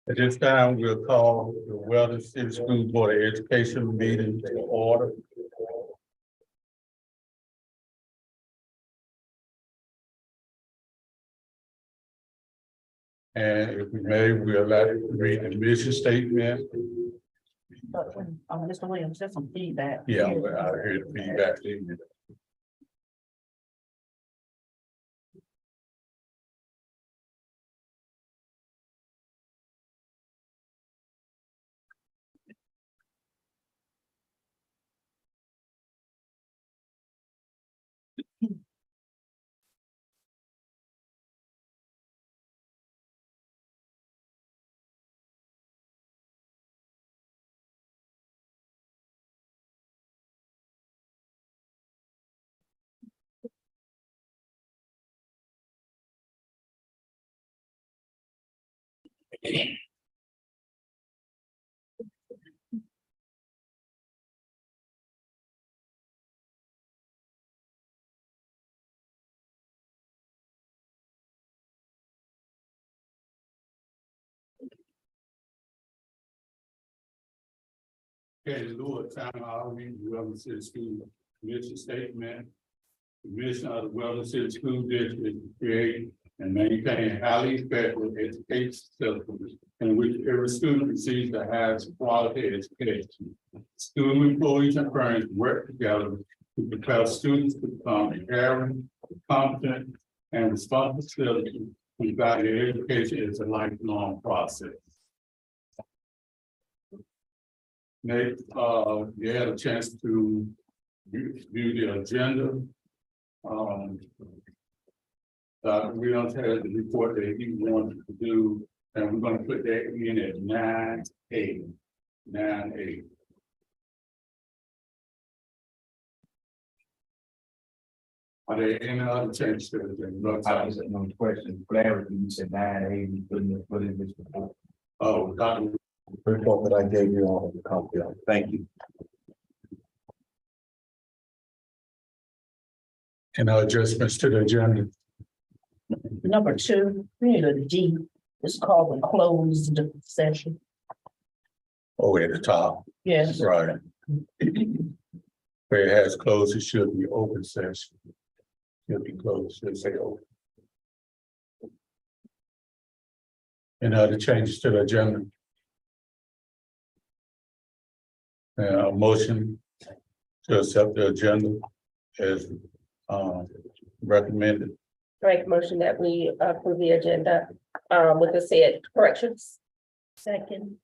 At this time, we'll call the Weldon City School Board of Education meeting to order. And if we may, we'll allow you to read the mission statement. Mr. Williams, there's some feedback. Yeah, I heard the feedback. Okay, in lieu of time, I'll read the Weldon City School mission statement. The mission of the Weldon City School District is to create and maintain highly effective education systems in which every student receives the highest quality education. School employees and parents work together to prepare students to become caring, competent, and responsible citizens whose value education is a lifelong process. Nate, you had a chance to view the agenda. We don't have the report that he wanted to do, and we're going to put that in at 9A. 9A. Are there any other changes to the agenda? I was no question, clarity, you said 980, put in this report. Oh, Dr. Report that I gave you all the copy of. Thank you. Any adjustments to the agenda? Number 2, we need a D. It's called a closed session. Oh, at the top, Yes. right. Where it has closed, it should be open session. Should be closed, should say open. Any other changes to the agenda? Motion to accept the agenda as recommended. Make a motion that we approve the agenda with the said corrections. Second.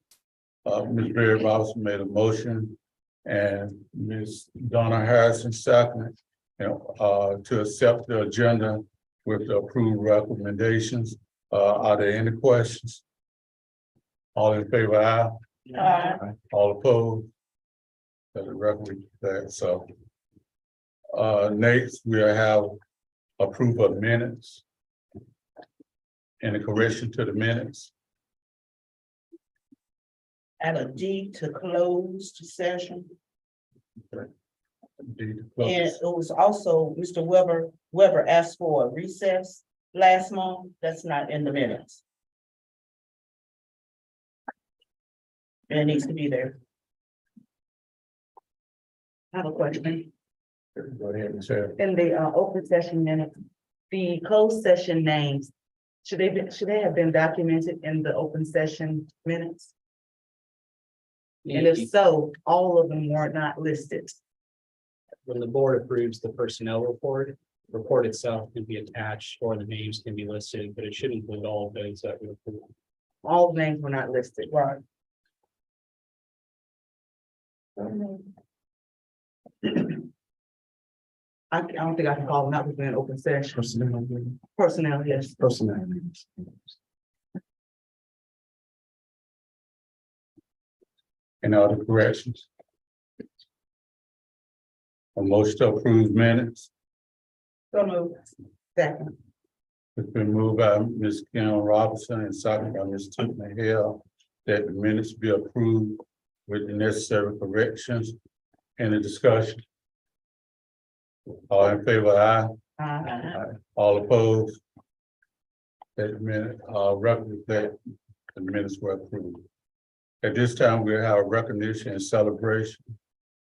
Ms. Mary Robinson made a motion and Ms. Donna Harrison seconded, to accept the agenda with the approved recommendations. Are there any questions? All in favor, aye. All opposed? That the record that so. Next, we'll have approval of minutes. Any correction to the minutes? Add a D to closed session. D to And close. it was also, Mr. Weber asked for a recess last month. That's not in the minutes. And it needs to be there. I have a question. Go ahead and say. In the open session minutes, the closed session names, should they have been documented in the open session minutes? And if so, all of them were not listed. When the board approves the personnel report itself can be attached or the names can be listed, but it should include all of those that we approve. All the names were not listed. Right. I don't think I can call them out within an open session. Personnel, yes. Personnel. Any other corrections? A motion to approve minutes. So moved. Second. It's been moved by Ms. Kim Robinson and seconded by Ms. Tiffany Hill that the minutes be approved with the necessary corrections. Any discussion? All in favor, aye. All opposed? That minute, record that the minutes were approved. At this time, we have recognition and celebration.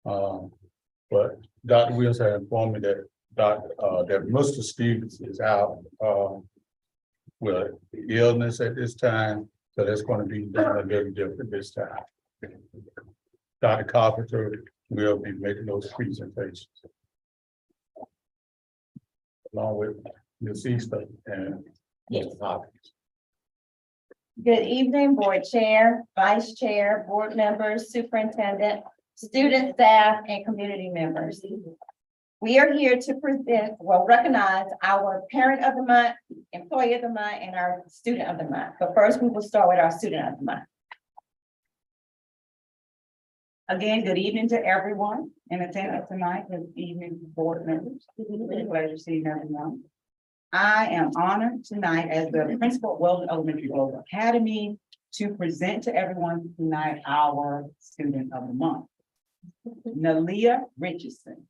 But Dr. Williams had informed me that that Mr. Stevens is out, with illness at this time, so that's gonna be done a little different this time. Dr. Carpenter will be making those presentations. Along with Ms. Easter and Mr. Hopkins. Good evening, board chair, vice chair, board members, superintendent, student, staff, and community members. We are here to recognize our parent of the month, employee of the month, and our student of the month. But first, we will start with our student of the month. Again, good evening to everyone in attendance tonight, good evening, board members. Pleasure seeing everyone. I am honored tonight as the principal of Weldon Elementary Global Academy to present to everyone tonight our student of the month, Nalia Richardson.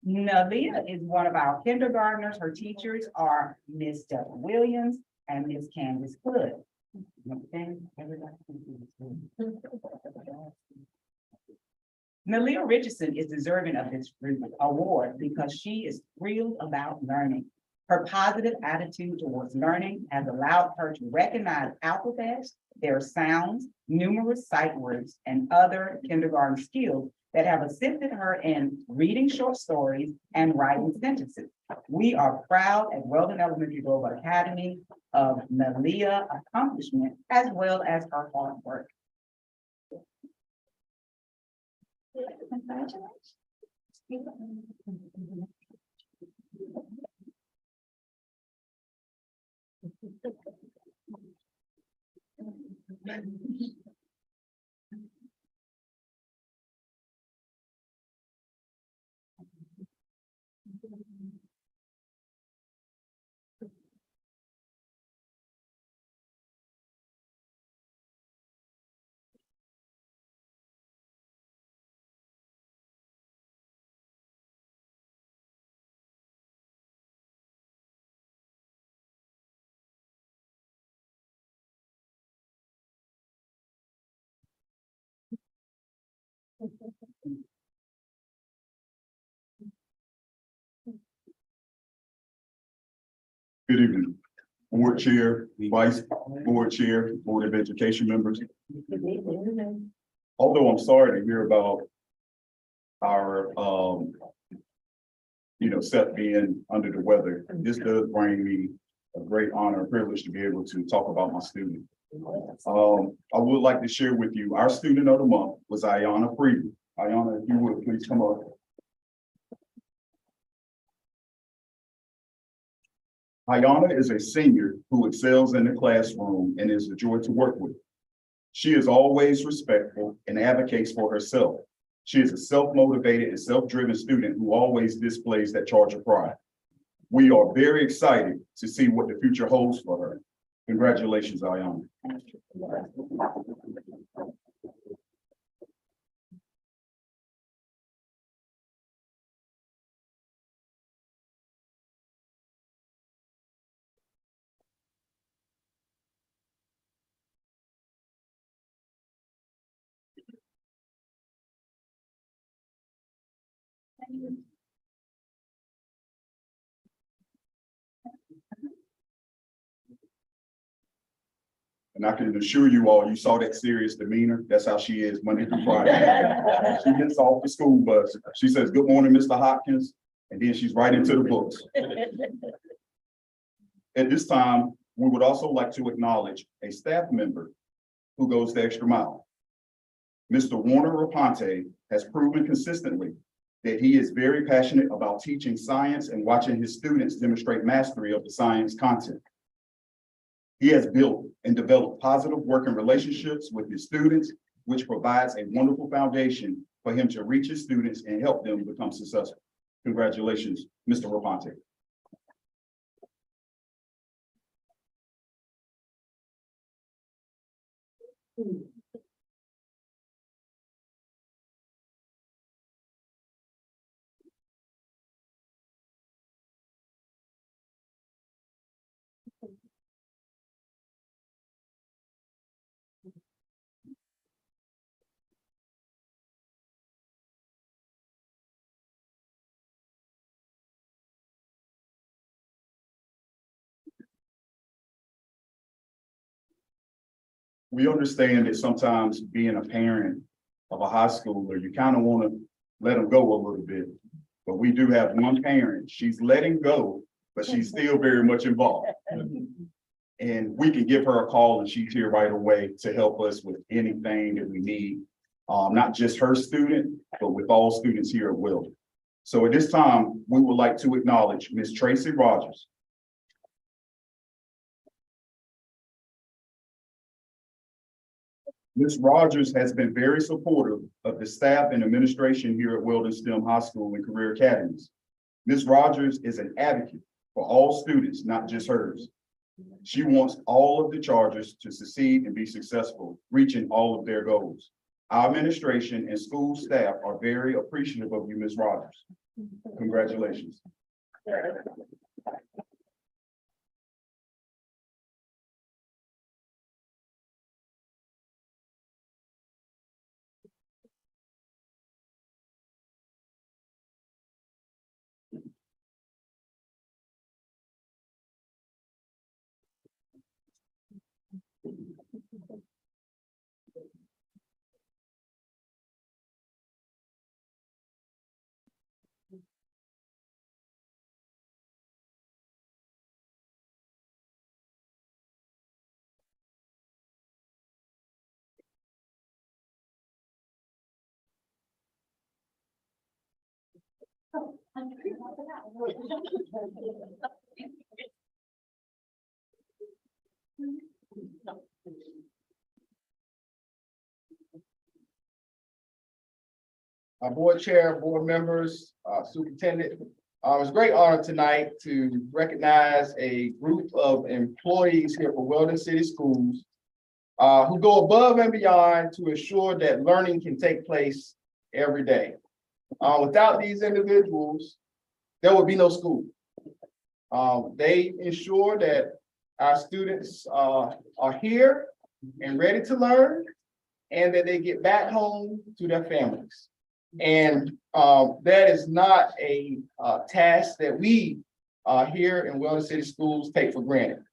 Nalia is one of our kindergartners. Her teachers are Miss Deborah Williams and Miss Candace Hood. Nalia Richardson is deserving of this award because she is thrilled about learning. Her positive attitude towards learning has allowed her to recognize alphabets, their sounds, numerous sight words, and other kindergarten skills that have assisted her in reading short stories and writing sentences. We are proud at Weldon Elementary Global Academy of Nalia's accomplishment as well as her hard work. Good evening, board chair, vice board chair, board of education members. Although I'm sorry to hear about our, Seth being under the weather, this does bring me a great honor and privilege to be able to talk about my student. I would like to share with you, our student of the month was Ayana Freeman. Ayana, if you would, please come up. Ayana is a senior who excels in the classroom and is a joy to work with. She is always respectful and advocates for herself. She is a self-motivated and self-driven student who always displays that charge of pride. We are very excited to see what the future holds for her. Congratulations, Ayana. And I can assure you all, you saw that serious demeanor. That's how she is Monday through Friday. She gets off the school bus. She says, "Good morning, Mr. Hopkins." And then she's right into the books. At this time, we would also like to acknowledge a staff member who goes the extra mile. Mr. Warner Raponte has proven consistently that he is very passionate about teaching science and watching his students demonstrate mastery of the science content. He has built and developed positive working relationships with his students, which provides a wonderful foundation for him to reach his students and help them become successful. Congratulations, Mr. Raponte. We understand that sometimes being a parent of a high schooler, you kind of want to let them go a little bit. But we do have one parent, she's letting go, but she's still very much involved. And we can give her a call and she's here right away to help us with anything that we need. Not just her student, but with all students here at Weldon. So at this time, we would like to acknowledge Ms. Tracy Rogers. Ms. Rogers has been very supportive of the staff and administration here at Weldon STEM High School and Career Academies. Ms. Rogers is an advocate for all students, not just hers. She wants all of the Chargers to succeed and be successful, reaching all of their goals. Our administration and school staff are very appreciative of you, Ms. Rogers. Congratulations. Our board chair, board members, superintendent. It's a great honor tonight to recognize a group of employees here for Weldon City Schools who go above and beyond to ensure that learning can take place every day. Without these individuals, there would be no school. They ensure that our students are here and ready to learn, and that they get back home to their families. And that is not a task that we here in Weldon City Schools take for granted.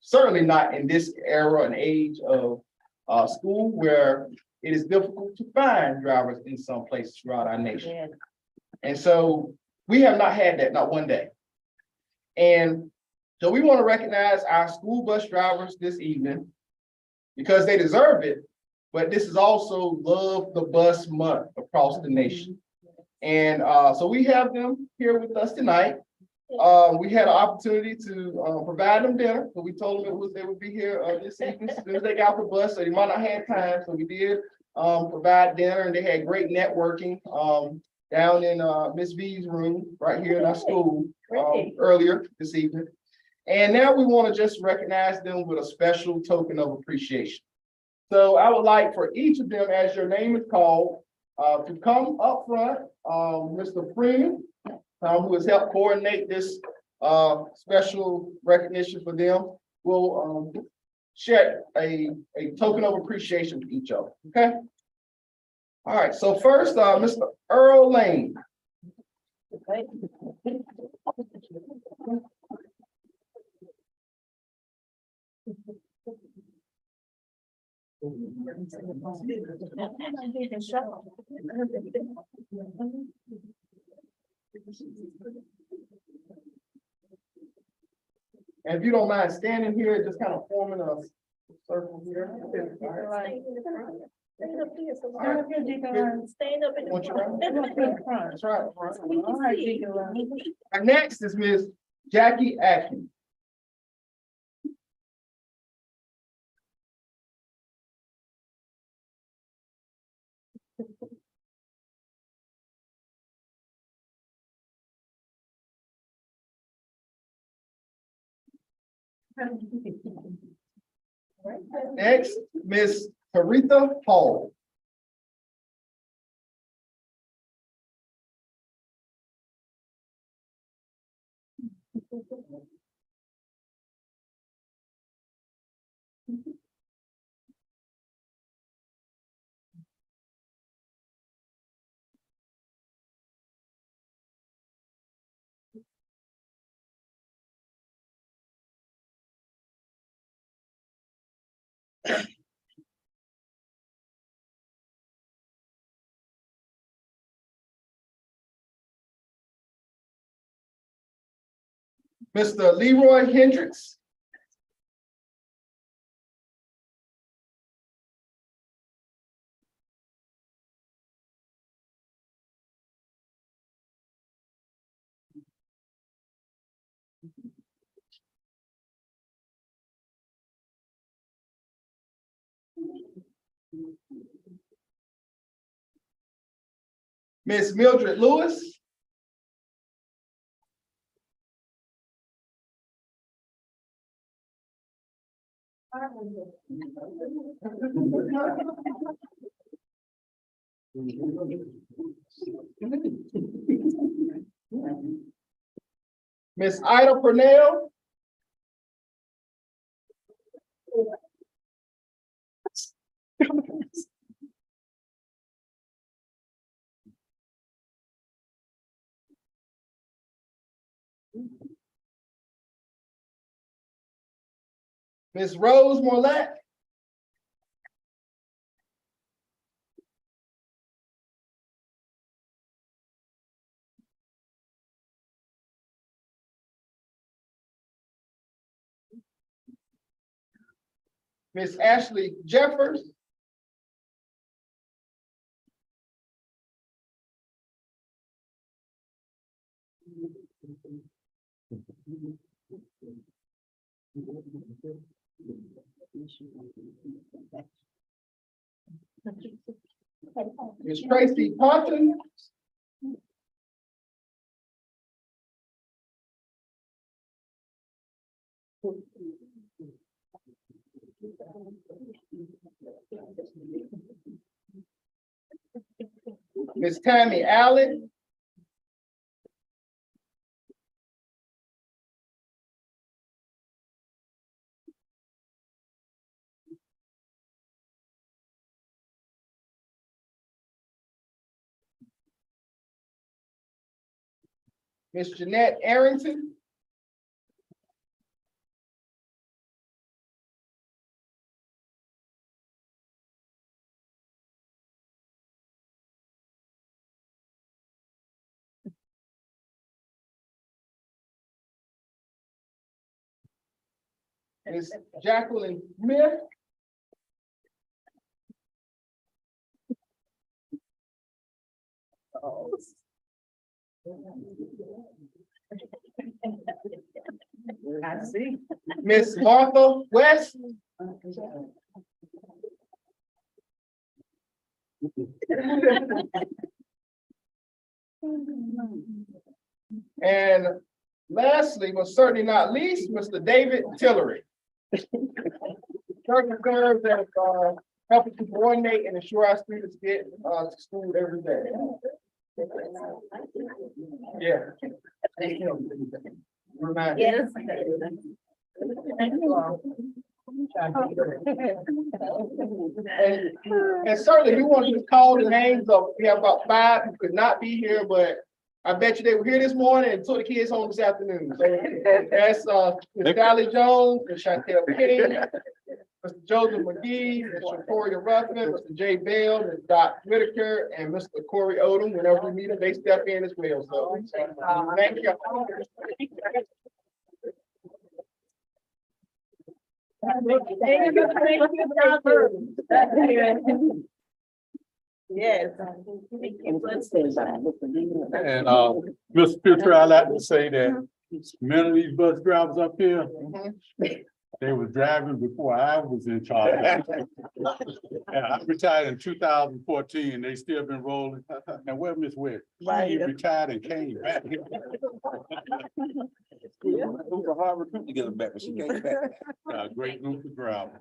Certainly not in this era and age of school, where it is difficult to find drivers in some places throughout our nation. And so we have not had that, not one day. And so we want to recognize our school bus drivers this evening because they deserve it. But this is also Love the Bus Month across the nation. And so we have them here with us tonight. We had an opportunity to provide them dinner. So we told them they would be here this evening as soon as they got off the bus. So they might not have time. So we did provide dinner, and they had great networking down in Miss V's room right here in our school earlier this evening. And now we want to just recognize them with a special token of appreciation. So I would like for each of them, as your name is called, to come up front. Mr. Freeman, who has helped coordinate this special recognition for them, will share a token of appreciation with each other. Okay. All right. So first, Mr. Earl Lane. And if you don't mind standing here, just kind of forming a circle here. Stand up here, so All right. stand up in the Want you front. That's right. We can see. Our next is Ms. Jackie Atkins. Next, Ms. Taritha Hall. Mr. Leroy Hendricks. Miss Mildred Lewis. Miss Ida Purnell. Miss Rose Morlett. Miss Ashley Jeffers. Miss Tracy Parton. Miss Tammy Allen. Miss Jeanette Arrington. Miss Jacqueline Smith. I see. Miss Martha West. And lastly, but certainly not least, Mr. David Tillery. Currently serves as helping to coordinate and ensure our students get to school every day. Yeah. Remind me. Yes. And certainly we want to call the names of, we have about 5 who could not be here, but I bet you they were here this morning and took the kids home this afternoon. So that's Ms. Sally Jones, Ms. Chantel King, Mr. Joseph McGee, Ms. Victoria Ruffin, Mr. Jay Bell, Ms. Dot Whitaker, and Mr. Corey Odom. Whenever we meet them, they step in as well. So thank you. Yes. And Mr. Pitcher, I like to say that many of these bus drivers up here, they were driving before I was in charge. And I retired in 2014, they still been rolling. And where Miss Webb? She retired and came back. It was a hard recruit to get her back, but she came back. Great group of drivers.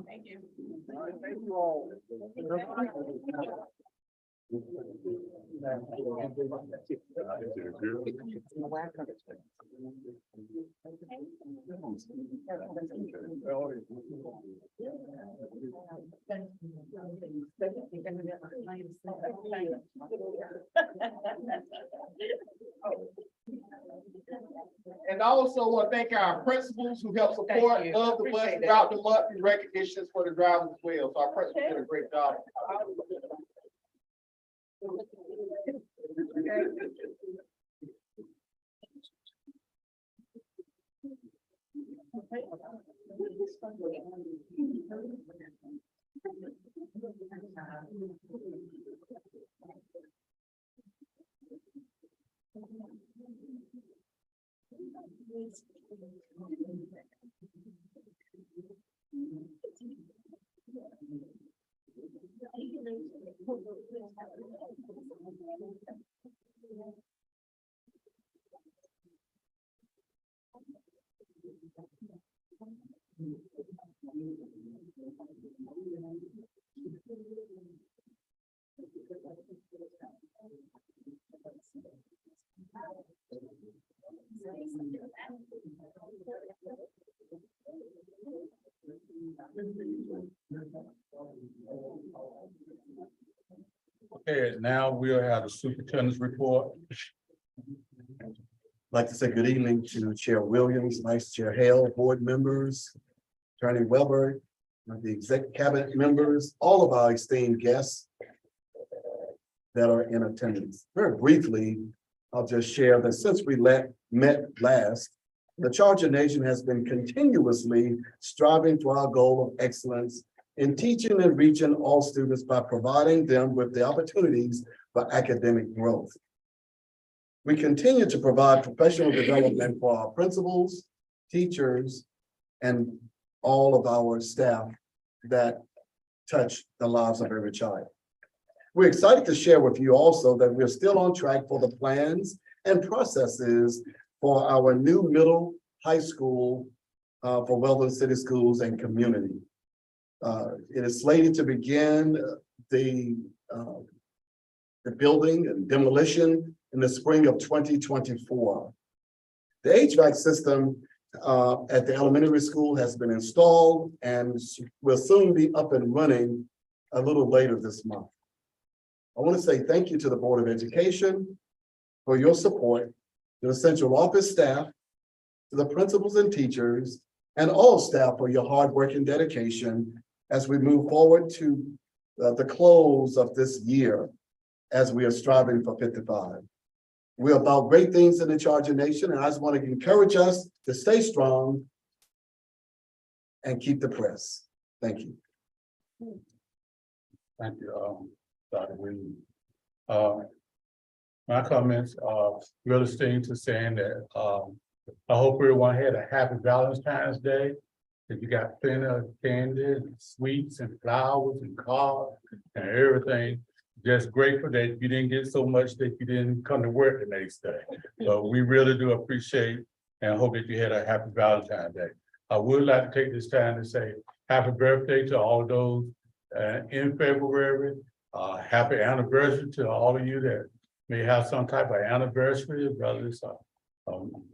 Thank you all. And I also want to thank our principals who help support Thank you. of the bus Appreciate that. throughout the month and recognitions for the drivers as well. So our principals did a great job. Okay, now we'll have the superintendent's report. I'd like to say good evening to Chair Williams, Vice Chair Hale, board members, Attorney Weber, the exec cabinet members, all of our esteemed guests that are in attendance. Very briefly, I'll just share that since we met last, the Charger Nation has been continuously striving for our goal of excellence in teaching and reaching all students by providing them with the opportunities for academic growth. We continue to provide professional development for our principals, teachers, and all of our staff that touch the lives of every child. We're excited to share with you also that we're still on track for the plans and processes for our new middle high school for Weldon City Schools and community. It is slated to begin the building and demolition in the spring of 2024. The HVAC system at the elementary school has been installed and will soon be up and running a little later this month. I want to say thank you to the Board of Education for your support, to the central office staff, to the principals and teachers, and all staff for your hard work and dedication as we move forward to the close of this year as we are striving for 55. We're about great things in the Charger Nation, and I just want to encourage us to stay strong and keep the press. Thank you. Thank you, Dr. Williams. My comments are really sticking to saying that I hope everyone had a happy Valentine's Day. That you got plenty of candy, and sweets, and flowers, and cards, and everything. Just grateful that you didn't get so much that you didn't come to work the next day. So we really do appreciate and hope that you had a happy Valentine's Day. I would like to take this time to say happy birthday to all those in February. Happy anniversary to all of you that may have some type of anniversary, whether it's a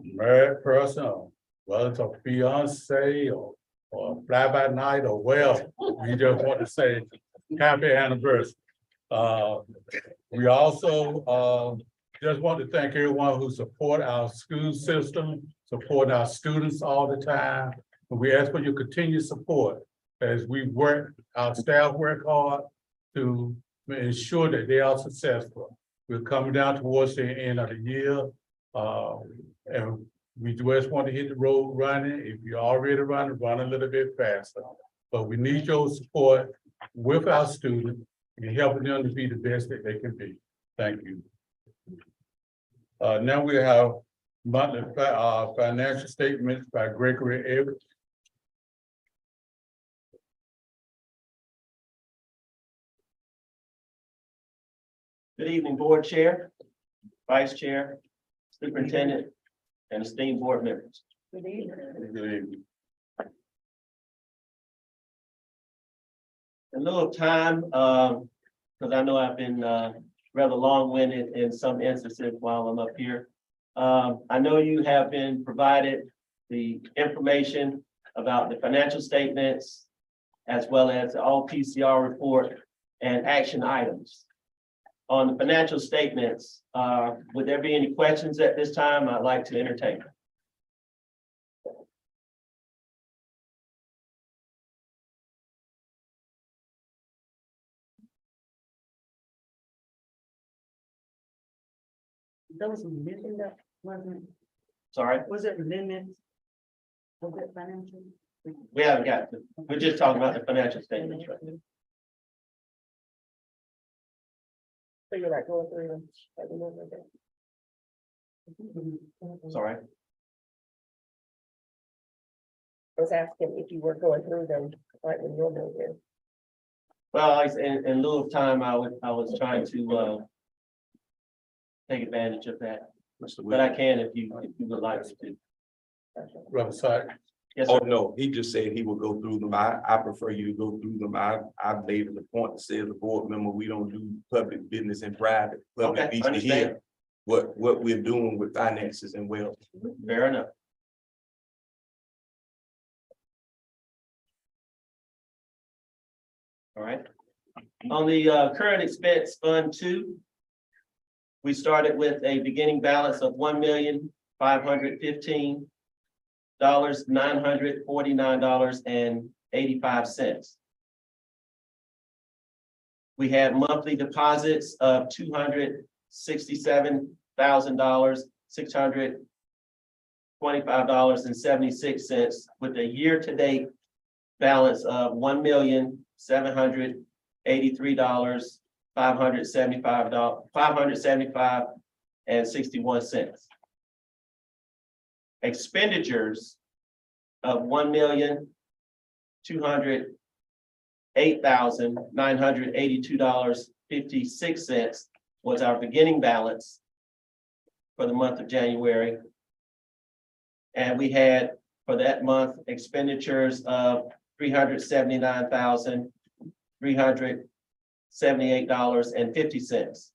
married person, or whether it's a fiance or fly by night or well. We just want to say happy anniversary. We also just want to thank everyone who support our school system, support our students all the time. We ask for your continued support as we work, our staff work hard to ensure that they are successful. We're coming down towards the end of the year. And we just want to hit the road running. If you're already running, run a little bit faster. But we need your support with our students and helping them to be the best that they can be. Thank you. Now we have monthly financial statements by Gregory Evans. Good evening, Board Chair, Vice Chair, Superintendent, and esteemed board members. Good evening. Good evening. In lieu of time, because I know I've been rather long-winded in some instances while I'm up here. I know you have been provided the information about the financial statements as well as the all PCR report and action items. On the financial statements, would there be any questions at this time? I'd like to entertain. There was some amendment that wasn't, Sorry, was it amendments? Was it financial? we haven't got to, we're just talking about the financial statements, right? So you're like going through them. at the moment, okay. Sorry. I was asking if you were going through them, like when you're moving. Well, in lieu of time, I was trying to take advantage of that, but I can if you would like to. Brother Sykes. Yes, Oh, sir. no, he just said he will go through them. I prefer you to go through them. I've made it a point to say as a board member, we don't do public business in private. Public Okay, needs to understand. hear what we're doing with finances and wealth. Fair enough. All right. On the current expense fund 2, we started with a beginning balance of $1,515,949.85. We had monthly deposits of $267,625.76 with a year-to-date balance of $1,783,575.61. Expenditures of $1,208,982.56 was our beginning balance for the month of January. And we had for that month expenditures of $379,378.50.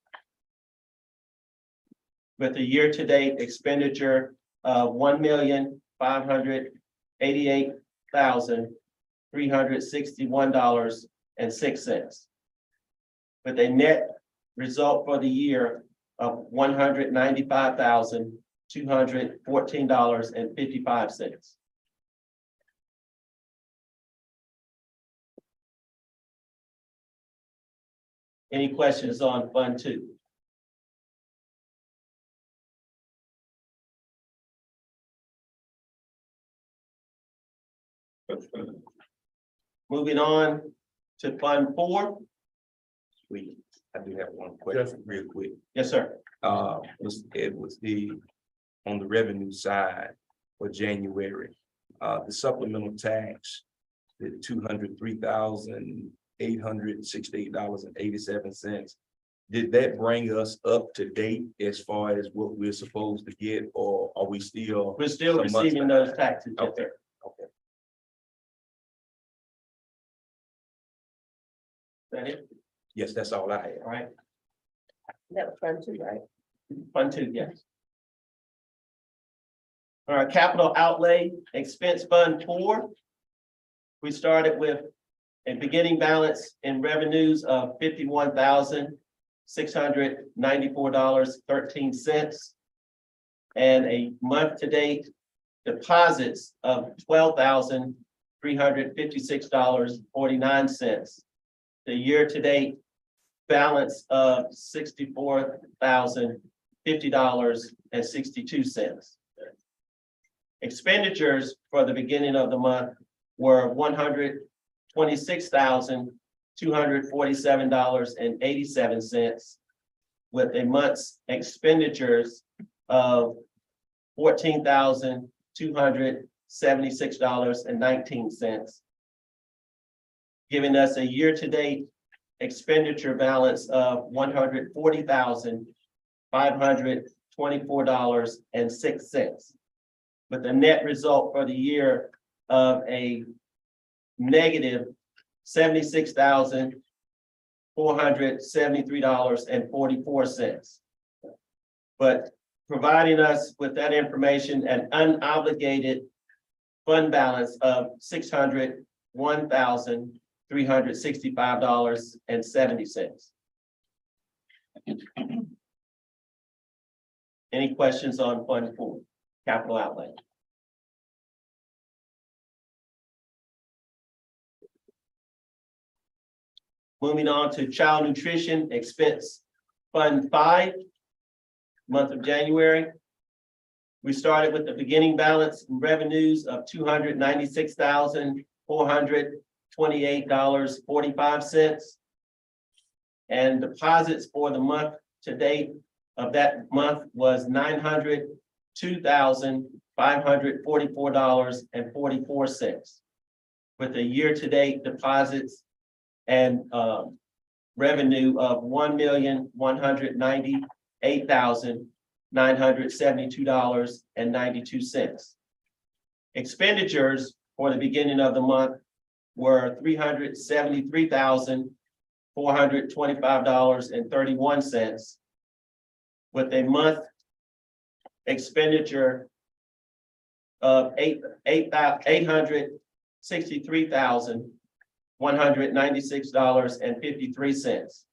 With a year-to-date expenditure of $1,588,361.06. With a net result for the year of $195,214.55. Any questions on Fund 2? Moving on to Fund 4. I do have one question real quick. Yes, sir. Mr. Edwards, on the revenue side for January, the supplemental tax, the $203,868.87. Did that bring us up to date as far as what we're supposed to get, or are we still? We're still some months receiving back? those taxes. Yes, Okay. sir. Okay. Is that it? Yes, that's all I have. All right. That was fun too, right? Fund 2, yes. All right, capital outlay expense fund 4. We started with a beginning balance in revenues of $51,694.13 and a month-to-date deposits of $12,356.49. The year-to-date balance of $64,050.62. Expenditures for the beginning of the month were $126,247.87, with a month's expenditures of $14,276.19, giving us a year-to-date expenditure balance of $140,524.06. With a net result for the year of a negative $76,473.44. But providing us with that information, an unobligated fund balance of $601,365.70. Any questions on Fund 4, capital outlay? Moving on to Child Nutrition Expense Fund 5, month of January. We started with the beginning balance and revenues of $296,428.45. And deposits for the month to date of that month was $902,544.44. With a year-to-date deposits and revenue of $1,198,972.92. Expenditures for the beginning of the month were $373,425.31, with a month expenditure of $863,196.53,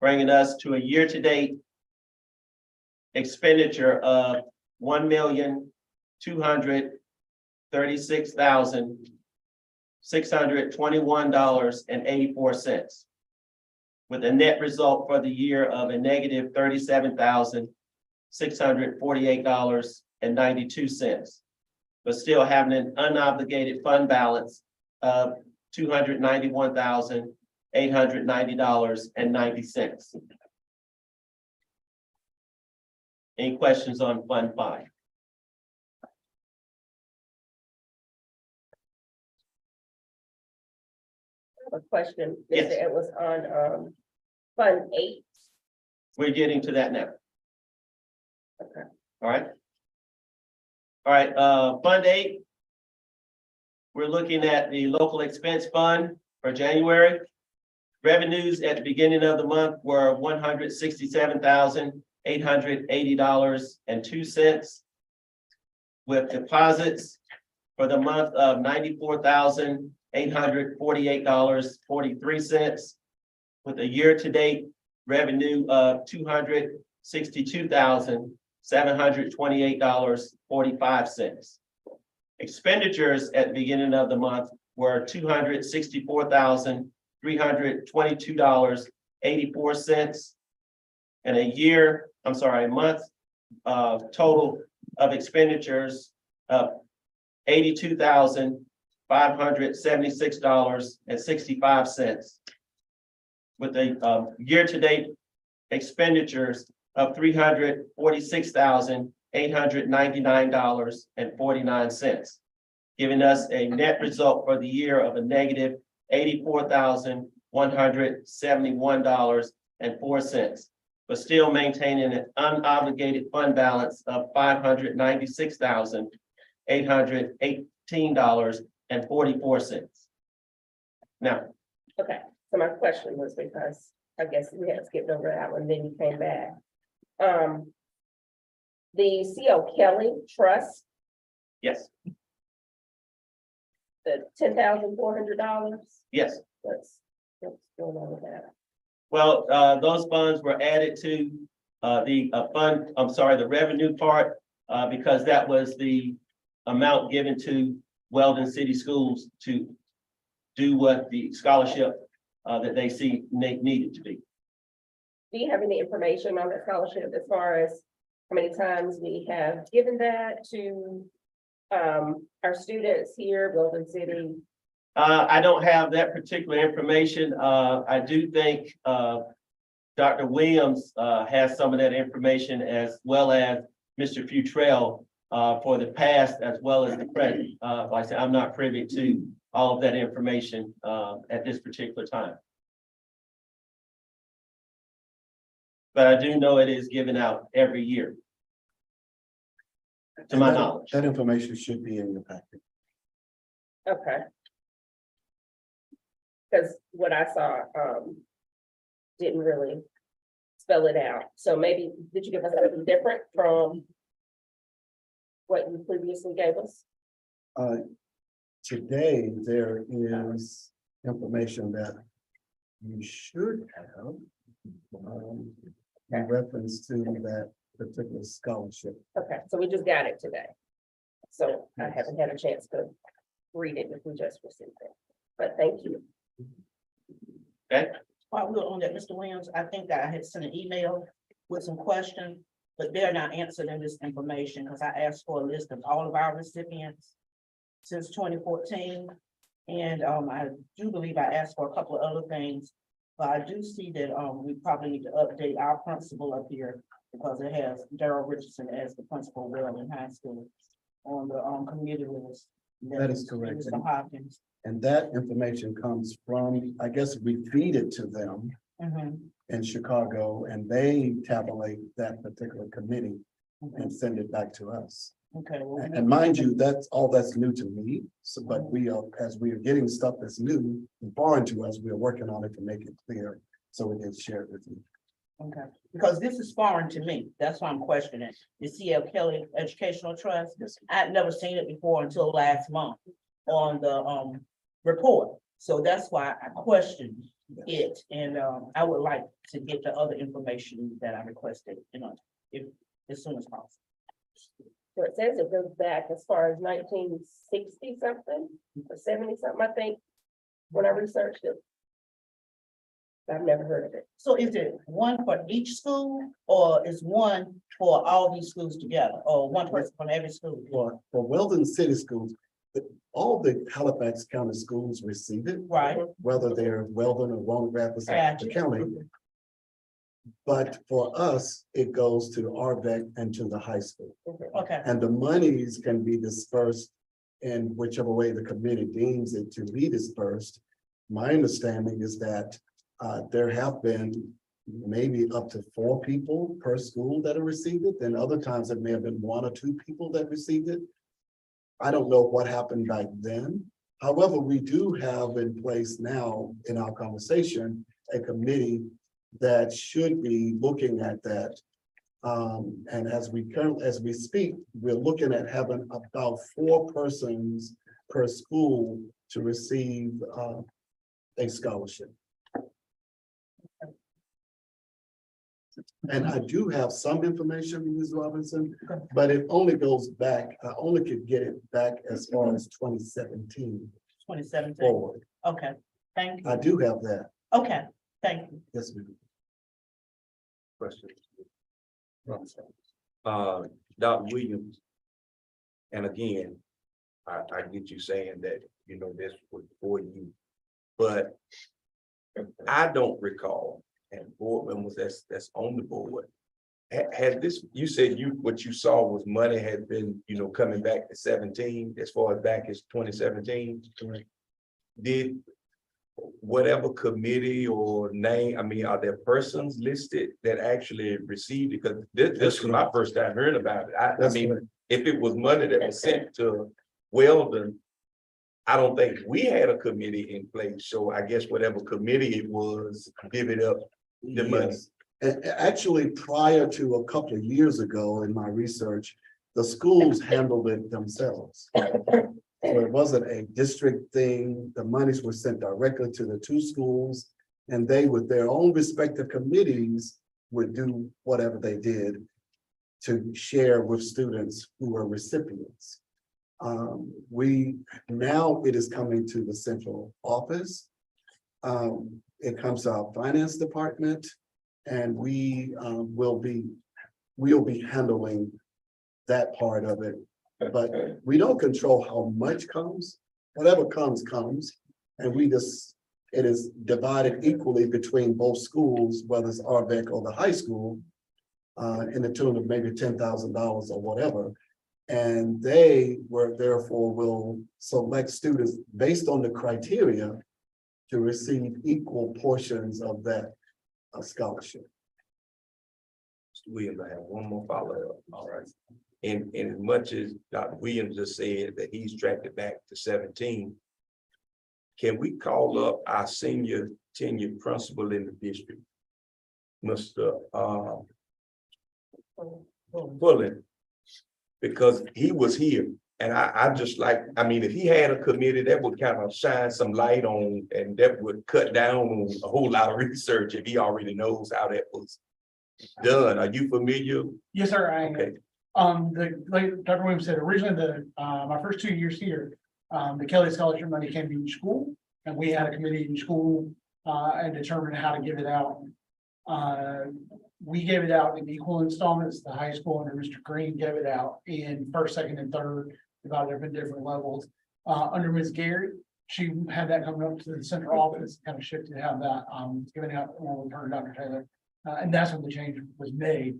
bringing us to a year-to-date expenditure of $1,236,621.84, with a net result for the year of a negative $37,648.92, but still having an unobligated fund balance of $291,890.90. Any questions on Fund 5? A question, Yes. Mr. Edwards, on Fund 8. We're getting to that now. Okay. All right. All right, Fund 8. We're looking at the local expense fund for January. Revenues at the beginning of the month were $167,880.02, with deposits for the month of $94,848.43, with a year-to-date revenue of $262,728.45. Expenditures at the beginning of the month were $264,322.84, and a month total of expenditures of $82,576.65, with a year-to-date expenditures of $346,899.49, giving us a net result for the year of a negative $84,171.04, but still maintaining an unobligated fund balance of $596,818.44. Now, Okay, so my question was, because I guess we had skipped over that one, then you came back. The C.O. Kelly Trust, yes, the $10,400. yes. What's going on with that? Well, those funds were added to the revenue part, because that was the amount given to Weldon City Schools to do what the scholarship that they see needed to be. Do you have any information on that scholarship as far as how many times we have given that to our students here, Weldon City? I don't have that particular information. I do think Dr. Williams has some of that information, as well as Mr. Futrell, for the past as well as the present. Like I said, I'm not privy to all of that information at this particular time. but I do know it is given out every year. To And my that- knowledge. That information should be in your packet. Okay. Cause what I saw, didn't really spell it out. So maybe, did you give us something different from what you previously gave us? Today, there is information that you should have. In reference to that particular scholarship. Okay, so we just got it today. So I haven't had a chance to read it if we just received it, but thank you. Okay, While we're on that, Mr. Williams, I think that I had sent an email with some questions, but they're not answered in this information, because I asked for a list of all of our recipients since 2014. And I do believe I asked for a couple of other things, but I do see that we probably need to update our principal up here, because it has Darrell Richardson as the principal of Wayland High School on the committee list. That is correct. Mr. Hopkins. And that information comes from, I guess we feed it to them Mhm. in Chicago, and they tabulate that particular committee and send it back to us. Okay. well, And mind you, that's all that's new to me. So, but we are, as we are getting stuff that's new and foreign to us, we are working on it to make it clear so we can share it with you. Okay, because this is foreign to me. That's why I'm questioning. The CL Kelly Educational Trust. Yes. I'd never seen it before until last month on the report. So that's why I questioned it. And I would like to get the other information that I requested, if as soon as possible. So it says it goes back as far as 1960 something or 70 something, I think, when I researched it. I've never heard of it. So is it one for each school, or is one for all these schools together, or one person from every school? For Weldon City Schools, all the Halifax County schools receive it, Right, whether they're Weldon or Walnut Rapids, Gotcha. the county. But for us, it goes to RVEC and to the high school. okay, And the monies can be dispersed in whichever way the committee deems it to be dispersed. My understanding is that there have been maybe up to 4 people per school that have received it. Then other times it may have been 1 or 2 people that received it. I don't know what happened back then. However, we do have in place now in our conversation, a committee that should be looking at that. And as we speak, we're looking at having about 4 persons per school to receive a scholarship. And I do have some information, Ms. Robinson, but it only goes back, I only could get it back as far as 2017 2017, forward. okay, thank you, I do have that. okay, thank you. Yes, ma'am. question. Dr. Williams. And again, I get you saying that, this was for you, but I don't recall, and board members that's on the board. Had this, you said what you saw was money had been, coming back to 17, as far as back as 2017. Did whatever committee or name, are there persons listed that actually received it? Because this was my first time hearing about it. I That's mean, correct. if it was money that was sent to Weldon, I don't think we had a committee in place. So I guess whatever committee it was, divvied up the money. Yes. Actually, prior to a couple of years ago in my research, the schools handled it themselves. So it wasn't a district thing. The monies were sent directly to the 2 schools, and they with their own respective committees would do whatever they did to share with students who were recipients. Now it is coming to the central office. It comes to our finance department, and we'll be handling that part of it. But we don't control how much comes. Whatever comes, comes. And it is divided equally between both schools, whether it's RVEC or the high school, in the tune of maybe $10,000 or whatever. And they therefore will select students based on the criteria to receive equal portions of that scholarship. Williams, I have one more follow-up, all right? And as much as Dr. Williams just said that he's tracked it back to 17, can we call up our senior tenured principal in the district? Mr. Bullen, because he was here. And I just like, I mean, if he had a committee, that would kind of shine some light on, and that would cut down on a whole lot of research if he already knows how that was done. Are you familiar? Yes, sir, I am. Okay, Like Dr. Williams said, originally my first 2 years here, the Kelly Scholarship money came to each school. And we had a committee in school, and determined how to give it out. We gave it out in equal installments. The high school under Mr. Green gave it out in first, second, and third, divided up in different levels. Under Ms. Gary, she had that coming up to the central office, kind of shifted how that, given out, with her and Dr. Taylor. And that's when the change was made.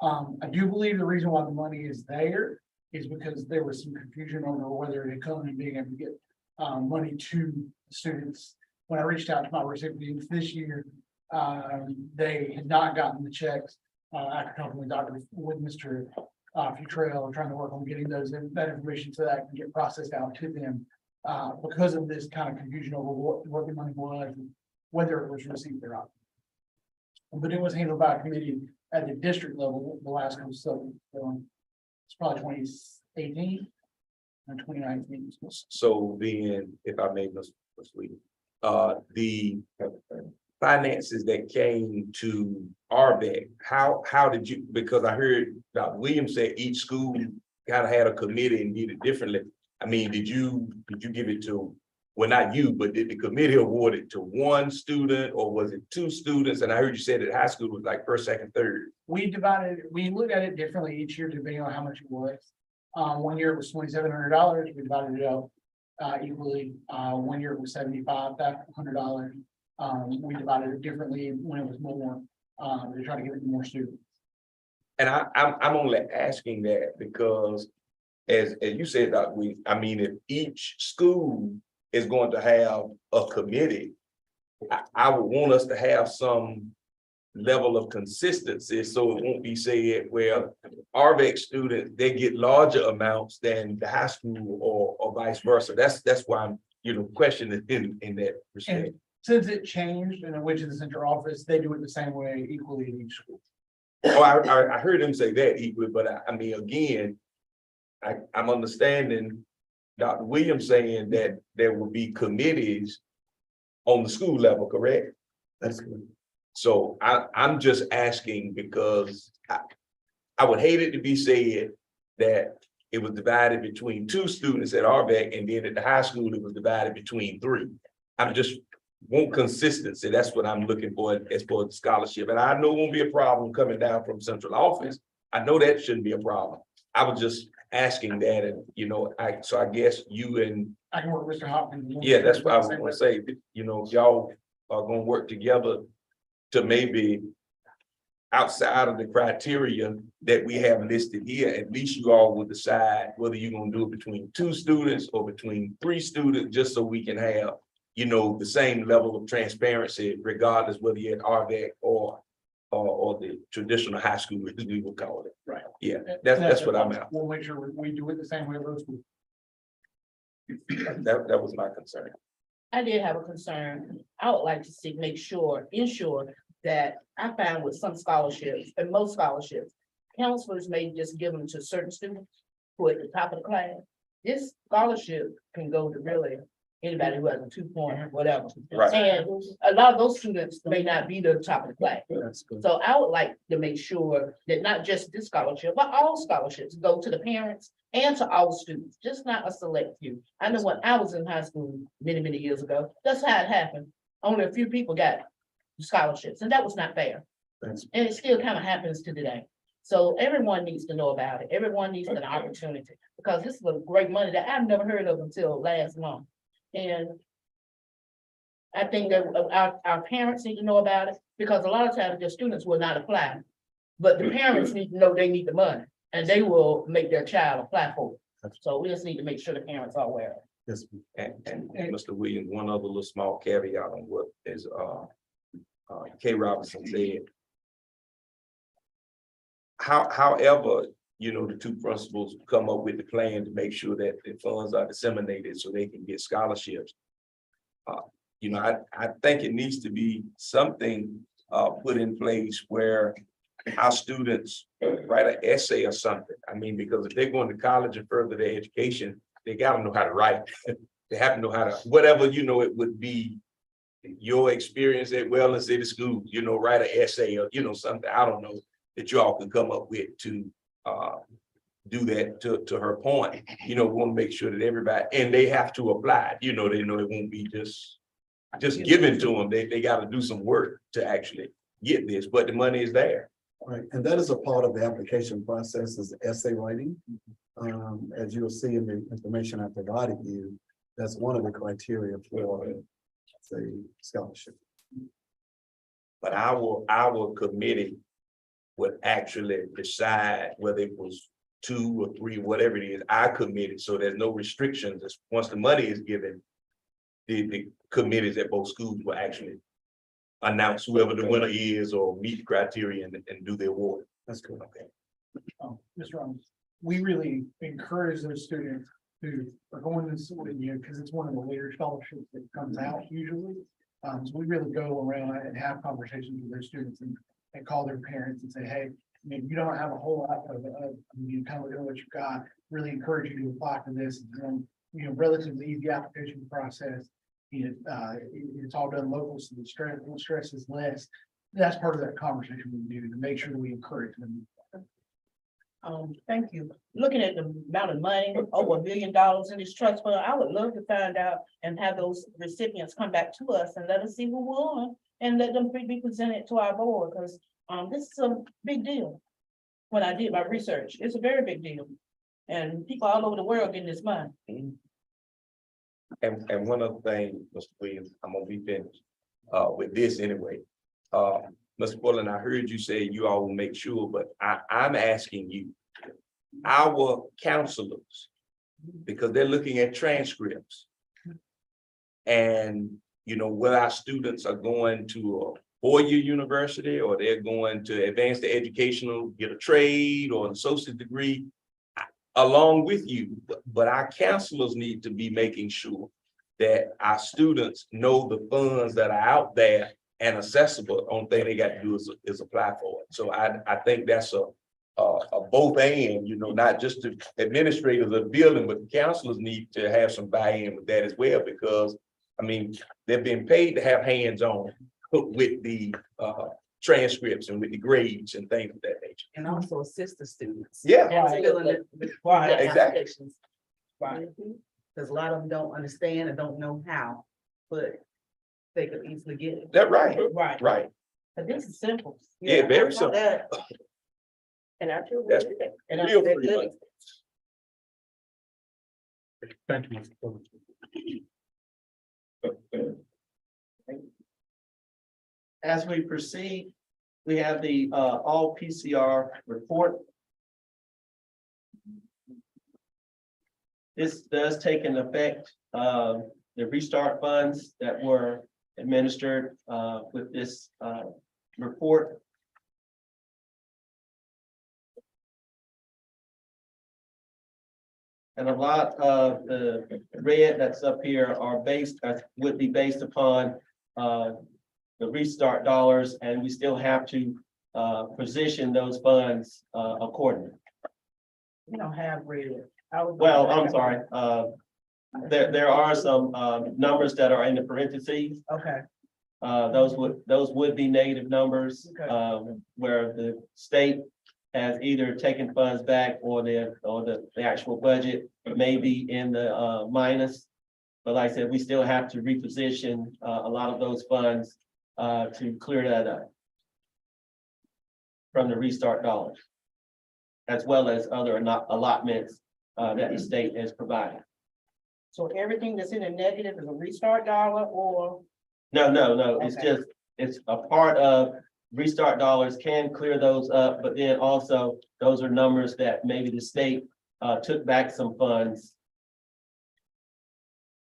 I do believe the reason why the money is there is because there was some confusion over whether it had come and being able to get money to students. When I reached out to my recipients this year, they had not gotten the checks after talking with Mr. Futrell, trying to work on getting that information so that I can get processed out to them. Because of this kind of confusion over what the money was, and whether it was received or not. But it was handled by a committee at the district level, the last one, so it's probably 2018 and 2019. so then, if I may, Mr. Sweet, the finances that came to RVEC, how did you, because I heard Dr. Williams said each school kind of had a committee and did it differently. I mean, did you give it to, well, not you, but did the committee award it to one student or was it two students? And I heard you said that high school was like first, second, third. We looked at it differently each year depending on how much it was. 1 year it was $2,700, we divided it out equally. 1 year it was $7,500. We divided it differently when it was more, to try to give it to more students. And I'm only asking that because as you said, Dr. Williams, I mean, if each school is going to have a committee, I would want us to have some level of consistency, so it won't be said, well, RVEC students, they get larger amounts than the high school or vice versa. That's why I'm, questioning in that respect. And since it changed and it went to the central office, they do it the same way equally in each school. Oh, I heard him say that equally, but I mean, again, I'm understanding Dr. Williams saying that there will be committees on the school level, correct? That's good. So I'm just asking because I would hate it to be said that it was divided between two students at RVEC and then at the high school, it was divided between three. I'm just want consistency. That's what I'm looking for as far as the scholarship. And I know it won't be a problem coming down from central office. I know that shouldn't be a problem. I was just asking that, and so I guess you and I can work with Mr. Hopkins. yeah, that's what I was gonna say. If y'all are gonna work together to maybe outside of the criteria that we have listed here, at least you all will decide whether you're gonna do it between two students or between three students, just so we can have, the same level of transparency, regardless whether you're at RVEC or the traditional high school, as we will call it. Right. Yeah, that's what I'm at. We'll make sure we do it the same way those schools. That was my concern. I did have a concern. I would like to ensure that I found with some scholarships and most scholarships, counselors may just give them to certain students who are at the top of the class. This scholarship can go to really anybody who has a 2 point, whatever. Right. And a lot of those students may not be the top of the class. That's good. So I would like to make sure that not just this scholarship, but all scholarships go to the parents and to all students, just not a select few. I know when I was in high school many years ago, that's how it happened. Only a few people got scholarships, and that was not fair. Thanks. And it still kind of happens to today. So everyone needs to know about it. Everyone needs an opportunity, because this is a great money that I've never heard of until last month. And I think that our parents need to know about it, because a lot of times their students will not apply. But the parents need to know they need the money, and they will make their child apply for it. So we just need to make sure the parents are aware of it. Yes. And Mr. Williams, one other little small caveat on what is K. Robinson said. however, you know, the two principals come up with the plan to make sure that the funds are disseminated so they can get scholarships. You know, I think it needs to be something put in place where our students write an essay or something. I mean, because if they're going to college and further their education, they gotta know how to write. They have to know how to, whatever, you know, it would be your experience at Wellness City Schools, you know, write an essay or, you know, something, I don't know, that you all can come up with to do that to her point. You know, we want to make sure that everybody, and they have to apply, you know, they know it won't be just given to them. They got to do some work to actually get this, but the money is there. Right, and that is a part of the application process is essay writing. As you'll see in the information I provided you, that's one of the criteria for the scholarship. But our committee would actually decide whether it was 2 or 3, whatever it is, our committee, so there's no restrictions. Once the money is given, the committees at both schools will actually announce whoever the winner is or meet the criteria and do the award. That's good. Okay. Mr. Rollins, we really encourage those students who are going to school, you know, because it's one of the later scholarships that comes out usually. So we really go around and have conversations with their students and call their parents and say, hey, I mean, you don't have a whole lot of, you kind of look at what you've got, really encourage you to apply for this. And, you know, relatively easy application process. You know, it's all done local, so the stress is less. That's part of that conversation we do to make sure we encourage them. Thank you. Looking at the amount of money, over $1 million in this trust fund, I would love to find out and have those recipients come back to us and let us see who won and let them be presented to our board, because this is a big deal. When I did my research, it's a very big deal. And people all over the world getting this money. And one other thing, Mr. Williams, I'm gonna be finished with this anyway. Mr. Portland, I heard you say you all will make sure, but I'm asking you, our counselors, because they're looking at transcripts. And, you know, whether our students are going to a four-year university or they're going to advance their educational, get a trade or an associate degree, along with you, but our counselors need to be making sure that our students know the funds that are out there and accessible. Only thing they got to do is apply for it. So I think that's a both and, you know, not just the administrators of the building, but the counselors need to have some buy-in with that as well, because I mean, they're being paid to have hands-on with the transcripts and with the grades and things of that nature. And also assist the students. Yeah. And filling it with Right, exactly. applications. Right. Because a lot of them don't understand and don't know how, but they could easily get it. That's right, Right. right. But this is simple. Yeah, very I know simple. that. And our That's children. And I real said, free good. money. Thank you, Mr. Portland. As we proceed, we have the all PCR report. This does take an effect, the restart funds that were administered with this report. And a lot of the red that's up here are based, would be based upon the restart dollars, and we still have to position those funds accordingly. We don't have red. Well, I'm sorry, there are some numbers that are in the parentheses. Okay, Those would be negative numbers, Okay. where the state has either taken funds back or the actual budget may be in the minus. But like I said, we still have to reposition a lot of those funds to clear that up from the restart dollars, as well as other allotments that the state has provided. so everything that's in the negative is a restart dollar or? No, it's Okay. just, it's a part of restart dollars can clear those up, but then also those are numbers that maybe the state took back some funds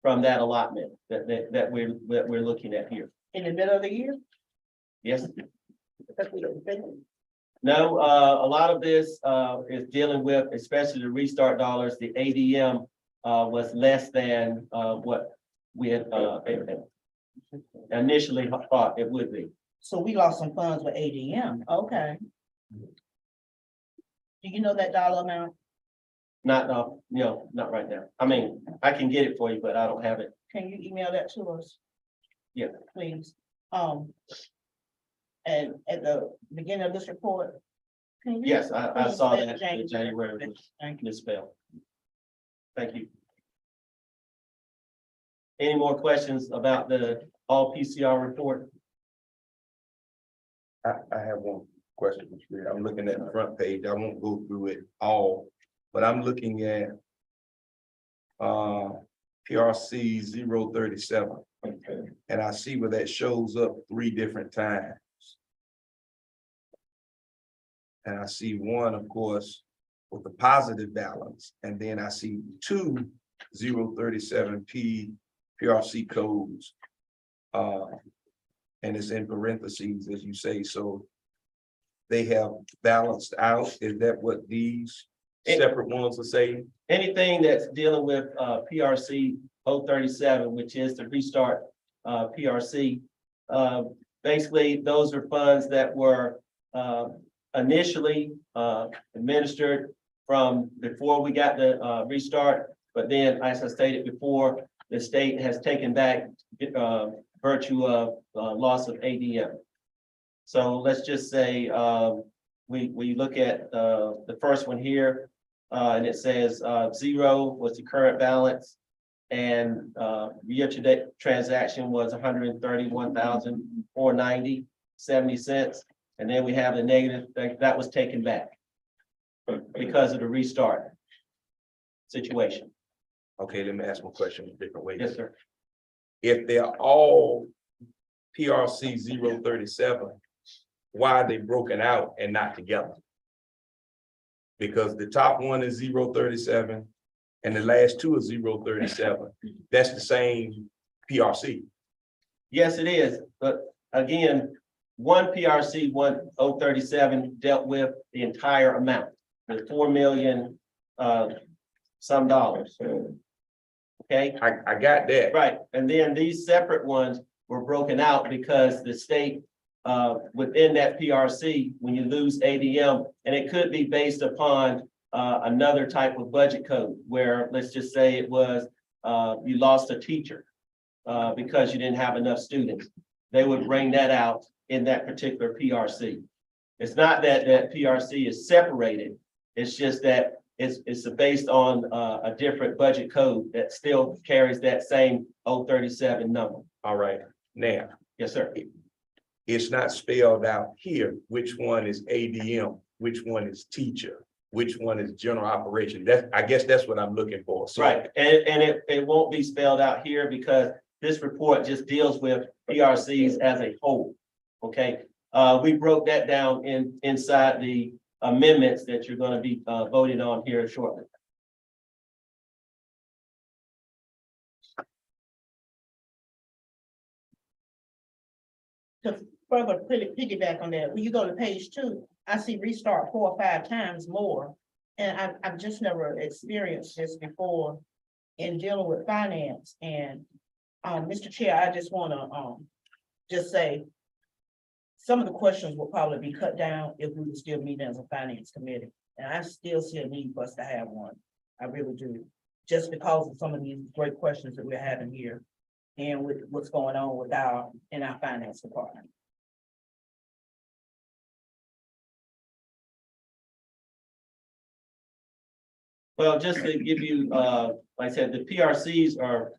from that allotment that we're looking at here. In the middle of the year? Yes, Because we don't think. No, a lot of this, is dealing with, especially the restart dollars, the ADM, was less than, what we had, initially thought it would be. So we lost some funds with ADM, okay. Do you know that dollar amount? Not, not right now. I mean, I can get it for you, but I don't have it. Can you email that to us? Yeah. Please. And at the beginning of this report. can you Yes, I please saw let that in January was Thank you. misspelled. Thank you. Any more questions about the all PCR report? I have one question, Mr. Reed. I'm looking at the front page. I won't go through it all, but I'm looking at PRC 037. Okay. And I see where that shows up 3 different times. And I see one, of course, with a positive balance, and then I see 2 037 PRC codes. And it's in parentheses, as you say, so they have balanced out. Is that what these separate ones are saying? Anything that's dealing with PRC 037, which is the restart PRC. Basically, those are funds that were initially administered from before we got the restart. But then, as I stated before, the state has taken back virtue of loss of ADM. So let's just say we look at the first one here, and it says 0 was the current balance, and year-to-date transaction was 131,490.70 cents, and then we have the negative that was taken back because of the restart situation. Okay, let me ask my question a different way. Yes, sir. If they're all PRC 037, why are they broken out and not together? Because the top one is 037 and the last 2 are 037. That's the same PRC. Yes, it is. But again, one PRC 037 dealt with the entire amount, the 4 million some dollars. Okay, I got that. right. And then these separate ones were broken out because the state within that PRC, when you lose ADM, and it could be based upon another type of budget code where, let's just say it was you lost a teacher because you didn't have enough students. They would bring that out in that particular PRC. It's not that that PRC is separated. It's just that it's based on a different budget code that still carries that same 037 number. All right, now. Yes, sir. It's not spelled out here, which one is ADM, which one is teacher, which one is general operation. I guess that's what I'm looking for. So, Right, and it won't be spelled out here because this report just deals with PRCs as a whole, okay? We broke that down inside the amendments that you're gonna be voting on here shortly. To further piggyback on that, when you go to page 2, I see restart 4 or 5 times more. And I've just never experienced this before in dealing with finance. And Mr. Chair, I just wanna just say some of the questions will probably be cut down if we were still meeting as a finance committee. And I still see a need for us to have one. I really do. Just because of some of these great questions that we're having here and with what's going on with our finance department. Well, just to give you, like I said, the PRCs are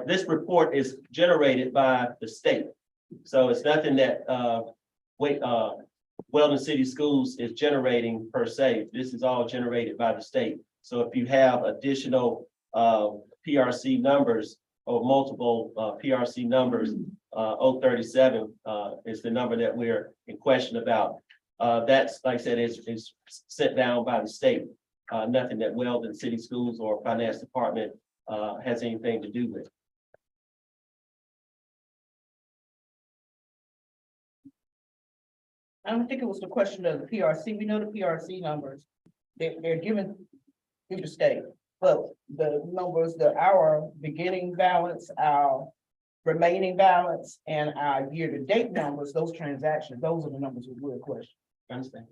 this report is generated by the state. So it's nothing that Weldon City Schools is generating per se. This is all generated by the state. So if you have additional PRC numbers or multiple PRC numbers, 037 is the number that we're in question about. That's, like I said, is sent down by the state. Nothing that Weldon City Schools or Finance Department has anything to do with. I don't think it was the question of the PRC. We know the PRC numbers. They're given through the state. But the numbers, our beginning balance, our remaining balance, and our year-to-date numbers, those transactions, those are the numbers we will question. Understand?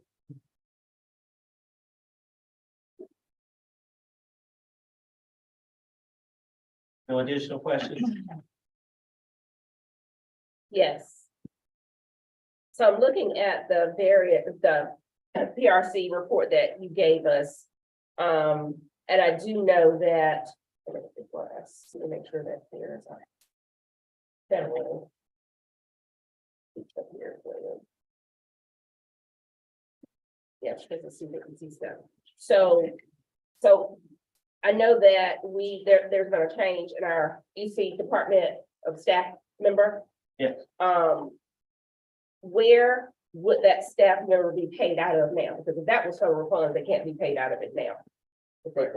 No additional questions? Yes. So I'm looking at the PRC report that you gave us. And I do know that, let me make sure that there's a federal. Yeah, because it's vacancy stuff. So I know that there's been a change in our EC Department of Staff member. Yes. Where would that staff member be paid out of now? Because if that was federal funds, they can't be paid out of it now. Okay,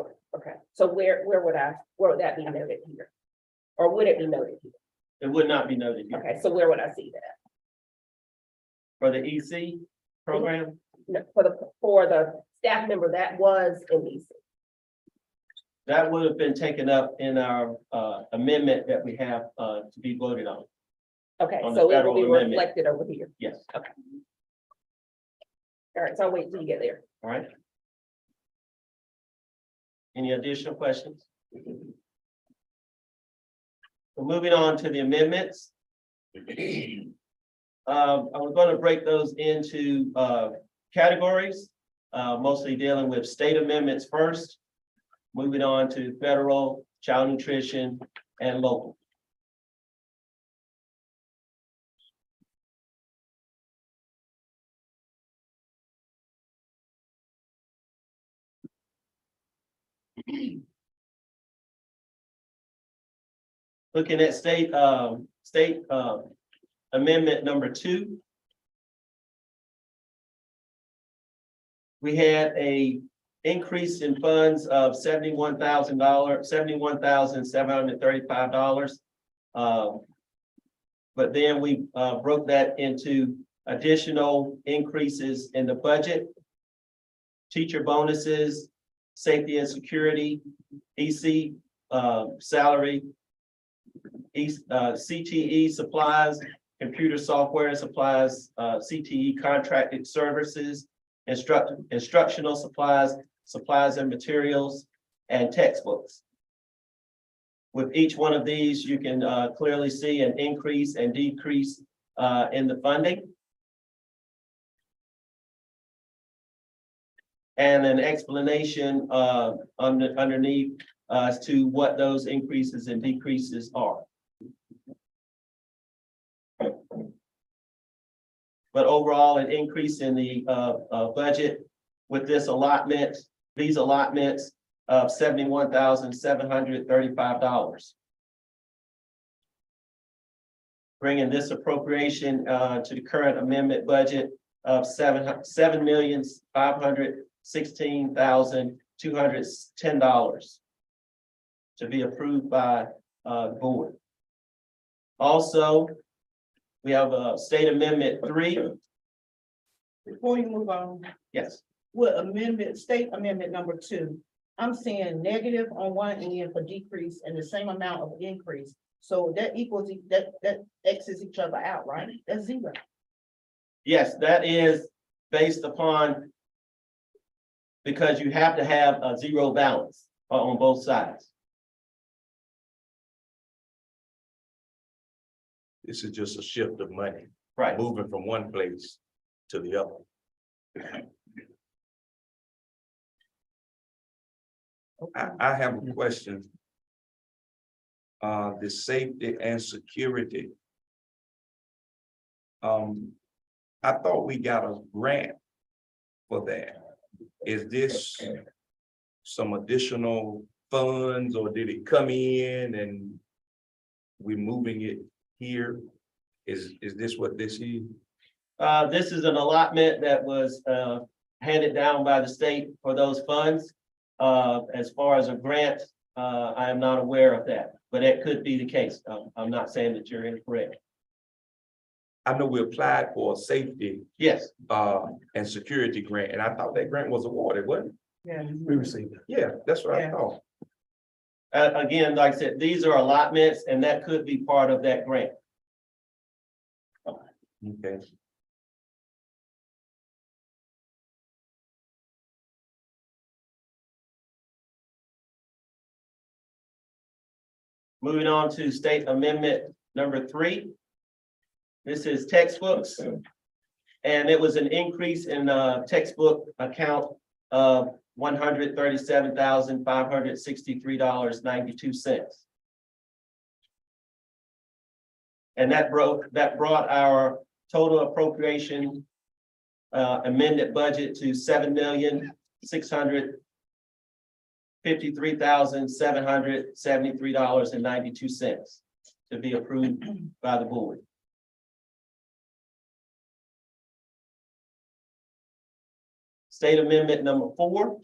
so where would that be noted here? Or would it be noted here? It would not be noted here. Okay, so where would I see that? For the EC program, No, for the staff member that was in EC. that would have been taken up in our amendment that we have to be voted on. Okay, On the so it will federal be amendment. reflected over here. Yes, All right, so I'll wait till you get there. all right. Any additional questions? We're moving on to the amendments. I was going to break those into categories, mostly dealing with state amendments first, moving on to federal, child nutrition, and local. Looking at state amendment number 2. We had a increase in funds of $71,735. But then we broke that into additional increases in the budget. Teacher bonuses, safety and security, EC salary, CTE supplies, computer software and supplies, CTE contracted services, instructional supplies, supplies and materials, and textbooks. With each one of these, you can clearly see an increase and decrease in the funding. And an explanation underneath as to what those increases and decreases are. But overall, an increase in the budget with this allotment, these allotments of $71,735. Bringing this appropriation to the current amendment budget of $7,516,210 to be approved by the board. Also, we have a state amendment 3. Before you move on, Yes, with state amendment number 2, I'm seeing negative on one end for decrease and the same amount of increase. So that equals, that X's each other out, right? That's zero. yes, that is based upon, because you have to have a zero balance on both sides. This is just a shift of money, Right. moving from one place to the other. I have a question. The safety and security. I thought we got a grant for that. Is this some additional funds, or did it come in and we're moving it here? Is this what this is? This is an allotment that was handed down by the state for those funds. As far as a grant, I am not aware of that, but it could be the case. I'm not saying that you're incorrect. I know we applied for a safety Yes, and security grant, and I thought that grant was awarded, wasn't it? Yeah. We received it. Yeah, that's what I Yeah. thought. again, like I said, these are allotments and that could be part of that grant. Okay. Moving on to state amendment number 3. This is textbooks. And it was an increase in textbook account of $137,563.92. And that brought our total appropriation amended budget to $7,653,773.92 to be approved by the board. State amendment number 4.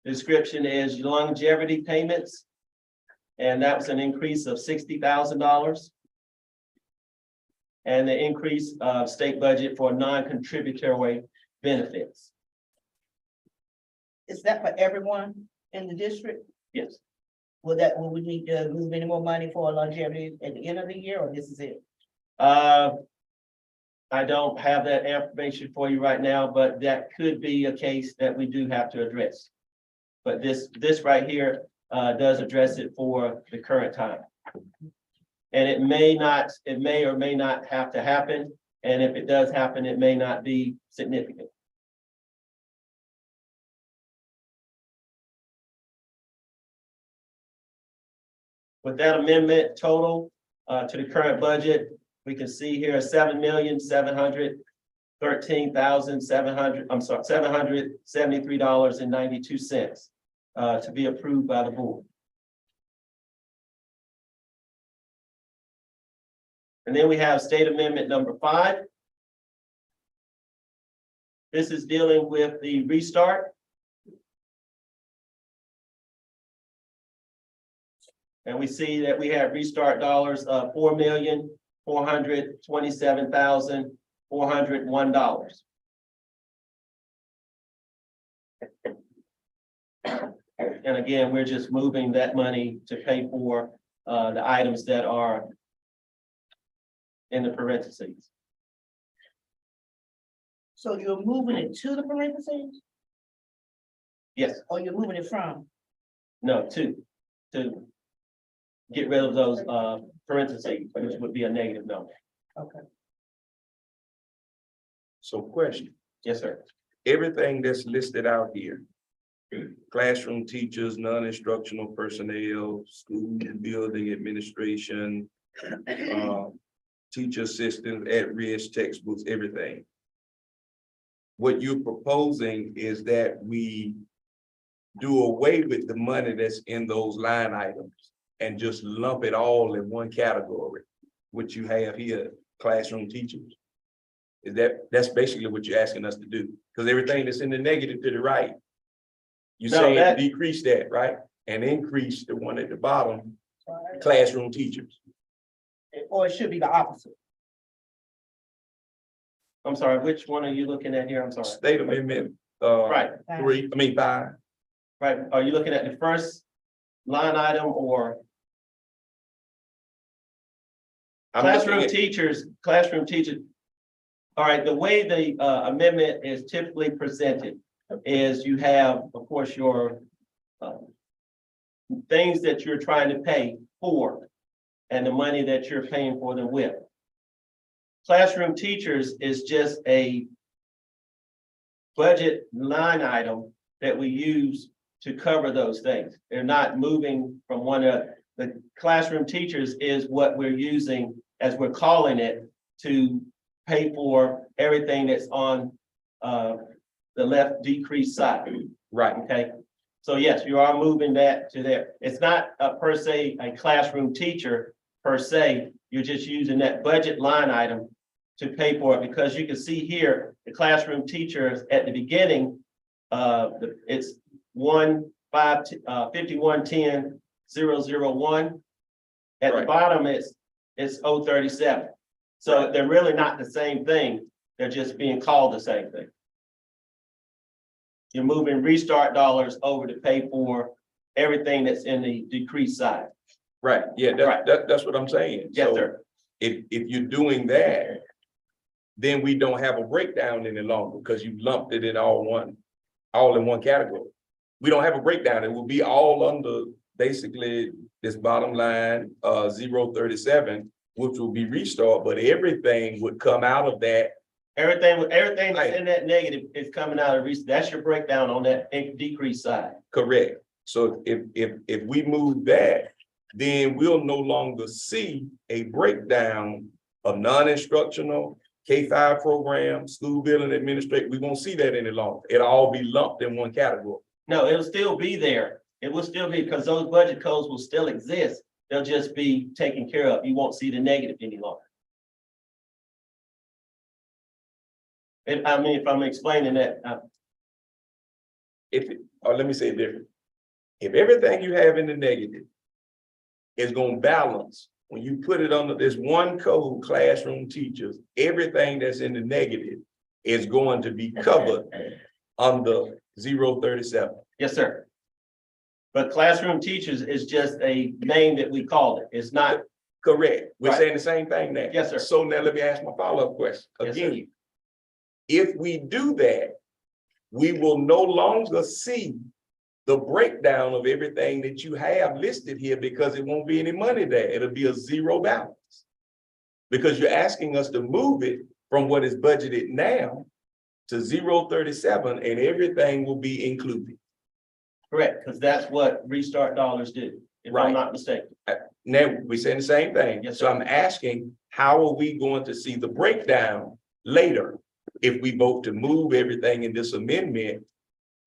Description is longevity payments. And that was an increase of $60,000. And the increase of state budget for non-contributory benefits. Is that for everyone in the district? Yes. Will we need to move any more money for longevity at the end of the year, or this is it? I don't have that information for you right now, but that could be a case that we do have to address. But this right here does address it for the current time. And it may or may not have to happen. And if it does happen, it may not be significant. With that amendment total to the current budget, we can see here $7,713,773.92 to be approved by the board. And then we have state amendment number 5. This is dealing with the restart. And we see that we have restart dollars of $4,427,401. And again, we're just moving that money to pay for the items that are in the parentheses. So you're moving it to the parentheses, Yes, or you're moving it from? no, to get rid of those parentheses, which would be a negative number. Okay. So question, Yes, sir. everything that's listed out here, classroom teachers, non-instructional personnel, school building administration, teacher assistants, at-risk textbooks, everything. What you're proposing is that we do away with the money that's in those line items and just lump it all in one category, which you have here, classroom teachers. That's basically what you're asking us to do, because everything that's in the negative to the right, you No, say that- decrease that, right? And increase the one at the bottom, classroom teachers. Or it should be the opposite. I'm sorry, which one are you looking at here? I'm sorry. State amendment, Right, 5. right. Are you looking at the first line item or classroom teachers? All right, the way the amendment is typically presented is you have, of course, your things that you're trying to pay for and the money that you're paying for them with. Classroom teachers is just a budget line item that we use to cover those things. They're not moving from one to the classroom teachers is what we're using, as we're calling it, to pay for everything that's on the left decreased side. Right. Okay, so yes, you are moving that to there. It's not per se a classroom teacher per se. You're just using that budget line item to pay for it, because you can see here, the classroom teachers at the beginning, it's 5110,001. At the Right. bottom, it's it's 037. So they're really not the same thing. They're just being called the same thing. You're moving restart dollars over to pay for everything that's in the decreased side. Right, yeah, Right. that's what I'm saying. Yes, So sir. if you're doing that, then we don't have a breakdown any longer because you lumped it in all in one category. We don't have a breakdown. It will be all under basically this bottom line, 037, which will be restart, but everything would come out of that. Everything that's in that negative is coming out of restart. That's your breakdown on that decreased side. Correct. So if we move that, then we'll no longer see a breakdown of non-instructional K-5 program, school building administration. We won't see that any longer. It'll all be lumped in one category. No, it'll still be there. It will still be, because those budget codes will still exist. They'll just be taken care of. You won't see the negative any longer. If I'm explaining that, Or let me say it different. If everything you have in the negative is gonna balance, when you put it under this one code, classroom teachers, everything that's in the negative is going to be covered under 037. yes, sir. But classroom teachers is just a name that we call it. It's not, Correct. We're Right. saying the same thing now. Yes, sir. So now let me ask my follow-up question Yes, sir. again. If we do that, we will no longer see the breakdown of everything that you have listed here because it won't be any money there. It'll be a zero balance. Because you're asking us to move it from what is budgeted now to 037 and everything will be included. correct, because that's what restart dollars do, if Right. I'm not mistaken. Now, we're saying the same thing. Yes, So sir. I'm asking, how are we going to see the breakdown later if we vote to move everything in this amendment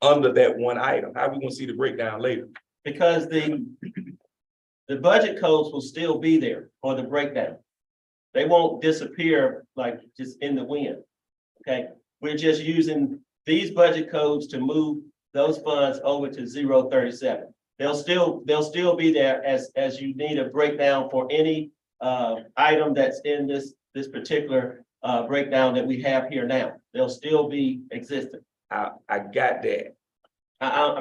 under that one item? How are we gonna see the breakdown later? Because the budget codes will still be there for the breakdown. They won't disappear like just in the wind. Okay, we're just using these budget codes to move those funds over to 037. They'll still be there as you need a breakdown for any item that's in this particular breakdown that we have here now. They'll still be existing. I got that.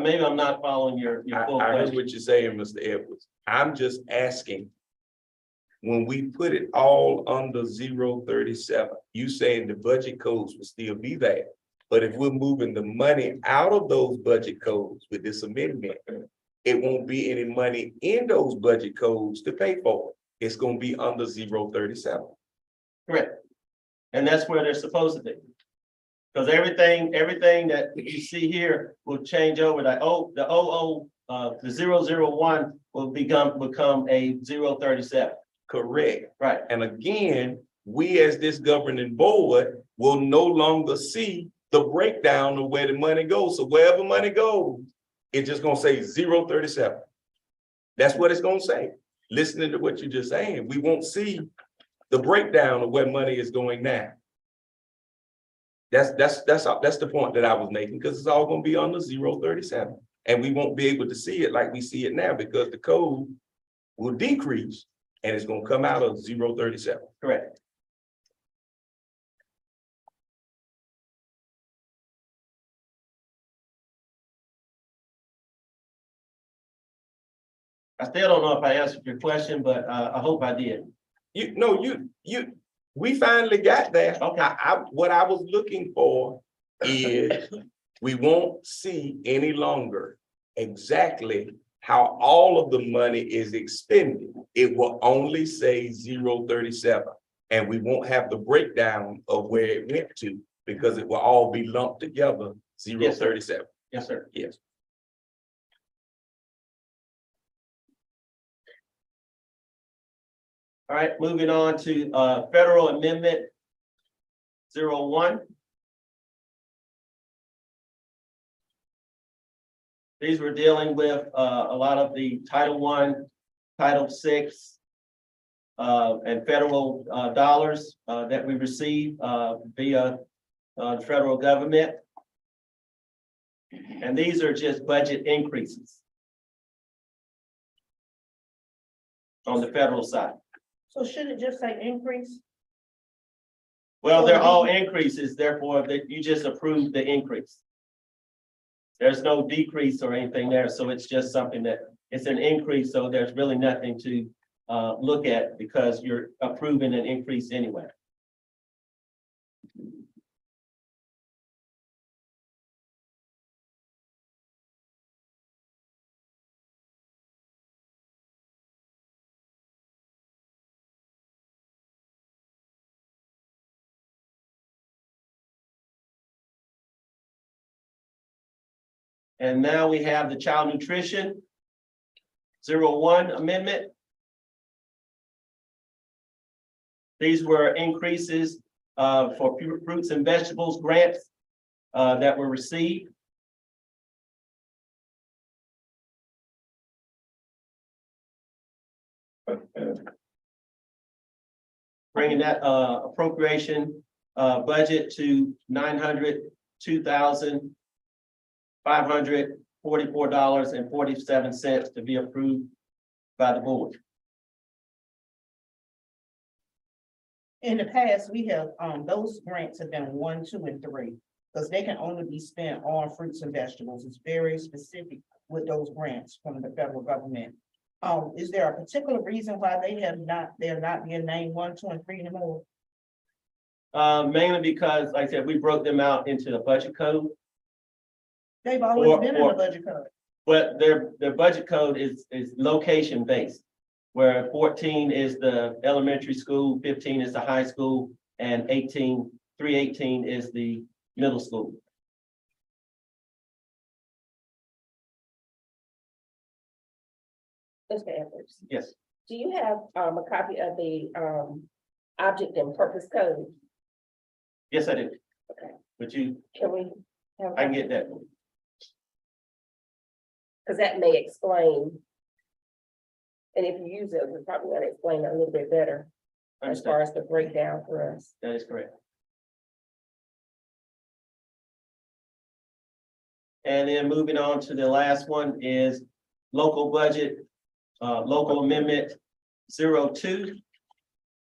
Maybe I'm not following your full I heard question. what you're saying, Mr. Edwards. I'm just asking. When we put it all under 037, you saying the budget codes will still be there. But if we're moving the money out of those budget codes with this amendment, it won't be any money in those budget codes to pay for it. It's gonna be under 037. Correct. And that's where they're supposed to be. Because everything that you see here will change over. The 001 will become a 037. Correct. Right. And again, we as this governing board will no longer see the breakdown of where the money goes. So wherever money goes, it's just gonna say 037. That's what it's gonna say. Listening to what you're just saying, we won't see the breakdown of where money is going now. That's the point that I was making, because it's all gonna be under 037. And we won't be able to see it like we see it now because the code will decrease and it's gonna come out of 037. Correct. I still don't know if I answered your question, but I hope I did. We finally got there. Okay. What I was looking for is we won't see any longer exactly how all of the money is expended. It will only say 037, and we won't have the breakdown of where it went to because it will all be lumped together, 037. Yes, sir. Yes. All right, moving on to federal amendment 01. These were dealing with a lot of the Title I, Title VI, and federal dollars that we receive via the federal government. And these are just budget increases on the federal side. So shouldn't it just say increase? Well, they're all increases, therefore, that you just approved the increase. There's no decrease or anything there, so it's just something that, it's an increase, so there's really nothing to look at because you're approving an increase anyway. And now we have the child nutrition 01 amendment. These were increases for fruits and vegetables grants that were received. Bringing that appropriation budget to $902,544.47 to be approved by the board. In the past, we have, those grants have been 1, 2, and 3. Because they can only be spent on fruits and vegetables. It's very specific with those grants from the federal government. Is there a particular reason why they're not being named 1, 2, and 3 anymore? Mainly because, like I said, we broke them out into the budget code, They've always Or- been in or- the budget code. but their budget code is location based. Where 14 is the elementary school, 15 is the high school, and 318 is the middle school. Mr. Edwards, Yes, do you have a copy of the object and purpose code? yes, I do. Okay. But you, Can we have? I can get that. Because that may explain. And if you use it, we're probably gonna explain it a little bit better as far as the breakdown for us. That is correct. And then moving on to the last one is local budget, local amendment 02.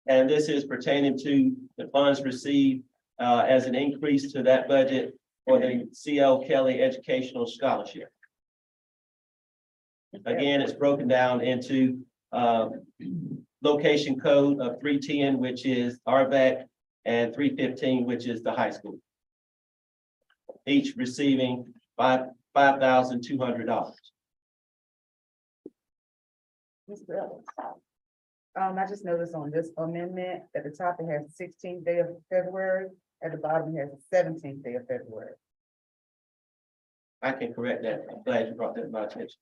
And this is pertaining to the funds received as an increase to that budget for the C.L. Kelly Educational Scholarship. Again, it's broken down into location code of 310, which is RVAC, and 315, which is the high school. Each receiving $5,200. Mr. Ellis. I just noticed on this amendment, at the top it has the 16th day of February, at the bottom it has the 17th day of February. I can correct that. I'm glad you brought that to my attention.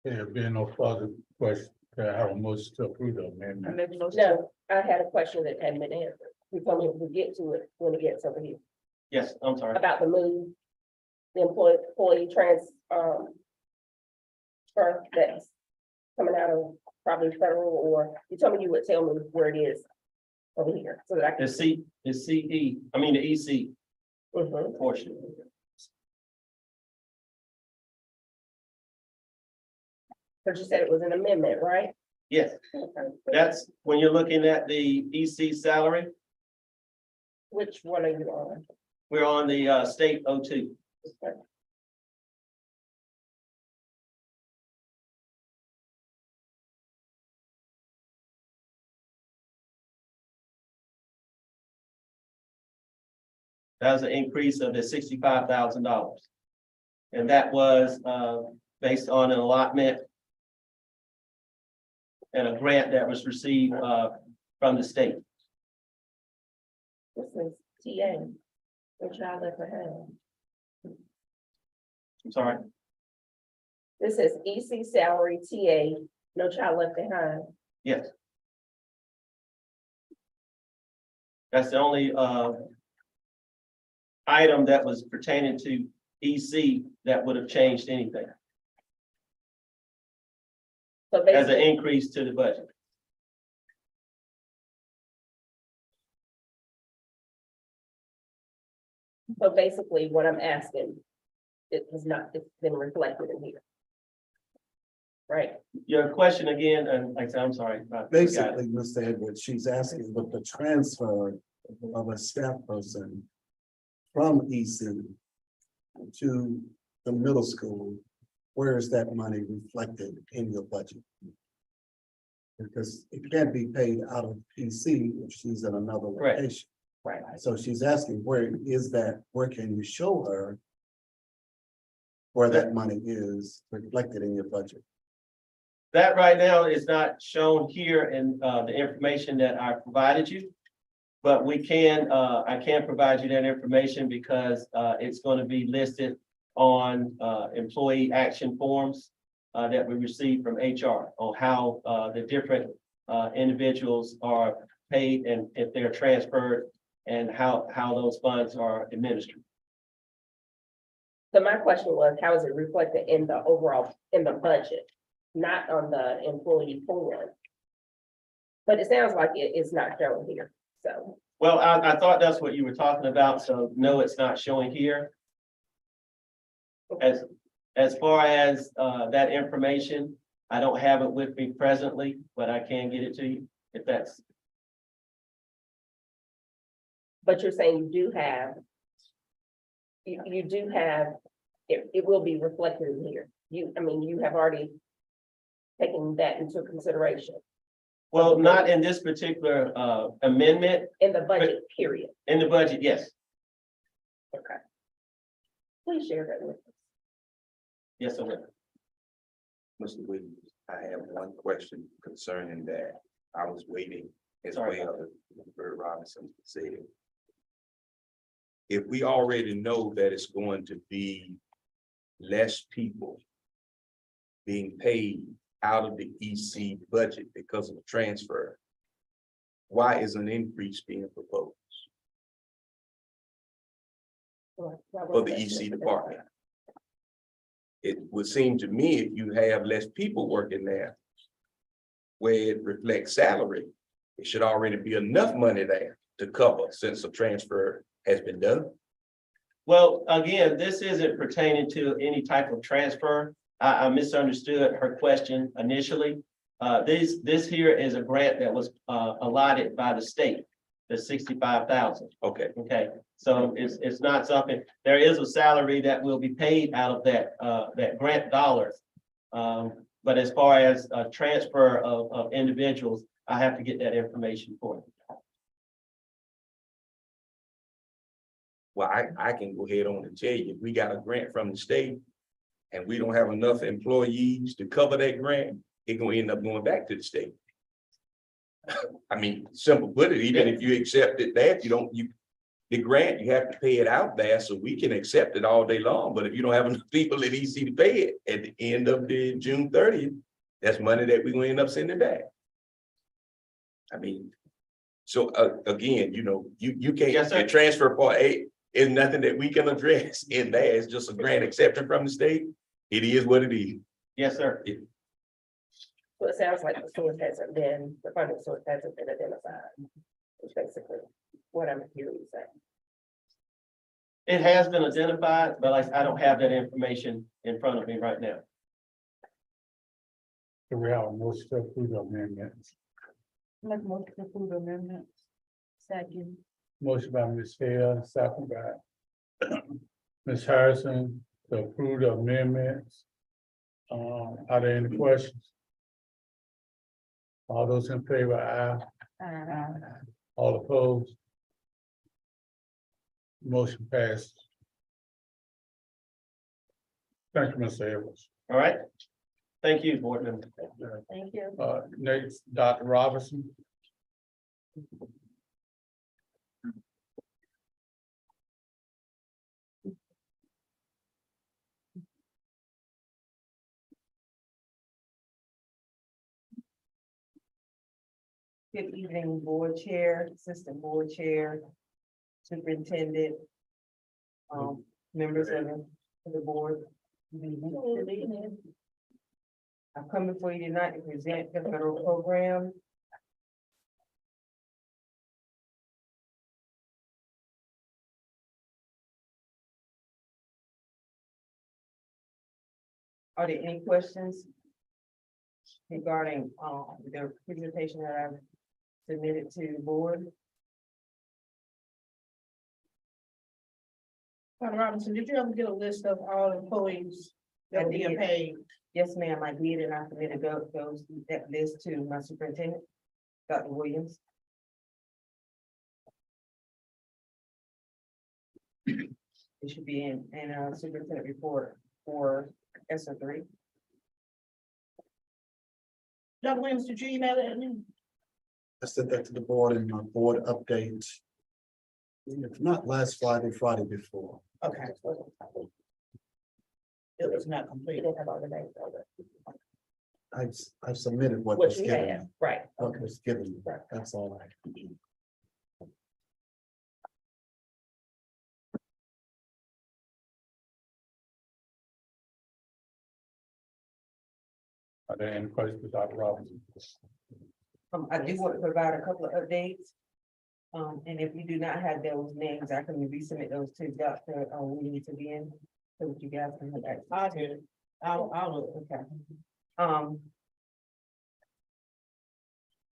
There have been no further questions. I have a motion to approve the I amendment. make a motion. No, I had a question that hadn't been answered. We told me we'll get to it when it gets over here, Yes, I'm sorry. about the move. The employee transfer that's coming out of probably federal, or you told me you would tell me where it is over here, so that I can. The CE, I mean, the EC Mhm. portion. But you said it was an amendment, right? Yes, Okay. that's when you're looking at the EC salary, Which one are you on? we're on the state 02. That was an increase of the $65,000. And that was based on an allotment and a grant that was received from the state. This is TA, which I left behind. I'm sorry. This is EC salary TA, no child left behind. Yes. That's the only item that was pertaining to EC that would have changed anything So as an basically, increase to the budget. what I'm asking, it was not, it's been reflected in here. right? Your question again, and like I said, I'm sorry. I forgot. Basically, Mr. Edwards, she's asking with the transfer of a staff person from EC to the middle school, where is that money reflected in your budget? Because it can't be paid out of EC if she's in another Correct. location. Right. So she's asking, where is that, where can you show her where that money is reflected in your budget? That right now is not shown here in the information that I provided you. But we can, I can provide you that information because it's going to be listed on employee action forms that we receive from HR on how the different individuals are paid and if they're transferred and how those funds are administered. So my question was, how is it reflected in the overall, in the budget, not on the employee form? But it sounds like it is not shown here, so. Well, I thought that's what you were talking about, so no, it's not showing here. As far as that information, I don't have it with me presently, but I can get it to you if that's. But you're saying you do have. You do have, it will be reflected in here. I mean, you have already taken that into consideration Well, not in this particular amendment, in the budget, period. in the budget, yes, Okay. Please share that with us. yes, I will. Mr. Williams, I have one question concerning that. I was waiting as Sorry. well as Mr. Robinson said. If we already know that it's going to be less people being paid out of the EC budget because of the transfer, why is an increase being proposed for the EC department? It would seem to me if you have less people working there, where it reflects salary, it should already be enough money there to cover since a transfer has been done. Well, again, this isn't pertaining to any type of transfer. I misunderstood her question initially. This here is a grant that was allotted by the state, the 65,000. Okay, Okay, so it's not something, there is a salary that will be paid out of that grant dollars. But as far as a transfer of individuals, I have to get that information for you. well, I can go ahead on and tell you, if we got a grant from the state and we don't have enough employees to cover that grant, it's gonna end up going back to the state. I mean, simple put it, even if you accept it that, the grant, you have to pay it out there, so we can accept it all day long, but if you don't have enough people at EC to pay it at the end of the June 30th, that's money that we're gonna end up sending back. I mean, so again, you can't, Yes, sir. the transfer part A is nothing that we can address in there, it's just a grant accepted from the state. It is what it is. Yes, sir. So it sounds like the funding source hasn't been identified. It's basically what I'm hearing you say. It has been identified, but I don't have that information in front of me right now. So we have a motion to approve the amendments. Make a motion to approve the amendment. Second. Motion by Ms. Hale, second by Ms. Harrison to approve the amendments. Are there any questions? All those in favor, aye. All opposed? Motion passed. Thank you, Mr. Edwards. All right? Thank you, board member. Thank you. Next, Dr. Robinson. Good evening, board chair, assistant board chair, superintendent, members of the board. I've come before you tonight to present the federal program. Are there any questions regarding, the presentation that I've submitted to the board. Dr. Robinson, did you ever get a list of all employees that I were being did. paid? Yes, ma'am, I did, and I submitted that list to my superintendent, Dr. Williams. It should be in a superintendent report for ESER 3. Dr. Williams, did you email it to me? I sent that to the board in my board update. If not last Friday, Friday before. Okay. It was not You completed. didn't have all the names on it. I've submitted what What was you given, have, right, what was given, Right. that's all I. Are there any questions for Dr. Robinson? I do want to provide a couple of updates. And if you do not have those names, I can resubmit those to Dr. Williams again, so that you guys can look at. I did it. I'll look. Okay.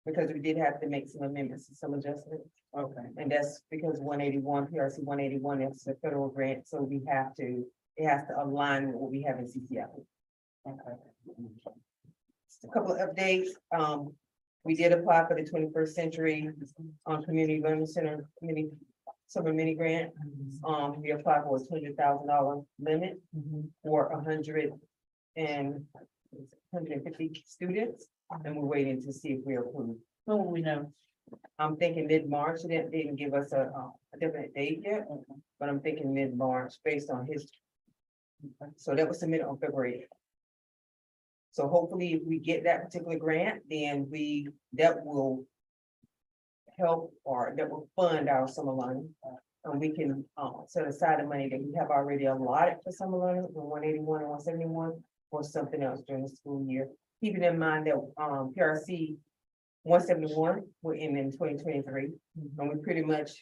Because we did have to make some amendments and some adjustments. Okay. And that's because 181, PRC 181 is a federal grant, so we have to, it has to align with what we have in CCI. Okay. Just a couple of updates, we did apply for the 21st Century Community Learning Center summer mini grant. We applied for a $200,000 limit for 150 students, and we're waiting to see if we're approved. Who will we know? I'm thinking mid-March. They didn't give us a definite date yet, but I'm thinking mid-March based on his. So that was submitted on February 8th. So hopefully if we get that particular grant, then that will help, or that will fund our summer learning. And we can set aside the money that we have already allotted for summer learning, for 181 and 171, or something else during the school year. Keeping in mind that PRC 171 will end in 2023, and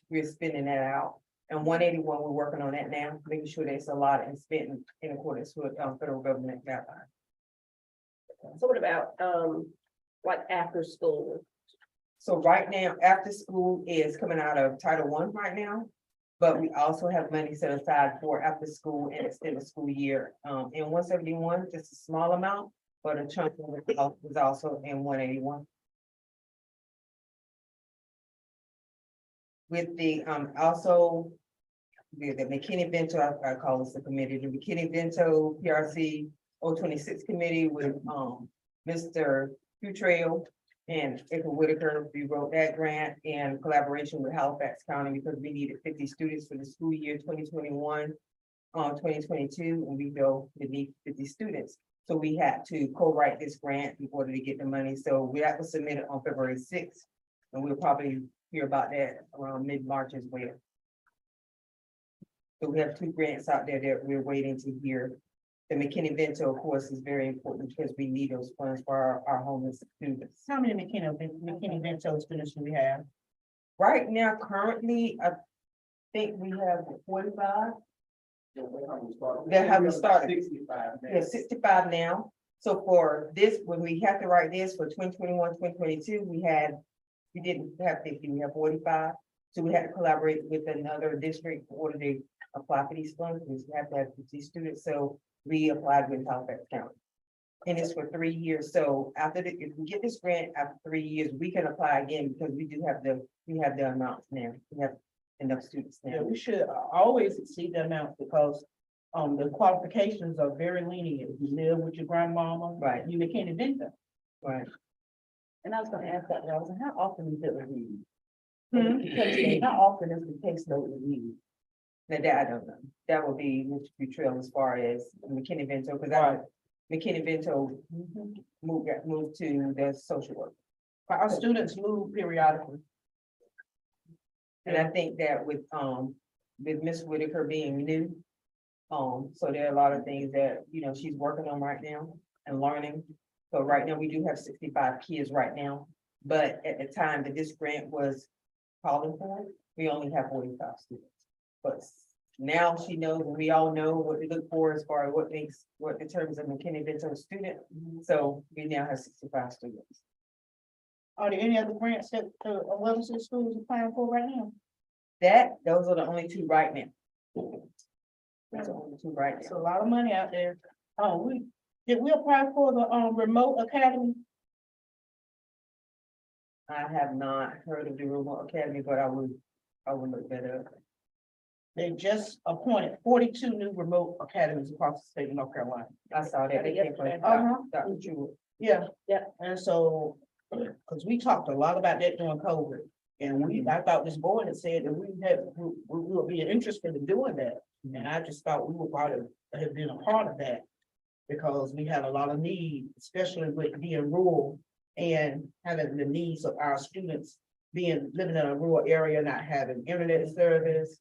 we're spending that out. And 181, we're working on that now, making sure that it's allotted and spent in accordance with federal government guidelines. so what about, like after school? So right now, after school is coming out of Title I right now, but we also have money set aside for after school and extended school year. In 171, just a small amount, but a chunk of it is also in 181. With the, also, the McKinney-Vento, I call this the committee, the McKinney-Vento PRC 026 committee with, Mr. Futrail and April Whitaker. We wrote that grant in collaboration with Halifax County because we needed 50 students for the school year 2021, 2022, and we know we need 50 students. So we had to co-write this grant in order to get the money. So that was submitted on February 6th, and we'll probably hear about that around mid-March as well. So we have 2 grants out there that we're waiting to hear. The McKinney-Vento, of course, is very important because we need those funds for our homeless students. How many McKinney-Vento students do we have? Right now, currently, I think we have 45. That haven't started. 65. Yeah, 65 now. So for this, when we have to write this for 2021, 2022, we didn't have 50, we have 45. So we had to collaborate with another district in order to apply for these funds. We have to have 50 students. So we applied with Halifax County. And it's for 3 years. So if we get this grant after 3 years, we can apply again because we have the amounts now. We have enough students Yeah, now. we should always exceed the amount because the qualifications are very lenient. You live with your grandmama. Right. You McKinney-Vento. Right. And I was gonna ask that, how often is it reviewed? Hmm? How often is the caseload reviewed? Now that I don't know. That would be Mr. Futrell as far as McKinney-Vento, because McKinney-Vento moved to the social work. Our students move periodically. And I think that with Ms. Whitaker being new, so there are a lot of things that, she's working on right now and learning. So right now, we do have 65 kids right now, but at the time that this grant was calling for, we only have 45 students. But now she knows, and we all know what to look for as far as what determines a McKinney-Vento student. So we now have 65 students. Are there any other grants that, Wellington School is applying for right now? Those are the only two right now. Those are the only two right It's now. a lot of money out there. Did we apply for the, remote academy? I have not heard of the Remote Academy, but I would look that up. They just appointed 42 new remote academies across the state of North Carolina. I saw that. They came from Uh-huh. Dr. Jewett. Yeah. Yeah. And so, because we talked a lot about that during COVID. And I thought this board had said that we would be interested in doing that. And I just thought we would probably have been a part of that. Because we had a lot of need, especially with being rural and having the needs of our students living in a rural area, not having internet service.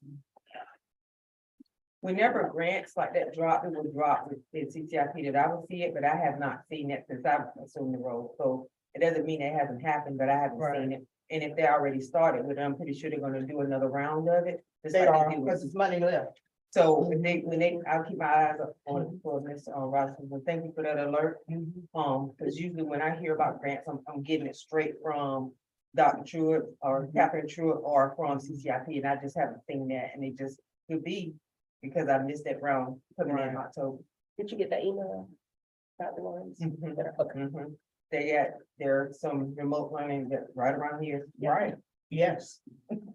Whenever grants like that drop, it will drop in CCIP that I will see it, but I have not seen it since I've assumed the role. So it doesn't mean it hasn't happened, but I haven't seen it. And if they already started with it, I'm pretty sure they're gonna do another round of it. just They like are, do with- because it's money left. So I'll keep my eyes up on it for Mr. Robinson, but thank you for that alert. Because usually when I hear about grants, I'm getting it straight from Dr. Truitt or Catherine Truitt or from CCIP, and I just haven't seen that, and it just could be because I missed that round coming in October. Did you get that email? About the ones? Mhm. There's some remote learning that right around here. Right. Yes.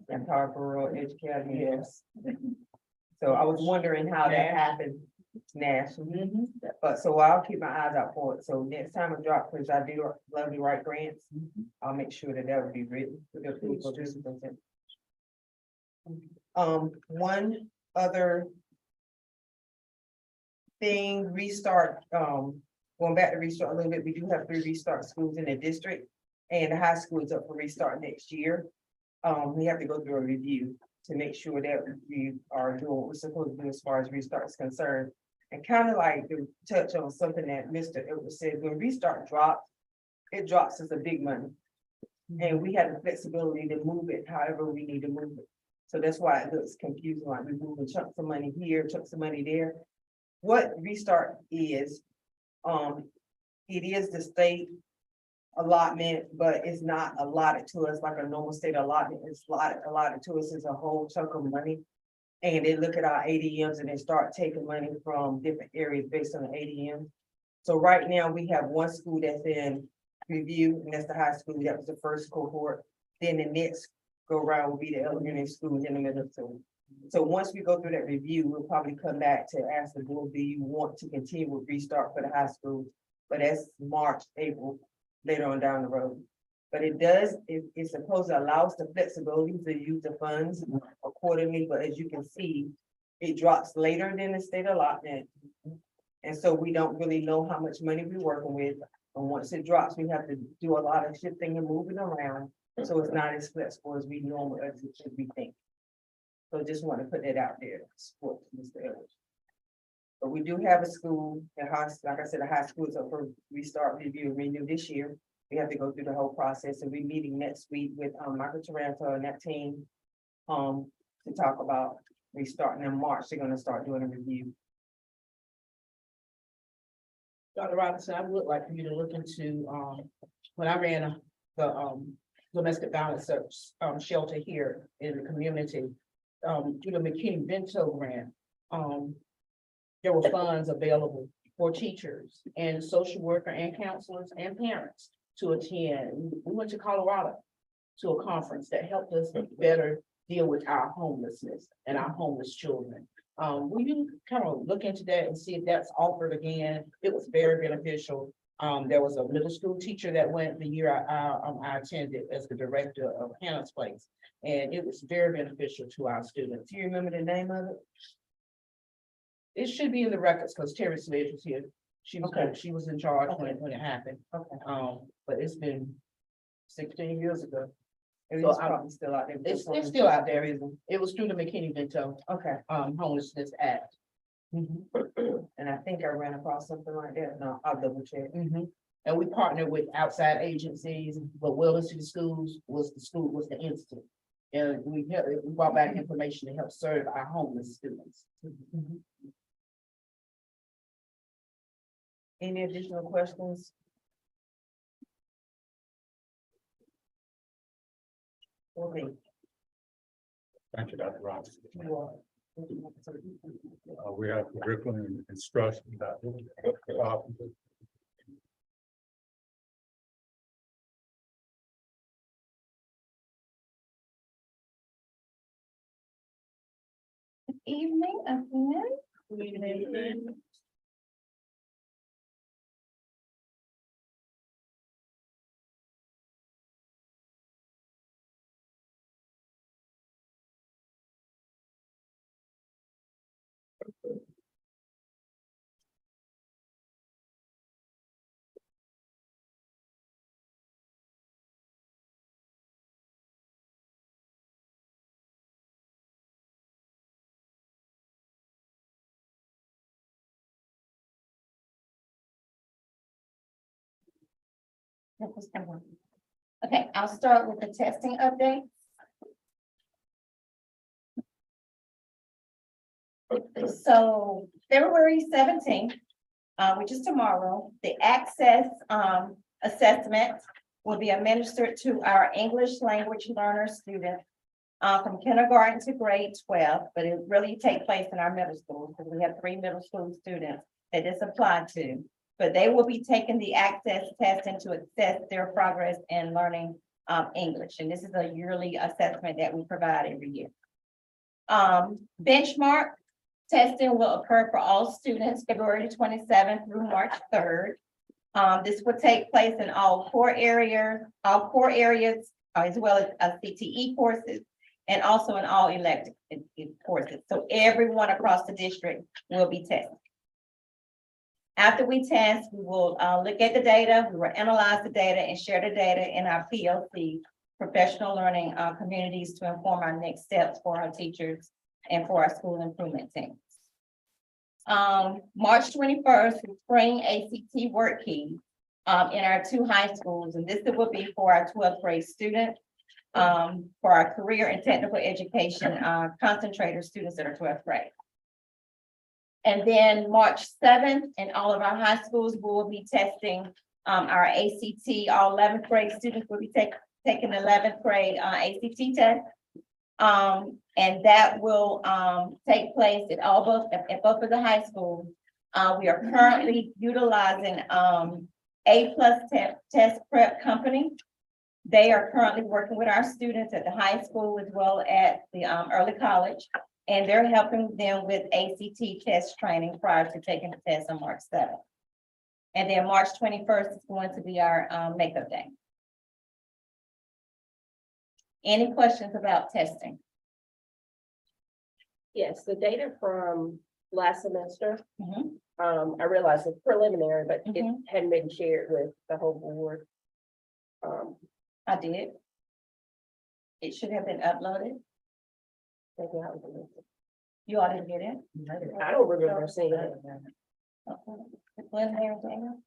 And Tarboro Education. Yes. So I was wondering how that happened nationally. But so I'll keep my eyes out for it. So next time I drop, because I do love to write grants, I'll make sure that will be written. For the people to superintend. One other thing, restart, going back to restart a little bit, we do have 3 restart schools in the district. And the high school is up for restart next year. We have to go through a review to make sure that we are doing what we're supposed to do as far as restart is concerned. And kind of like to touch on something that Mr. Edwards said, when restart drops, it drops us a big money. And we have the flexibility to move it however we need to move it. So that's why it looks confusing, like we're moving chunks of money here, chunks of money there. What restart is, it is the state allotment, but it's not allotted to us like a normal state allotment. It's allotted to us as a whole chunk of money. And they look at our ADMs and they start taking money from different areas based on the ADM. So right now we have one school that's in review, and that's the high school. That was the first cohort. Then the next go round will be the elementary schools in the middle school. So once we go through that review, we'll probably come back to ask the board, do you want to continue with restart for the high school? But that's March, April, later on down the road. But it's supposed to allow us the flexibility to use the funds accordingly, but as you can see, it drops later than the state allotment. And so we don't really know how much money we're working with. And once it drops, we have to do a lot of shifting and moving around. So it's not as flexible as we normally, as we think. So just want to put that out there, support Mr. Edwards. But we do have a school, like I said, the high school is up for restart, review, and renew this year. We have to go through the whole process, and we're meeting next week with Michael Taranto and that team to talk about restarting in March. They're gonna start doing a review. Dr. Robinson, I would like for you to look into, when I ran the domestic violence shelter here in the community, through the McKinney-Vento grant, there were funds available for teachers and social worker and counselors and parents to attend. We went to Colorado to a conference that helped us better deal with our homelessness and our homeless children. Will you kind of look into that and see if that's offered again? It was very beneficial. There was a middle school teacher that went the year I attended as the director of Hannah's Place, and it was very beneficial to our students. Do you remember the name of it? It should be in the records because Terry Sledge was here. She was in charge when it happened. Okay. But it's been 16 years ago. It So is I'm- probably still out there. It's still out there. It was through the McKinney-Vento Okay. Homelessness Act. And I think I ran across something like that. No, I'll double check. And we partnered with outside agencies, but Wellington City Schools was the entity. And we brought back information to help serve our homeless students. Any additional questions? Okay. Thank you, Dr. Ross. We have curriculum and instruction. Evening, again. Okay, I'll start with the testing update. So February 17th, which is tomorrow, the access assessment will be administered to our English language learner students from kindergarten to grade 12, but it really takes place in our middle schools because we have 3 middle school students that this applied to. But they will be taking the access testing to assess their progress in learning English. And this is a yearly assessment that we provide every year. Benchmark testing will occur for all students February 27th through March 3rd. This will take place in all core areas, as well as CTE courses, and also in all elective courses. So everyone across the district will be tested. After we test, we will look at the data, we will analyze the data and share the data in our PLC, professional learning communities, to inform our next steps for our teachers and for our school improvement teams. March 21st, spring ACT work key in our 2 high schools, and this will be for our 12th grade students, for our career and technical education concentrator students that are 12th grade. And then March 7th, in all of our high schools, we will be testing our ACT. All 11th grade students will be taking the 11th grade ACT test. And that will take place at both of the high schools. We are currently utilizing A+ Test Prep Company. They are currently working with our students at the high school as well as the early college. And they're helping them with ACT test training prior to taking the test on March 7th. And then March 21st is going to be our makeup day. Any questions about testing? Yes, the data from last semester, Mhm. I realize it's preliminary, but it Mhm. hadn't been shared with the whole board. I did. It should have been uploaded. Maybe I was- You all didn't get it? I don't remember seeing it. Okay. The preliminary data.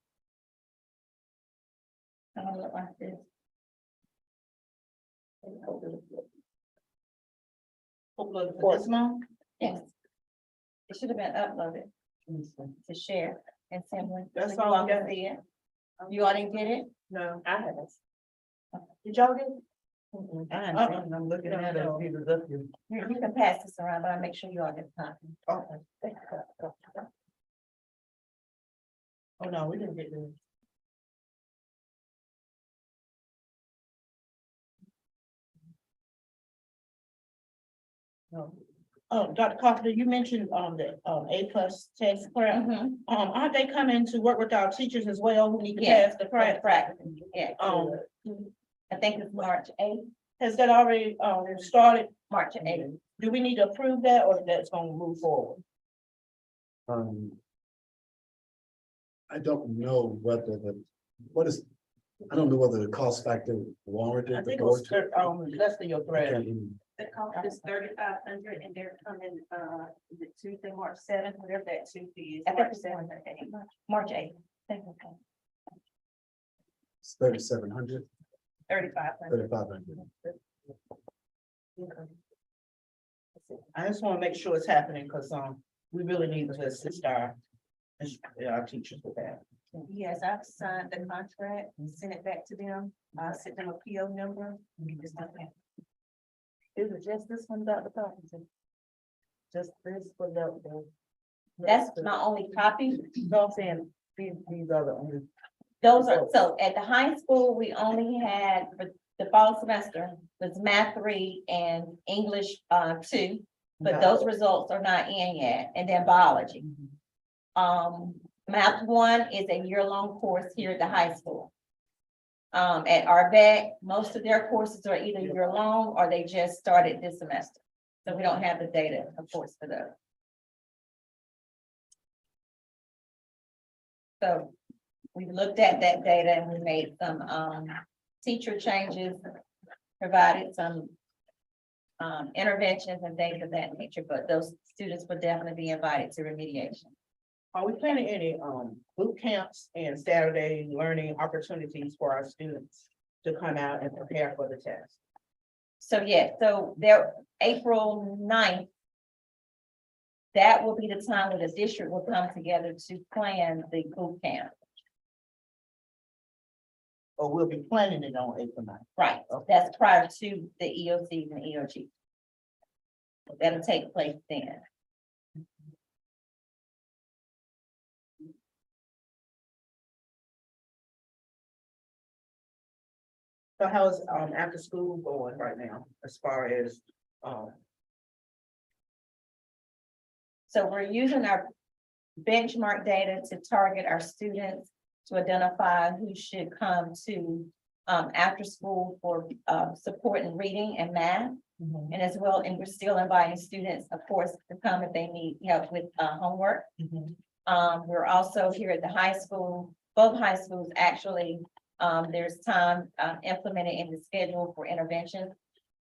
I'm gonna look like this. Upload for this month? Yes. It should have been uploaded to share and send one. That's so you all I all can got. see it. You all didn't get it? No. I haven't. Did y'all get it? I'm looking at it. You can pass this around, but I make sure you all get a copy. Okay. Oh, no, we didn't get it. No. Oh, Dr. Carpenter, you mentioned the A+ test prep. Mhm. Aren't they coming to work with our teachers as well who need to Yeah, pass the prep? Correct. Yeah, I I think it's March 8th, has that already started? March 8th. Do we need to approve that or that's gonna move forward? I don't know whether I don't know whether the cost factor I warranted the think it board. was less than your I threat. can't even- The cost is $3,500 and they're coming, is it Tuesday, March 7th, whatever that Tuesday is. I think March it's 7th. March 8th. Thank you. It's 3,700, 3,500. 3,500. I just wanna make sure it's happening, cause, we really need to assist our teachers with that. Yes, I've signed the contract and sent it back to them. I sent them a PO number. It's not that. Is it just this one, Dr. Carpenter? Just this for the. That's my only copy. No, I'm saying, these are the only. Those are, so at the high school, we only had for the fall semester was math 3 and English 2. But those results are not in yet, and then biology. Math 1 is a year-long course here at the high school. At Arvec, most of their courses are either year-long or they just started this semester. So we don't have the data, of course, for those. So we looked at that data and we made some teacher changes, provided some interventions and things of that nature, but those students would definitely be invited to remediation. Are we planning any boot camps and Saturday learning opportunities for our students to come out and prepare for the test? So yeah, so there, April 9th, that will be the time where the district will come together to plan the boot camp. Or we'll be planning it on April 9th? Right, that's prior to the EOCs and EOG. That'll take place then. So how is after school going right now as far as So we're using our benchmark data to target our students to identify who should come to after school for support in reading and math. And as well, and we're still inviting students, of course, to come if they need help with homework. We're also here at the high school, both high schools actually, there's time implemented in the schedule for intervention.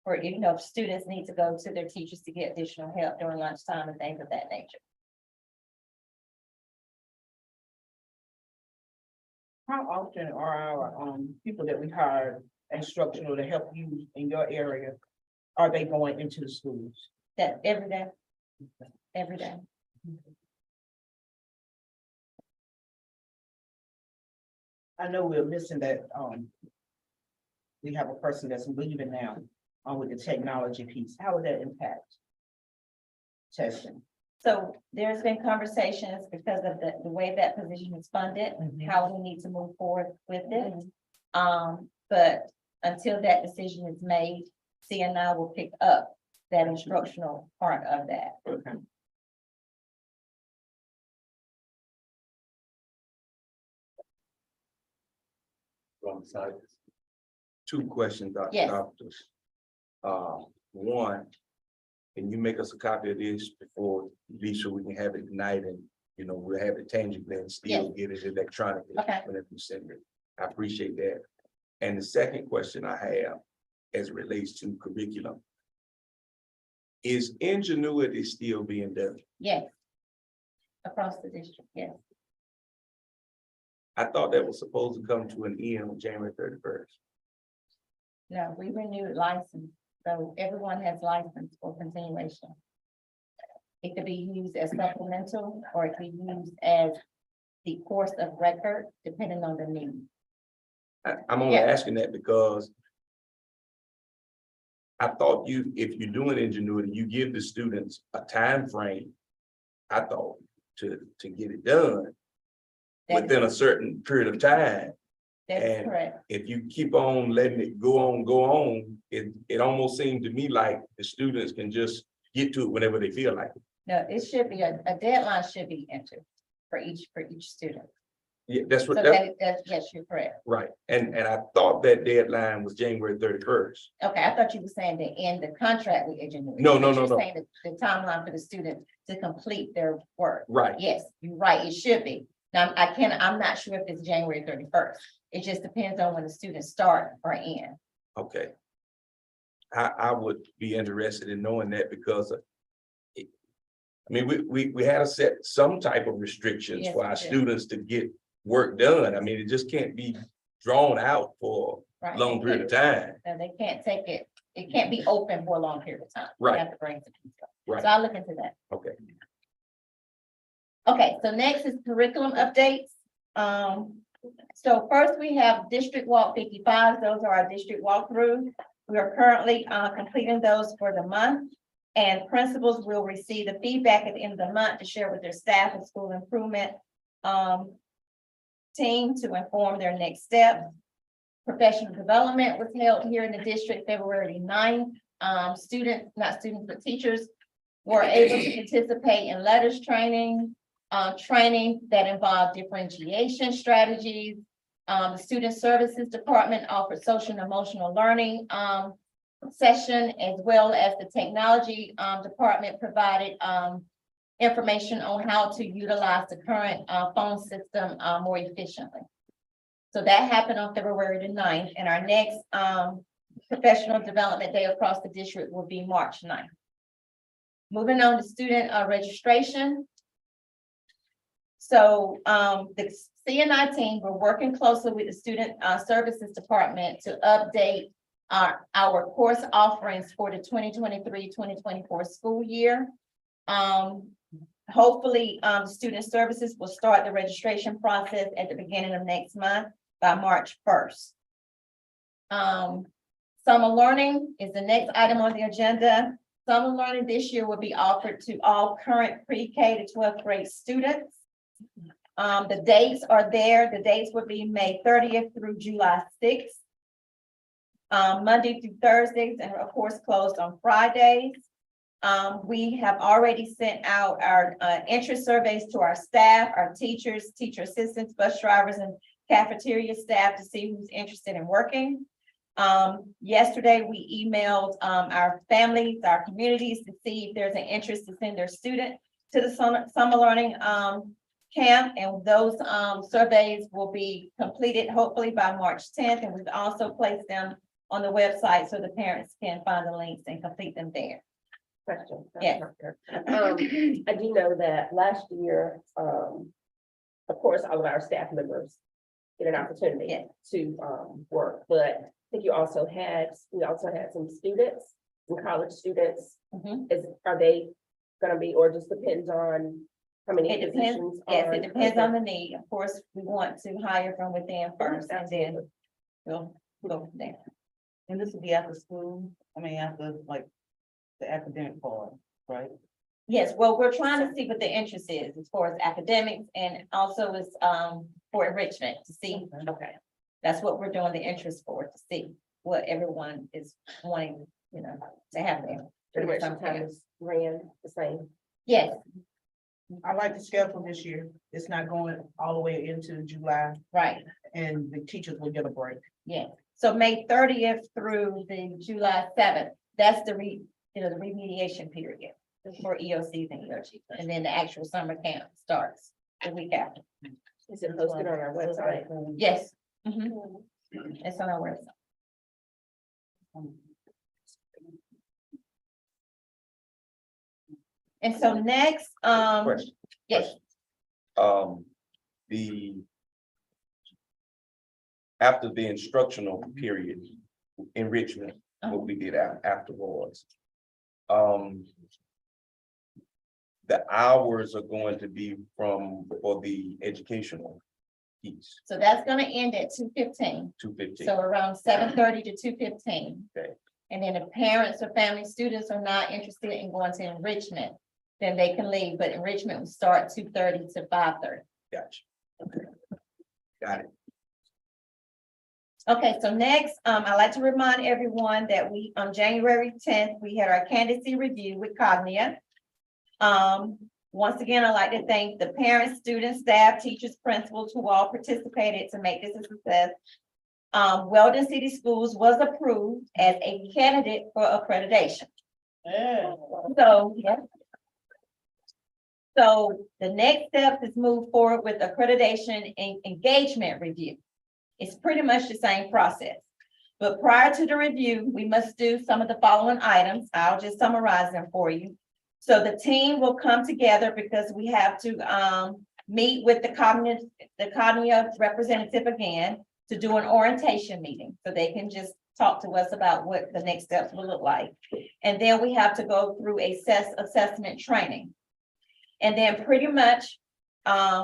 For, you know, if students need to go to their teachers to get additional help during lunchtime and things of that nature. how often are our people that we hire instructional to help you in your area? Are they going into the schools? That every day. Every day. I know we're missing that, we have a person that's leaving now, with the technology piece. How would that impact testing? So there's been conversations because of the way that position is funded, how we need to move forward with it. But until that decision is made, CNI will pick up that instructional part of that. Okay. Wrong side. Two questions, Dr. Yes. Doctors. One, can you make us a copy of this before, at least so we can have it tonight and, you know, we'll have it tangibly and still get it electronically. Okay. Whenever you send it. I appreciate that. And the second question I have, as it relates to curriculum. Is ingenuity still being done? Yes. Across the district, yes. I thought that was supposed to come to an end on January 31st. No, we renewed license, so everyone has license for continuation. It could be used as supplemental or it could be used as the course of record, depending on the need. I'm only Yeah. asking that because I thought if you're doing ingenuity, you give the students a time frame. I thought to get it done within a certain period of time. That's and- correct. If you keep on letting it go on, it almost seemed to me like the students can just get to it whenever they feel like it. No, it should be a deadline should be entered for each student. Yeah, that's So what, that's, yes, you're correct. right. And I thought that deadline was January 31st. Okay, I thought you were saying the end, the contract with Ingenuity. No, But no. you're saying the timeline for the student to complete their work. Right. Yes, you're right, it should be. Now, I'm not sure if it's January 31st. It just depends on when the students start or end. Okay. I would be interested in knowing that because I mean, we had to set some type of restrictions Yes, for our we did. students to get work done. I mean, it just can't be drawn out for Right? a long period of time. No, they can't take it It can't be open for a long period of time. You Right. have to bring some people. Right. So I'll look into that. Okay. Okay, so next is curriculum updates. So first we have District Walk 55. Those are our district walkthroughs. We are currently completing those for the month. And principals will receive the feedback at the end of the month to share with their staff and school improvement team to inform their next steps. Professional development was held here in the district February 9th. Not students, but teachers were able to participate in letters training, training that involved differentiation strategies. The Student Services Department offered social and emotional learning session, as well as the technology department provided information on how to utilize the current phone system more efficiently. So that happened on February the 9th, and our next professional development day across the district will be March 9th. Moving on to student registration. So the CNI team, we're working closely with the Student Services Department to update our course offerings for the 2023-2024 school year. Hopefully, Student Services will start the registration process at the beginning of next month by March 1st. Summer learning is the next item on the agenda. Summer learning this year will be offered to all current pre-K to 12th grade students. The dates are there. The dates would be May 30th through July 6th. Monday through Thursdays, and of course, closed on Fridays. We have already sent out our interest surveys to our staff, our teachers, teacher assistants, bus drivers, and cafeteria staff to see who's interested in working. Yesterday, we emailed our families, our communities to see if there's an interest to send their student to the summer learning camp, and those surveys will be completed hopefully by March 10th, and we've also placed them on the website so the parents can find the links and complete them there. Question. Yeah. I do know that last year, of course, all of our staff members get an opportunity Yeah. to work, but I think we also had some students, some college students. Mhm. Are they gonna be, or just depends on how many It depends, positions? yes, are- it depends on the need. Of course, we want to hire from within first, and then we'll go from there. And this will be after school, after like the academic part, right? Yes, well, we're trying to see what the interest is as far as academics, and also is for enrichment to see. Okay. That's what we're doing the interest for, to see what everyone is wanting, to have there. Pretty much sometimes ran the same. Yes, I like the schedule this year. It's not going all the way into July, right, and the teachers will get a break. yeah. So May 30th through the July 7th, that's the the remediation period for EOCs and EOGs. And then the actual summer camp starts the week after. Is it posted on our website? Yes. Mhm. It's on our website. And so next, Question. yes, The after the instructional period, enrichment, what we did afterwards. The hours are going to be for the educational piece, so that's gonna end at 2:15. 2:15. So around 7:30 to 2:15. Okay. And then if parents or family students are not interested in going to enrichment, then they can leave, but enrichment will start 2:30 to 5:30. Gotcha. Okay. Got it. Okay, so next, I'd like to remind everyone that on January 10th, we had our candidacy review with Cognia. Once again, I'd like to thank the parents, students, staff, teachers, principals who all participated to make this a success. Weldon City Schools was approved as a candidate for accreditation. So, yeah. So the next step is move forward with accreditation and engagement review. It's pretty much the same process. But prior to the review, we must do some of the following items. I'll just summarize them for you. So the team will come together because we have to meet with the Cognia representative again to do an orientation meeting. So they can just talk to us about what the next steps will look like. And then we have to go through a assessment training. And then pretty much,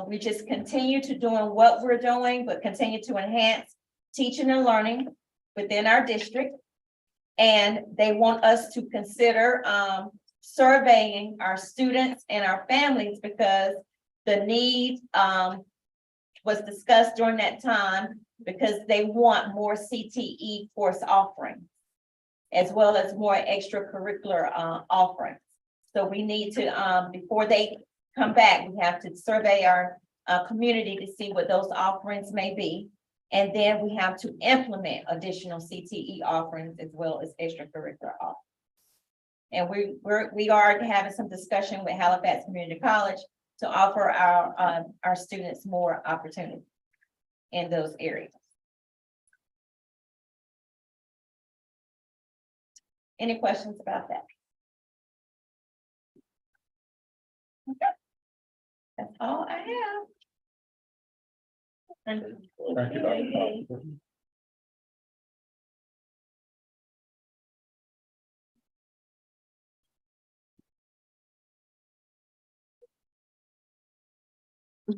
we just continue to doing what we're doing, but continue to enhance teaching and learning within our district. And they want us to consider, surveying our students and our families because the need, was discussed during that time because they want more CTE course offerings as well as more extracurricular, offerings. So we need to, before they come back, we have to survey our community to see what those offerings may be. And then we have to implement additional CTE offerings as well as extracurricular offerings. And we are having some discussion with Halifax Community College to offer our students more opportunity in those areas. Any questions about that? Okay. That's all I have. Thank you, Dr.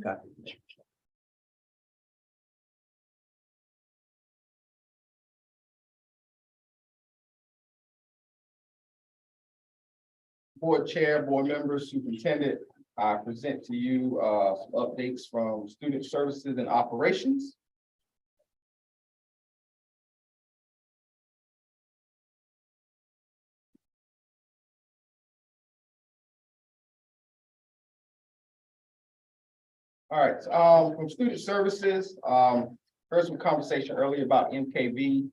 Cox. Board Chair, board members, superintendent, I present to you some updates from student services and operations. All right, from student services, heard some conversation earlier about MKV.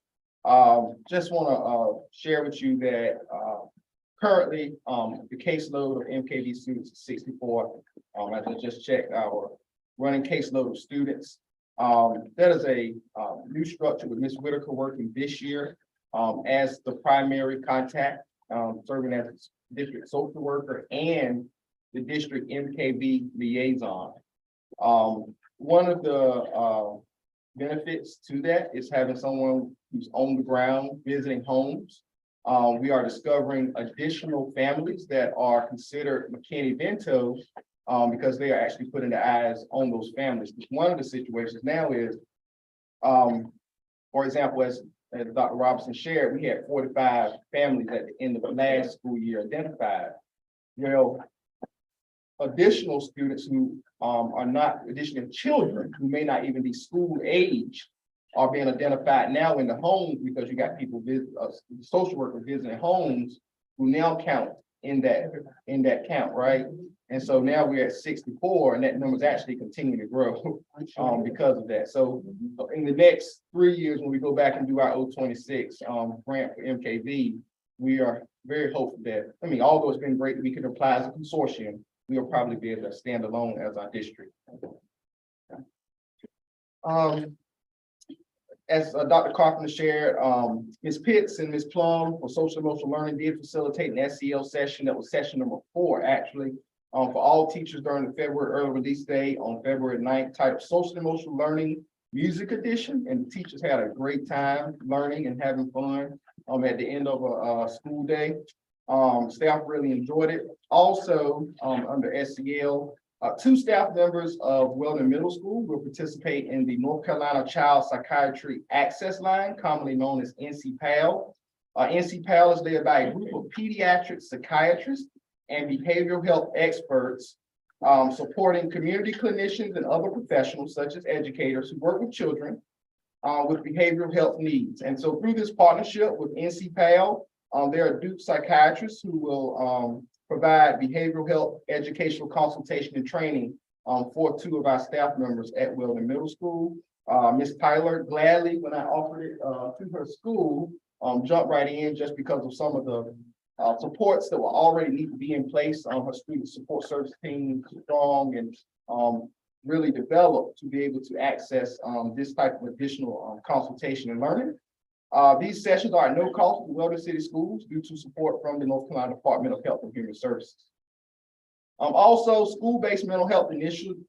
Just want to share with you that currently the caseload of MKV students is 64. As I just checked our running caseload of students. That is a new structure with Ms. Whitaker working this year as the primary contact, serving as district social worker and the district MKV liaison. One of the benefits to that is having someone who's on the ground visiting homes. We are discovering additional families that are considered McKinney-Vento because they are actually putting the eyes on those families. One of the situations now is, for example, as Dr. Robinson shared, we had 45 families at the end of the last school year identified. You know, additional students who are not additional children who may not even be school age are being identified now in the homes because you got people visit social worker visiting homes who now count in that count, right? And so now we're at 64 and that number is actually continuing to grow because of that. So in the next 3 years, when we go back and do our 026 grant for MKV, we are very hopeful that, I mean, although it's been great that we could apply as a consortium, we'll probably be able to stand alone as our district. As Dr. Carpenter shared, Ms. Pitts and Ms. Plum for social emotional learning did facilitate an SEL session. That was session number 4, actually, for all teachers during the February early release day on February 9th, titled Social Emotional Learning Music Edition. And the teachers had a great time learning and having fun at the end of a school day. Staff really enjoyed it. Also, under SEL, 2 staff members of Weldon Middle School will participate in the North Carolina Child Psychiatry Access Line, commonly known as NCPAL. NCPAL is led by a group of pediatric psychiatrists and behavioral health experts, supporting community clinicians and other professionals such as educators who work with children with behavioral health needs. And so through this partnership with NCPAL, there are Duke psychiatrists who will provide behavioral health educational consultation and training for 2 of our staff members at Weldon Middle School. Ms. Tyler gladly, when I offered it to her school, jumped right in just because of some of the supports that will already need to be in place. Her student support service team is strong and really developed to be able to access this type of additional consultation and learning. These sessions are at no cost to Weldon City Schools due to support from the North Carolina Department of Health and Human Services. Also, school-based mental health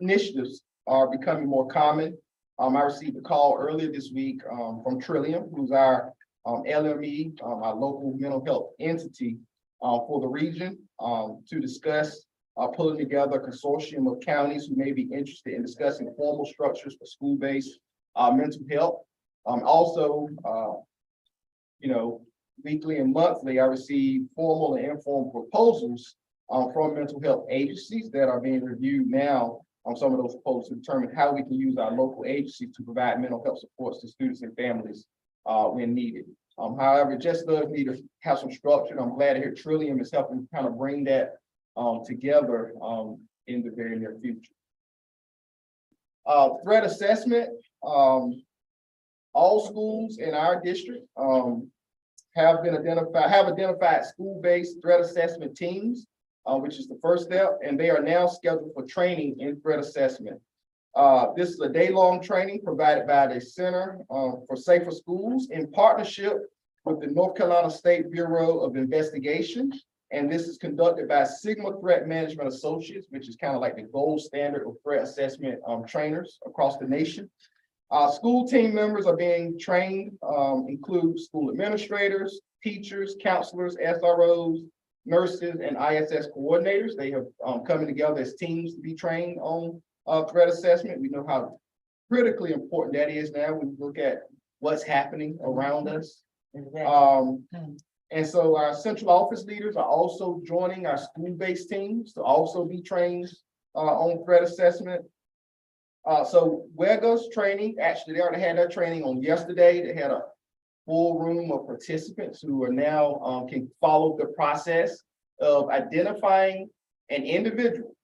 initiatives are becoming more common. I received a call earlier this week from Trillium, who's our LME, our local mental health entity, for the region, to discuss pulling together a consortium of counties who may be interested in discussing formal structures for school-based mental health. Also, weekly and monthly, I receive formal and informal proposals from mental health agencies that are being reviewed now on some of those proposals to determine how we can use our local agencies to provide mental health supports to students and families when needed. However, it just does need to have some structure. I'm glad to hear Trillium is helping kind of bring that together in the very near future. Threat assessment. All schools in our district have identified school-based threat assessment teams, which is the first step, and they are now scheduled for training in threat assessment. This is a day-long training provided by the Center for Safer Schools in partnership with the North Carolina State Bureau of Investigation. And this is conducted by Sigma Threat Management Associates, which is kind of like the gold standard of threat assessment trainers across the nation. School team members are being trained, include school administrators, teachers, counselors, SROs, nurses, and ISS coordinators. They have coming together as teams to be trained on threat assessment. We know how critically important that is now when we look at what's happening around us. And so our central office leaders are also joining our school-based teams to also be trained on threat assessment. So WEGA's training, actually they already had their training on yesterday. They had a full room of participants who are now can follow the process of identifying an individual,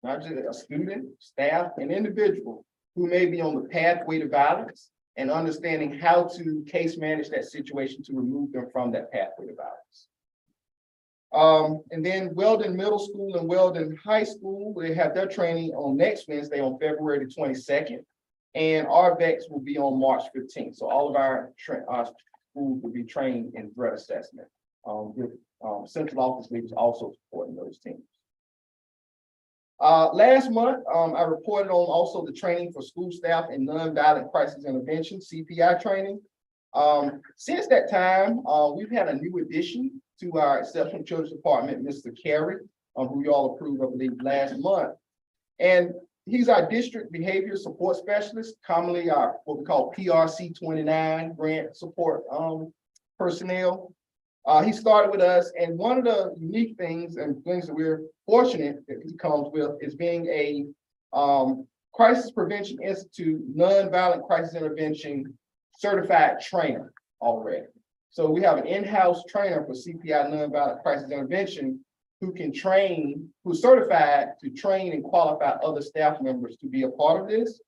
not just a student, staff, an individual who may be on the pathway to violence and understanding how to case manage that situation to remove them from that pathway to violence. And then Weldon Middle School and Weldon High School, they have their training on next Wednesday on February the 22nd. And RVEX will be on March 15th. So all of our schools will be trained in threat assessment with central office leaders also supporting those teams. Last month, I reported on also the training for school staff in nonviolent crisis intervention, CPI training. Since that time, we've had a new addition to our Exceptional Children's Department, Mr. Carey, who you all approved, I believe, last month. And he's our district behavior support specialist, commonly our what we call PRC 29 grant support personnel. He started with us, and one of the unique things and things that we're fortunate that he comes with is being a Crisis Prevention Institute nonviolent crisis intervention certified trainer already. So we have an in-house trainer for CPI nonviolent crisis intervention who can train, who's certified to train and qualify other staff members to be a part of this.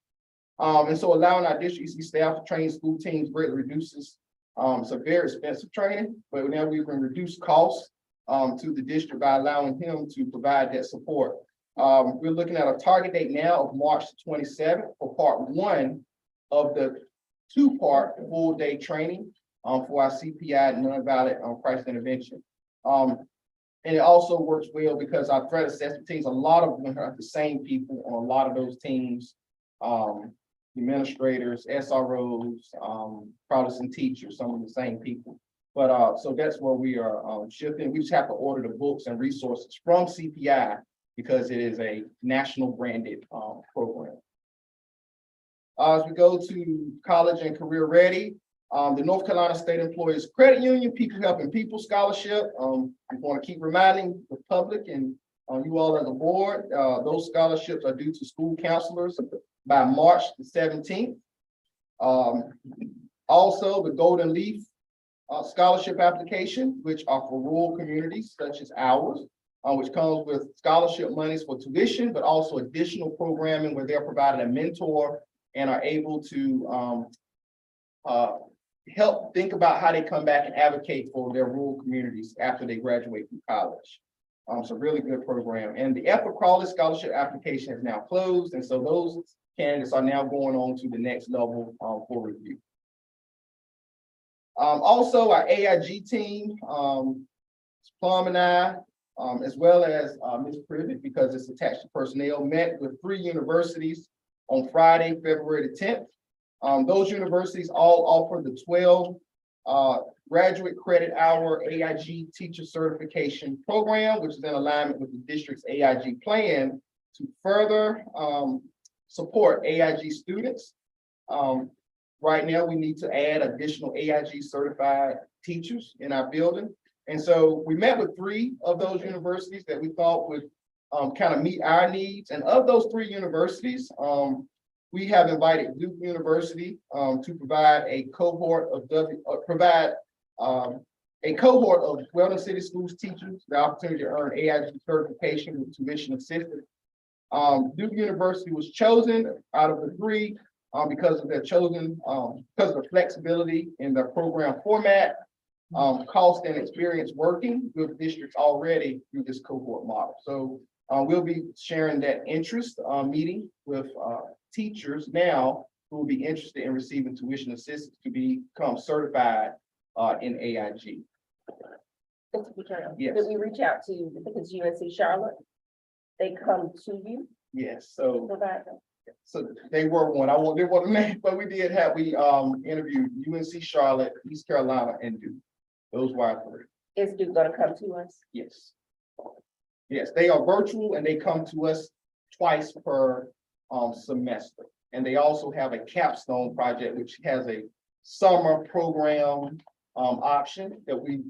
And so allowing our district EC staff to train school teams greatly reduces it's a very expensive training, but now we can reduce costs to the district by allowing him to provide that support. We're looking at a target date now of March 27th for part one of the two-part full-day training for our CPI nonviolent crisis intervention. And it also works well because our threat assessment teams, a lot of them are the same people on a lot of those teams. Administrators, SROs, Protestant teachers, some of the same people. But so that's where we are shifting. We just have to order the books and resources from CPI because it is a national branded program. As we go to college and career ready, the North Carolina State Employees Credit Union People Helping People Scholarship. We want to keep reminding the public and you all as a board, those scholarships are due to school counselors by March the 17th. Also, the Golden Leaf scholarship application, which are for rural communities such as ours, which comes with scholarship monies for tuition, but also additional programming where they're provided a mentor and are able to help think about how they come back and advocate for their rural communities after they graduate from college. So really good program. And the EPA Crawley Scholarship application is now closed. And so those candidates are now going on to the next level for review. Also our AIG team, Plum and I, as well as Ms. Privet, because it's attached to personnel, met with 3 universities on Friday, February the 10th. Those universities all offer the graduate credit hour AIG teacher certification program, which is in alignment with the district's AIG plan to further support AIG students. Right now, we need to add additional AIG certified teachers in our building. And so we met with 3 of those universities that we thought would kind of meet our needs. And of those 3 universities, we have invited Duke University to provide a cohort of Weldon City Schools teachers the opportunity to earn AIG certification with tuition assistance. Duke University was chosen out of the 3 because of because of the flexibility in the program format, cost and experience working with districts already through this cohort model. So we'll be sharing that interest meeting with teachers now who will be interested in receiving tuition assistance to become certified in AIG. Yes. Did we reach out to, because UNC Charlotte? They come to you, Yes, so provide them? they were one. I won't give one name, but we interviewed UNC Charlotte, East Carolina, and Duke. Those were our 3. Is Duke gonna come to us? Yes. Yes, they are virtual and they come to us twice per semester. And they also have a capstone project, which has a summer program option that we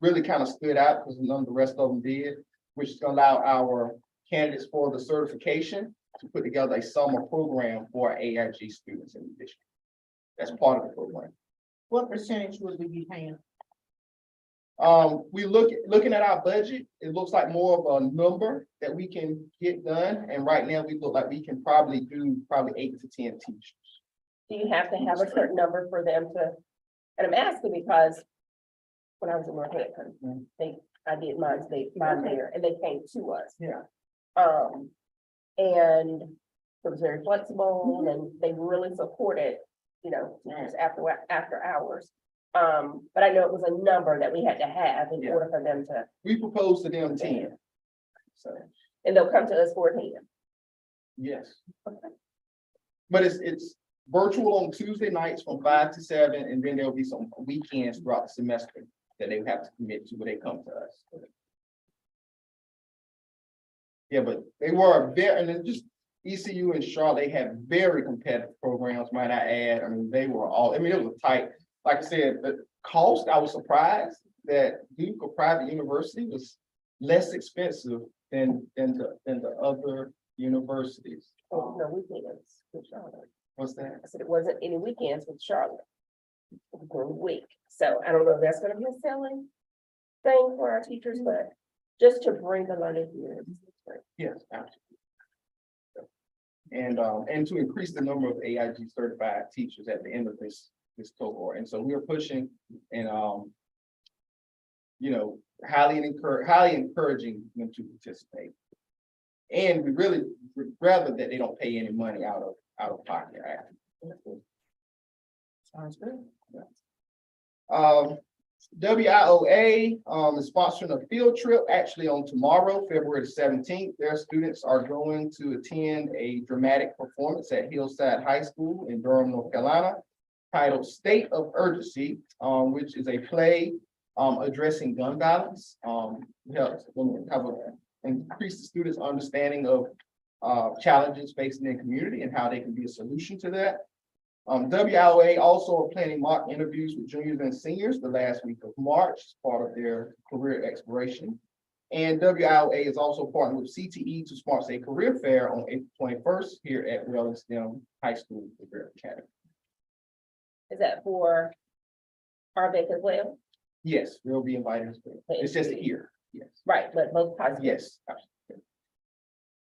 really kind of stood out because none of the rest of them did, which is gonna allow our candidates for the certification to put together a summer program for AIG students in the district. That's part of the program. What percentage would we be paying? Looking at our budget, it looks like more of a number that we can get done. And right now we look like we can probably do 8 to 10 teachers. Do you have to have a certain number for them to, and I'm asking because when I was in North Hampton, I did mine there, and they came to us. Yeah. And it was very flexible, and they really supported, teachers after hours. But I know it was a number that we had to have in order for them to, We proposed to them 10. So, and they'll come to us for 10. yes. But it's virtual on Tuesday nights from 5 to 7, and then there'll be some weekends throughout the semester that they have to commit to when they come to us. Yeah, but they were very, and then just ECU and Charlotte, they had very competitive programs, might I add. I mean, they were all, it was tight. Like I said, the cost, I was surprised that Duke, a private university, was less expensive than the other universities. Oh, no weekends with Charlotte. What's that? I said it wasn't any weekends with Charlotte. It was during the week. So I don't know if that's gonna be a selling thing for our teachers, but just to bring the learning here. Yes, absolutely. And to increase the number of AIG certified teachers at the end of this cohort. And so we are pushing and, highly encouraging them to participate. And we really would rather that they don't pay any money out of pocket. Sounds good. WIOA is sponsoring a field trip actually on tomorrow, February 17th. Their students are going to attend a dramatic performance at Hillside High School in Durham, North Carolina, titled State of Urgency, which is a play addressing gun violence. Helps increase the students' understanding of challenges facing their community and how they can be a solution to that. WIOA also are planning mock interviews with juniors and seniors the last week of March as part of their career exploration. And WIOA is also partnered with CTE to sponsor a career fair on April 21st here at Weldon STEM High School Career Academy. Is that for Arvik as well? Yes, we'll be invited as well. It's just here. Yes. Right, but both high schools. Yes.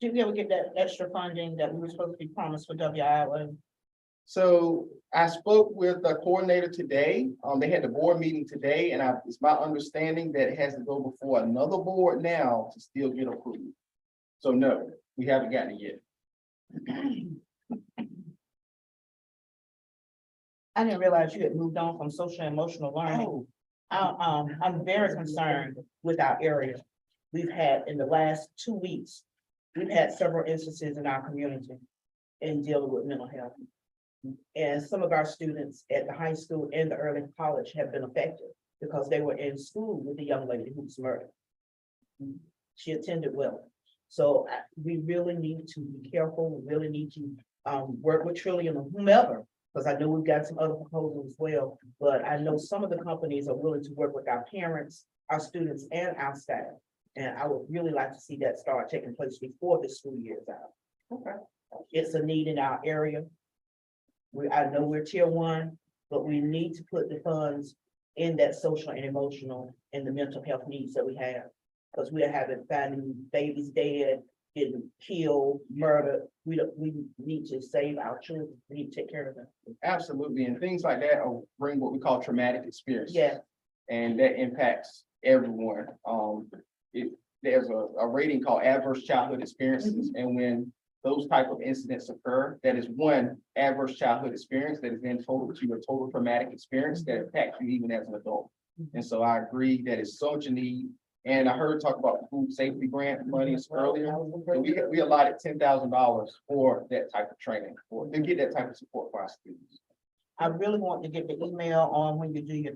Did we ever get that extra funding that we were supposed to be promised for WIOA? So I spoke with the coordinator today. They had the board meeting today, and it's my understanding that it has to go before another board now to still get approved. So no, we haven't gotten it yet. I didn't realize you had moved on from social and emotional learning. I'm very concerned with our area. We've had in the last 2 weeks, we've had several instances in our community in dealing with mental health. And some of our students at the high school and the early college have been affected because they were in school with the young lady who was murdered. She attended well. So we really need to be careful. We really need to work with Trillium or whomever, because I know we've got some other proposals as well. But I know some of the companies are willing to work with our parents, our students, and our staff. And I would really like to see that start taking place before the school year is out. Okay. It's a need in our area. I know we're tier 1, but we need to put the funds in that social and emotional and the mental health needs that we have. Because we are having finding babies dead, getting killed, murdered. We need to save our children. We need to take care of them. Absolutely, and things like that will bring what we call traumatic experience. Yeah. And that impacts everyone. There's a rating called adverse childhood experiences, and when those type of incidents occur, that is one adverse childhood experience that is then total to a total traumatic experience that impacts you even as an adult. And so I agree that it's such a need. And I heard talk about the food safety grant money earlier. So we allotted $10,000 for that type of training, to get that type of support for our students. I really want to get the email on when you do your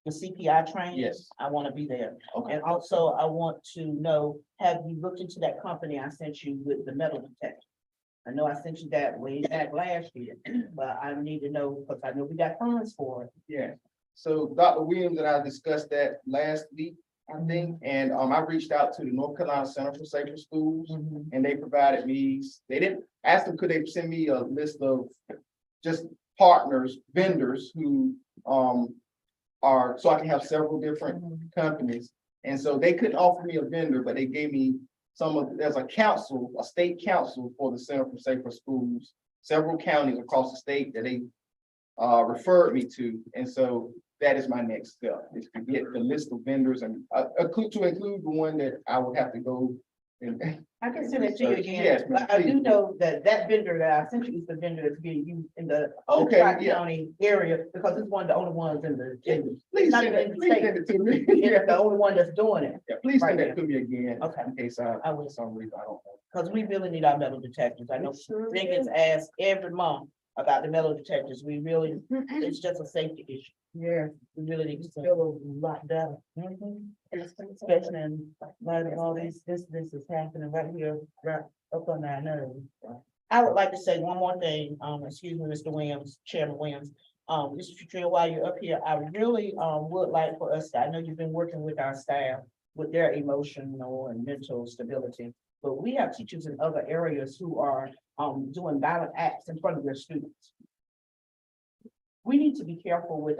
CPI training. Yes. I want to be there. Okay. And also I want to know, have you looked into that company I sent you with the metal detector? I know I sent you that way back last year, but I need to know, because I know we got funds for it. Yeah. So Dr. Williams and I discussed that last week, I think, and I reached out to the North Carolina Center for Safer Schools, and they provided me, they didn't ask them, could they send me a list of just partners, vendors who are, so I can have several different companies. And so they couldn't offer me a vendor, but they gave me there's a council, a state council for the Center for Safer Schools, several counties across the state that they referred me to. And so that is my next step, is to get the list of vendors and to include the one that I would have to go and. I can send it to you again. Yes, ma'am, But I do please. know that vendor that I sent you is the vendor that's being used in the Okay, yeah. Tri-County area, because it's one of the only ones in the. Please not send even in it, the please state. send it to me. It's the only one that's doing it, Yeah, please send Right that to me again. Okay. In case I will. for some reason, I don't know. because we really need our metal detectors. I know Jenkins asks every month about the metal detectors. We really, it's just a safety issue. Yeah, We really need to. feel a lot better. Especially in light of all these incidents that's happening right here, right up on our nerves. I would like to say one more thing, excuse me, Mr. Williams, Chairman Williams. Mr. Trill, while you're up here, I really, would like for us, I know you've been working with our staff with their emotional and mental stability, but we have teachers in other areas who are, doing violent acts in front of their students. We need to be careful with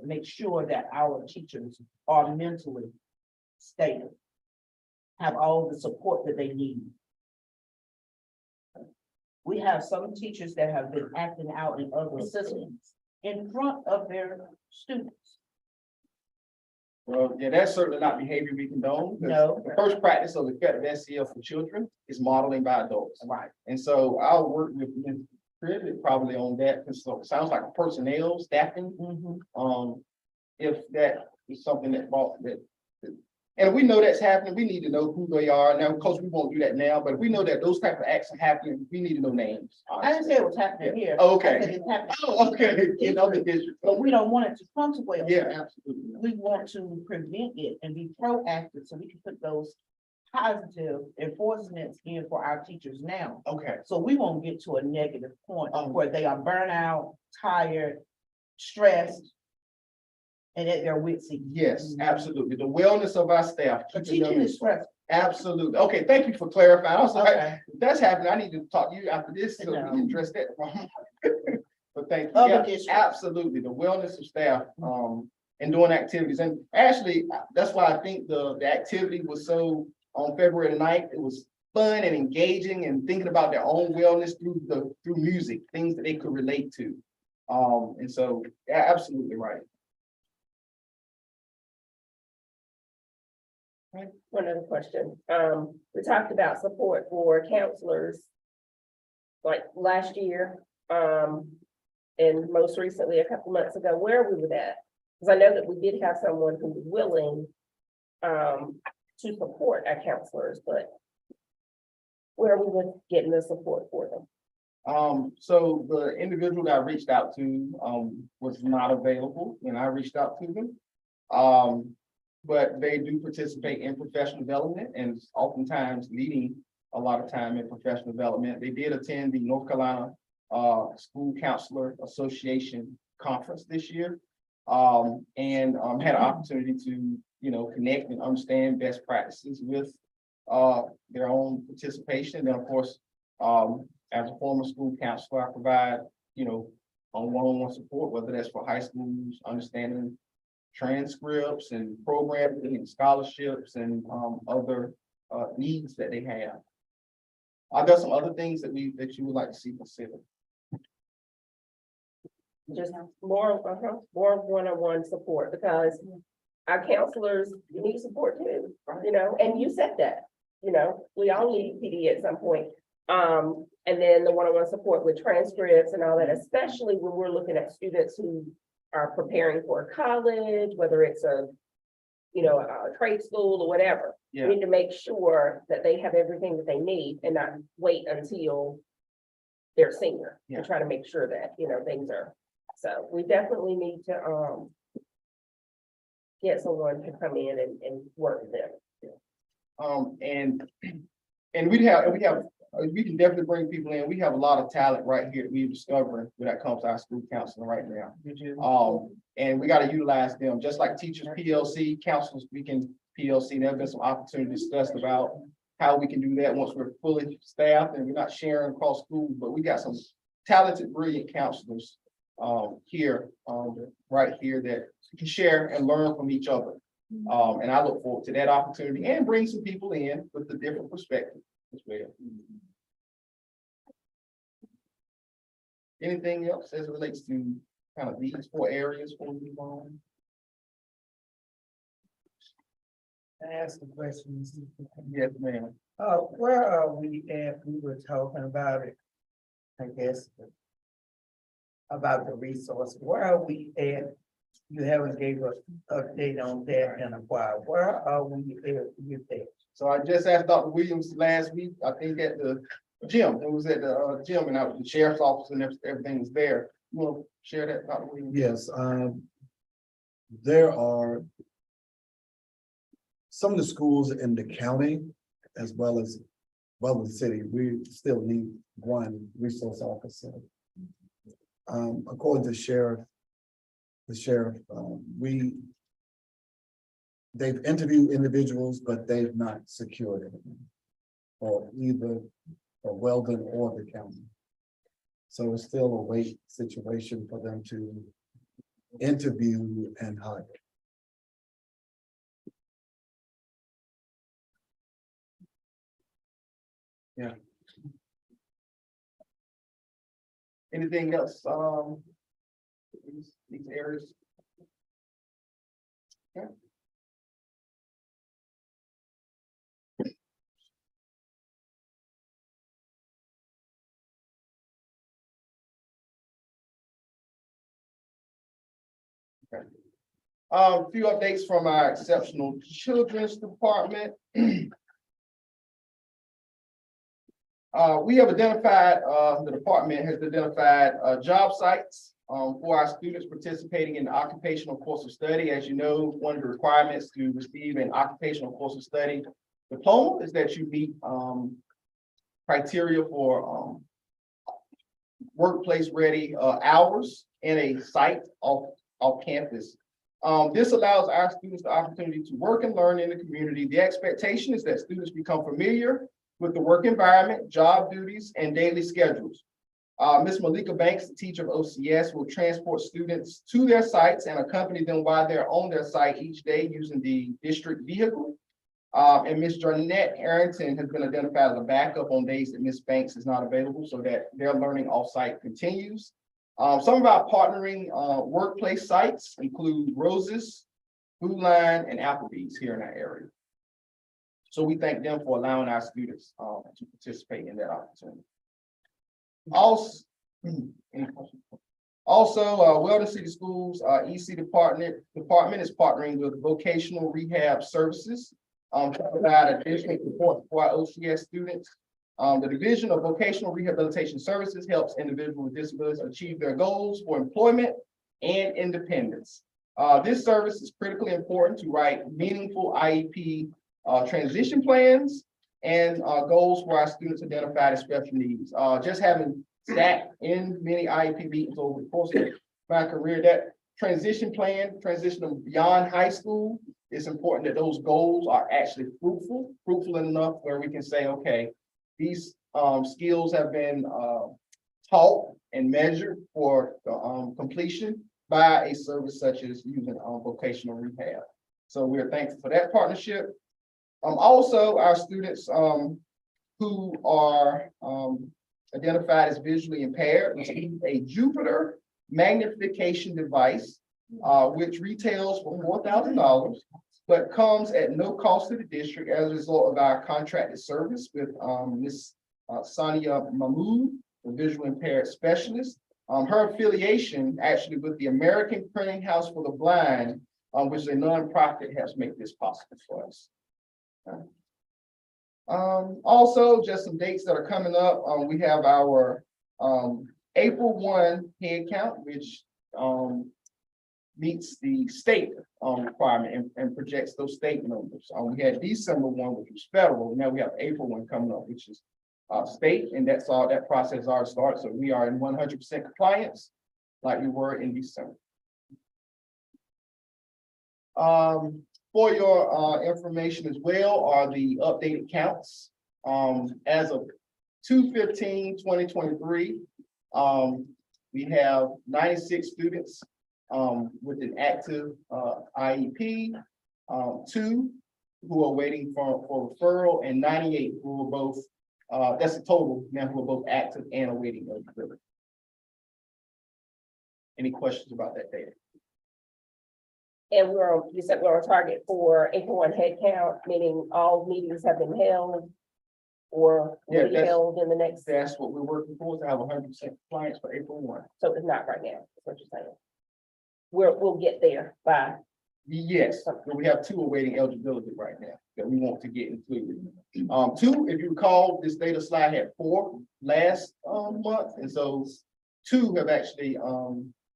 make sure that our teachers are mentally stable, have all the support that they need. We have some teachers that have been acting out in other systems in front of their students. Well, yeah, that's certainly not behavior we condone. 'Cause No. The first practice of effective SEL for children is modeling by adults. Right. And so I'll work with Ms. Privet probably on that, because it sounds like a personnel staffing. If that is something that brought that. And we know that's happening, we need to know who they are. Now, of course, we won't do that now, but if we know that those type of acts are happening, we need to know names. I didn't say it was happening here. Oh, I said okay. it's happening. Oh, okay, in other districts. But we don't want it to come to Wales. Yeah, absolutely. We want to prevent it and be proactive so we can put those positive enforcements in for our teachers now. Okay, So we won't get to a negative point Oh. where they are burnt out, tired, stressed, and at their wits' end. yes, absolutely. The wellness of our staff. But keeping them teaching is in- stressful. Absolutely. Okay, thank you for clarifying. I was like, Okay. if that's happening, I need to talk to you after this, so we No. can address that. But thank you. Other Yeah, districts. absolutely. The wellness of staff, and doing activities. And actually, that's why I think the activity was so, on February the 9th, it was fun and engaging and thinking about their own wellness through music, things that they could relate to. And so, yeah, absolutely right. One other question. We talked about support for counselors. Like last year, and most recently, a couple months ago, where are we with that? Because I know that we did have someone who was willing to support our counselors, but where are we with getting the support for them? So the individual that I reached out to, was not available when I reached out to them. But they do participate in professional development and oftentimes leading a lot of time in professional development. They did attend the North Carolina School Counselor Association Conference this year. And had an opportunity to, connect and understand best practices with their own participation. Then, of course, as a former school counselor, I provide, on one-on-one support, whether that's for high schools, understanding transcripts and programming and scholarships and other needs that they have. Are there some other things that you would like to see considered? Just more one-on-one support, because our counselors need support too, and you said that, we all need PD at some point. And then the one-on-one support with transcripts and all that, especially when we're looking at students who are preparing for college, whether it's a trade school or whatever. Yeah. We need to make sure that they have everything that they need and not wait until they're senior Yeah. to try to make sure that, things are. So we definitely need to, get someone to come in and work with them. And we can definitely bring people in. We have a lot of talent right here that we're discovering when it comes to our school counseling right now. And we got to utilize them, just like teachers PLC, counselors speaking PLC. There's been some opportunities discussed about how we can do that once we're fully staffed and we're not sharing across schools, but we got some talented, brilliant counselors here, right here that can share and learn from each other. And I look forward to that opportunity and bring some people in with a different perspective as well. Anything else as it relates to kind of these 4 areas for you? I ask the questions. Yes, ma'am. Where are we at? We were talking about it, I guess, about the resource. Where are we at? You haven't gave us update on that in a while. Where are we at with that? So I just asked Dr. Williams last week, I think at the gym, it was at the gym, and I was the sheriff's office and everything was there. You want to share that, Dr. Williams? Yes, there are some of the schools in the county as well as the city. We still need one resource officer. According to the sheriff, they've interviewed individuals, but they've not secured it. Or either Weldon or the county. So it's still a wait situation for them to interview and hire. Yeah. Anything else, these areas? Yeah. Okay. A few updates from our exceptional children's department. We have identified, the department has identified job sites for our students participating in the occupational course of study. As you know, one of the requirements to receive an occupational course of study diploma is that you meet criteria for workplace ready hours in a site off campus. This allows our students the opportunity to work and learn in the community. The expectation is that students become familiar with the work environment, job duties, and daily schedules. Ms. Malika Banks, the teacher of OCS, will transport students to their sites and accompany them while they're on their site each day using the district vehicle. And Ms. Jeanette Harrington has been identified as a backup on days that Ms. Banks is not available so that their learning off-site continues. Some of our partnering workplace sites include Roses, Food Line, and Applebee's here in our area. So we thank them for allowing our students to participate in that opportunity. Also, Weldon City Schools EC department is partnering with Vocational Rehab Services to provide additional support for our OCS students The Division of Vocational Rehabilitation Services helps individuals with disabilities achieve their goals for employment and independence. This service is critically important to write meaningful IEP transition plans and goals for our students identified as special needs. Just having sat in many IEP meetings over the course of my career, that transition plan, transition them beyond high school, it's important that those goals are actually fruitful enough where we can say, okay, these skills have been taught and measured for completion by a service such as using vocational rehab. So we are thankful for that partnership. Also, our students who are identified as visually impaired receive a Jupiter magnification device, which retails for $4,000, but comes at no cost to the district as a result of our contracted service with Ms. Sania Mahmood, the visually impaired specialist. Her affiliation actually with the American Printing House for the Blind, which is a nonprofit, helps make this possible for us. Also, just some dates that are coming up. We have our April 1 head count, which meets the state requirement and projects those state numbers. We had December 1, which was federal. Now we have April 1 coming up, which is state, and that's all. That process already started. So we are in 100% compliance, like we were in December. For your information as well are the updated counts. As of 2/15/2023, we have 96 students with an active IEP, 2 who are waiting for referral, and 98 who are both, that's a total now, who are both active and awaiting eligibility. Any questions about that data? And you said we're on target for April 1 head count, meaning all meetings have been held or Yeah, will be held in the next, That's what we're working towards, to have 100% compliance for April 1. so it's not right now, is what you're saying. We'll get there by, Yes, but we have 2 awaiting eligibility right now that we want to get included. 2, if you recall, this data slide had 4 last month, and so 2 have actually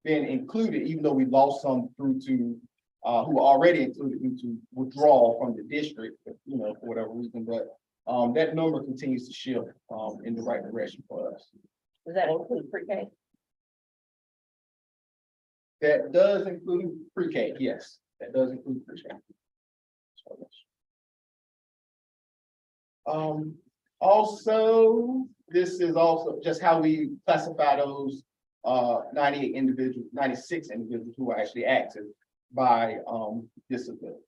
been included, even though we lost some through to who are already included due to withdrawal from the district, you know, for whatever reason, but that number continues to shift in the right direction for us. does that include pre-K? That does include pre-K, yes, that does include pre-K. Also, this is also just how we classify those 98 individuals, 96 individuals who are actually active by disability.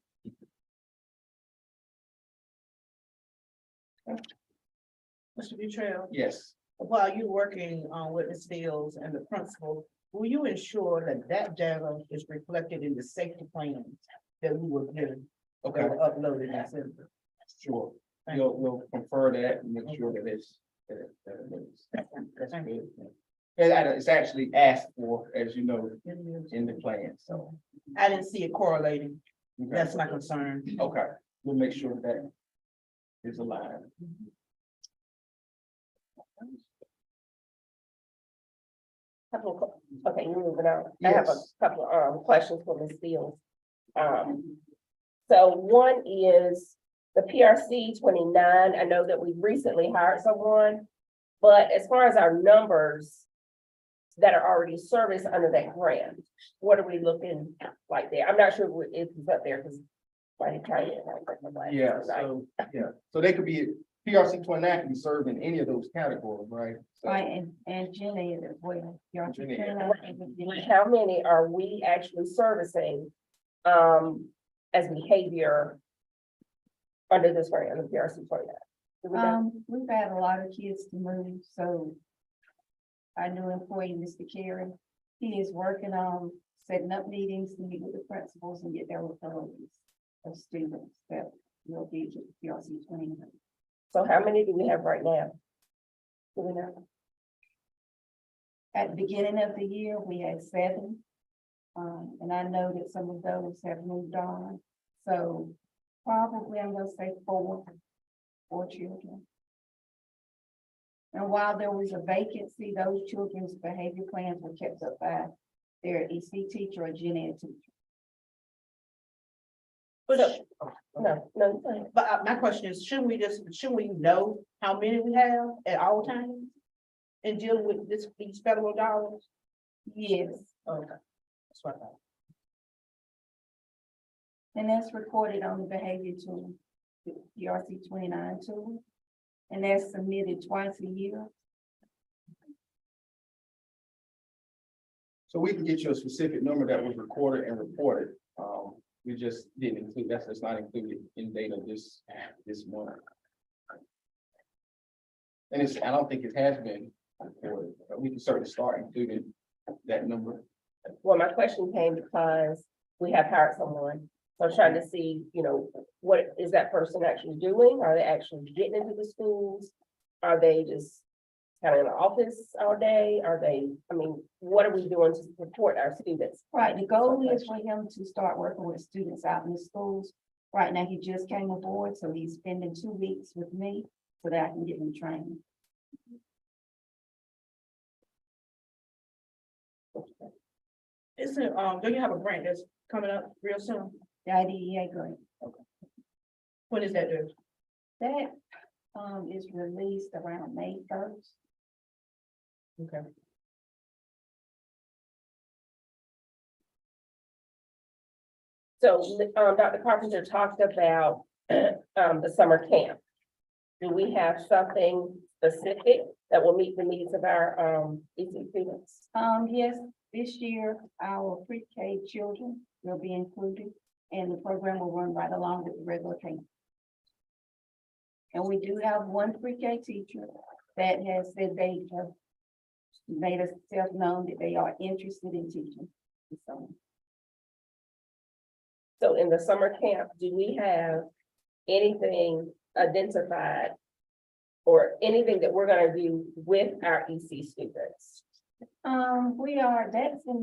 Mr. Butrell, Yes, while you're working with Ms. Fields and the principal, will you ensure that that data is reflected in the safety plans that we will do? okay, That were uploaded in December? sure. Thank you. We'll confer that and make sure that it's. that it is. That's Thank good. And it's actually asked for, as you know, in the plan, so. I didn't see it correlating. Okay. That's my concern. Okay, we'll make sure that is aligned. Okay, you're moving on. I have a Yes. couple questions for Ms. Fields. So one is the PRC 29. I know that we recently hired someone, but as far as our numbers that are already serviced under that grant, what are we looking like there? I'm not sure if it's up there because I didn't try it. So they could be, PRC 29 can be served in any of those categories, right? So- Right, and Jenny as well. Jenny. How many are we actually servicing as behavior under this grant, under PRC 29? Do we know? We've had a lot of kids to move, so our new employee, Mr. Carey, he is working on setting up meetings to meet with the principals and get their referrals of students that will be to PRC 29. So how many do we have right now? Do we know? At the beginning of the year, we had 7. And I know that some of those have moved on, so probably I'm gonna say 4 children. And while there was a vacancy, those children's behavior plans were kept up by their EC teacher or gen ed teacher. But, No, but my question is, shouldn't we know how many we have at all times? And deal with these federal dollars? Yes, Okay. That's what I thought. and that's recorded on the behavior tool, the PRC 29 tool. And that's submitted twice a year. So we can get you a specific number that was recorded and reported. We just didn't include, that's not included in data this month. And I don't think it has been reported, but we can certainly start including that number. well, my question came because we have hired someone. So I'm trying to see, what is that person actually doing? Are they actually getting into the schools? Are they just kind of in the office all day? What are we doing to support our students? Right, the goal is for him to start working with students out in the schools. Right now, he just came aboard, so he's spending 2 weeks with me so that I can get him trained. Isn't, don't you have a grant that's coming up real soon? The IDEA grant. When is that due? That is released around May 1st. Okay. So, Dr. Carpenter talked about, the summer camp. Do we have something specific that will meet the needs of our, EC students? Yes, this year, our pre-K children will be included, and the program will run right along with the regular camp. And we do have one pre-K teacher that has said they have made themselves known that they are interested in teaching. So in the summer camp, do we have anything identified or anything that we're gonna do with our EC students? That's in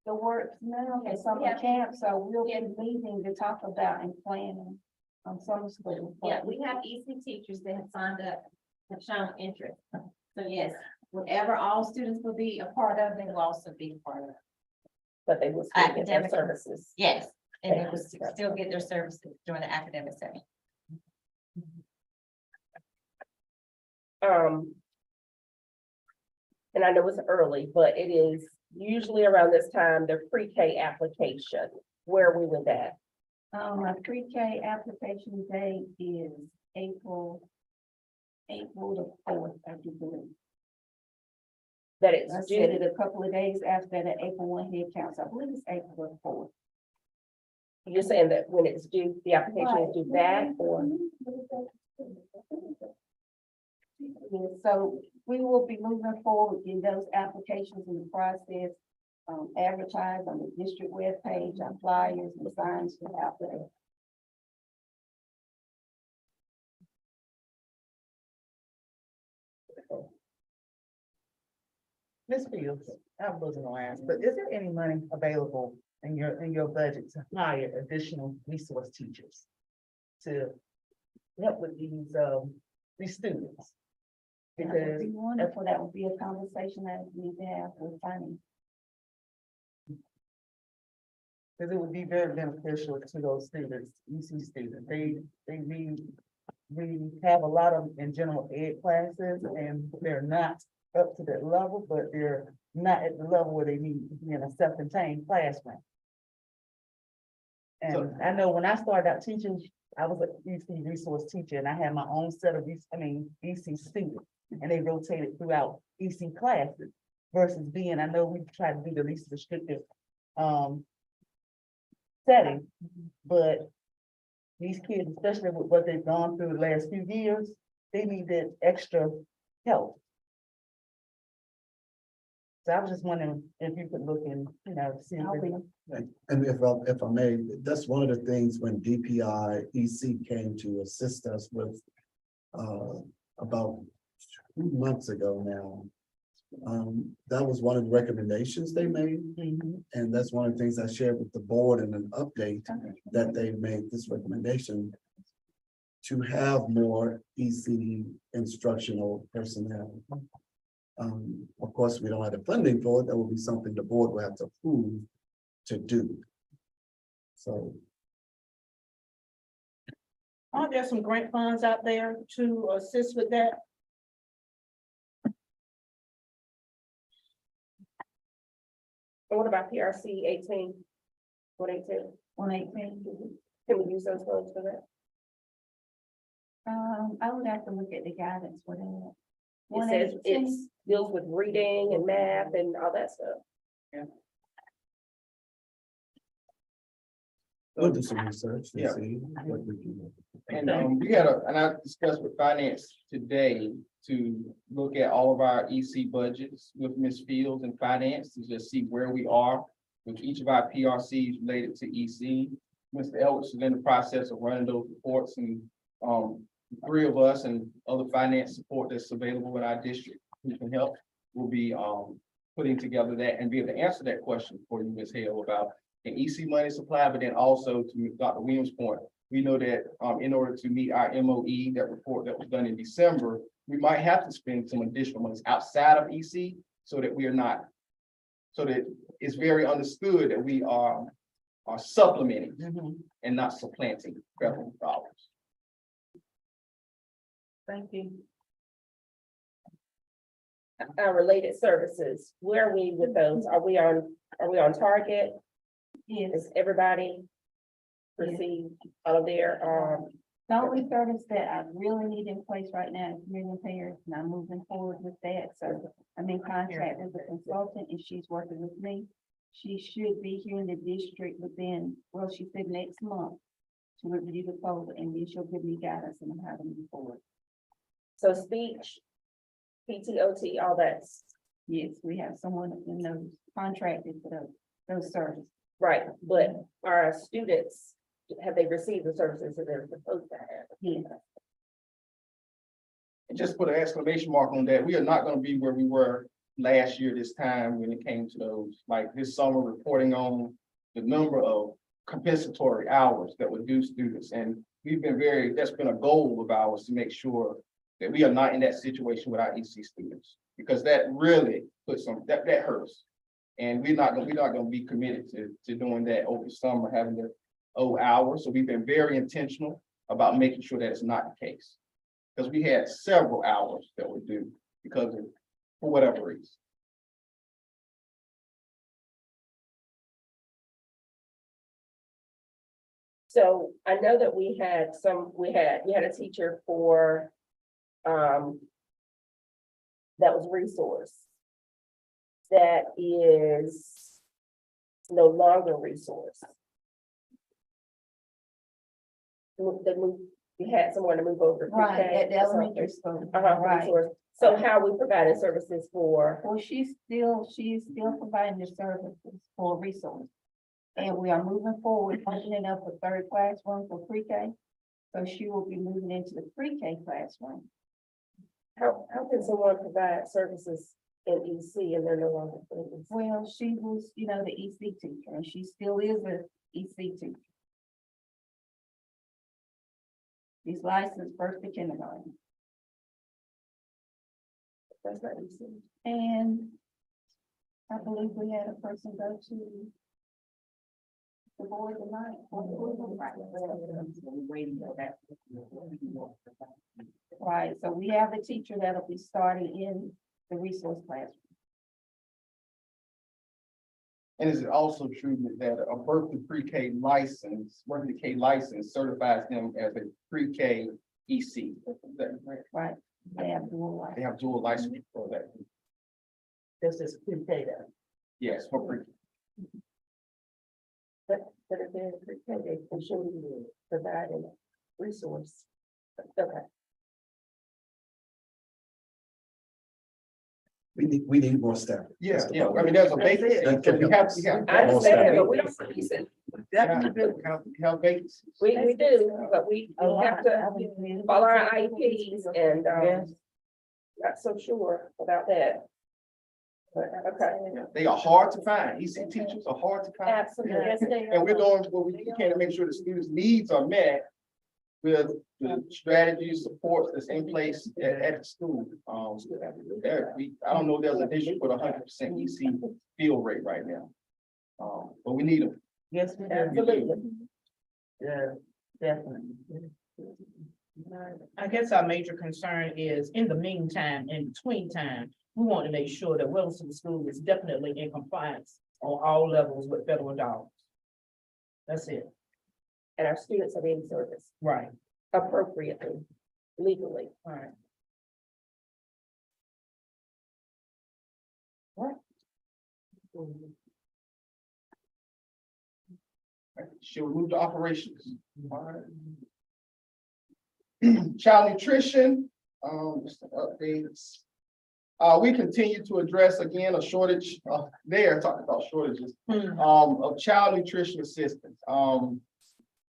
the works now, in summer camp, so we'll be meeting to talk about and planning on summer school. Yeah, we have EC teachers that have signed up, have shown interest. So yes, whatever all students will be a part of, they will also be a part of it. But they will still get their Academic. services. Yes, and they will still get their services during the academic session. And I know it's early, but it is usually around this time, their pre-K application. Where are we with that? My pre-K application date is April the 4th, I do believe. That it's I due said it a couple of days after the April 1 head count, so I believe it's April the 4th. You're saying that when it's due, the application is due back or? So we will be moving forward in those applications in the process, advertised on the district webpage, on flyers and signs to out there. Ms. Fields, I wasn't gonna ask, but is there any money available in your budget to hire additional resource teachers to help with these students? That would Because be wonderful. That would be a conversation that we need to have with finance. it would be very beneficial to those students, EC students. We have a lot of in general ed classes and they're not up to that level, but they're not at the level where they need to be in a self-contained classroom. And I know when I started out teaching, I was a EC resource teacher and I had my own set of EC students. And they rotated throughout EC classes versus being, I know we try to do the least restrictive setting, but these kids, especially with what they've gone through the last few years, they need that extra help. So I was just wondering if you could look and, see. And if I may, that's one of the things when DPI EC came to assist us with about 2 months ago now. That was one of the recommendations they made. And that's one of the things I shared with the board in an update that they made this recommendation to have more EC instructional personnel. Of course, we don't have the funding for it. That will be something the board will have to approve to do. So Aren't there some grant funds out there to assist with that? And what about PRC 18? 118? 118. Can we use those funds for that? I would have to look at the guidance for that. It says 118. it's deals with reading and math and all that stuff. we'll do some research and Yeah. see what we can do. And we had and I discussed with finance today to look at all of our EC budgets with Ms. Fields and finance to just see where we are with each of our PRCs related to EC. Mr. Ellis is in the process of running those reports, and three of us and other finance support that's available in our district who can help will be putting together that and be able to answer that question for you, Ms. Hale, about an EC money supply, but then also to Dr. Williams' point, we know that in order to meet our MOE, that report that was done in December, we might have to spend some additional monies outside of EC so that we are not, so that it's very understood that we are supplementing and not supplanting federal dollars. Thank you. Our related services, where are we with those? Are we on target? Yes. Is everybody received all of their, The only service that I really need in place right now is community affairs, and I'm moving forward with that. So I'm in contact with a consultant and she's working with me. She should be here in the district within, well, she said next month to review the folder, and then she'll give me guidance on how to move forward. so speech, PTOT, all that, Yes, we have someone in those contracted for those services. right, but our students, have they received the services that they're supposed to have? Yes. And just put an exclamation mark on that, we are not gonna be where we were last year this time when it came to those, like this summer reporting on the number of compensatory hours that were due students. And we've been that's been a goal of ours to make sure that we are not in that situation with our EC students. Because that really puts that hurts. And we're not gonna be committed to doing that over summer, having to owe hours. So we've been very intentional about making sure that it's not the case. Because we had several hours that were due because of, for whatever reason. So I know that we had a teacher for, that was resource. That is no longer resource. We had someone to move over. to Right, pre-K at the or elementary something. school. Right. Resource. So how are we providing services for? Well, she's still providing the services for resources. And we are moving forward, opening up a third classroom for pre-K. So she will be moving into the pre-K classroom. How can someone provide services in EC and they're no longer in EC? Well, she was, the EC teacher, and she still is a EC teacher. She's licensed first to kindergarten. That's not EC. And I believe we had a person go to the board tonight. Right, so we have a teacher that'll be starting in the resource classroom. And is it also true that a birth to pre-K license, birth to K license certifies them as a pre-K EC? Is that right? Right, they have dual They license. have dual license for that. This is pre-K. Yes, for pre. But if they're in pre-K, they should be providing resource. Okay. We need more staff. Yeah, yeah, I mean, there's a vacancy. That's So we have, I understand, but we don't use it. have vacancies. We do, but we A lot. have to follow our IEPs and, Yes. not so sure about that. But, okay. They are hard to find. EC teachers are hard to find. Absolutely. Yes, they And we're are. doing what we can to make sure the students' needs are met. with the strategies, supports that's in place at the school. I don't know if there's a district with 100% EC field rate right now. But we need them. Yes, we do. Absolutely. Yeah, definitely. I guess our major concern is in the meantime, in between time, we want to make sure that Wilson School is definitely in compliance on all levels with federal dollars. That's it. And our students are being serviced Right. appropriately, legally. All right. Should we move to operations? All right. Child nutrition, just some updates. We continue to address again a shortage, talking about shortages, of child nutrition assistants.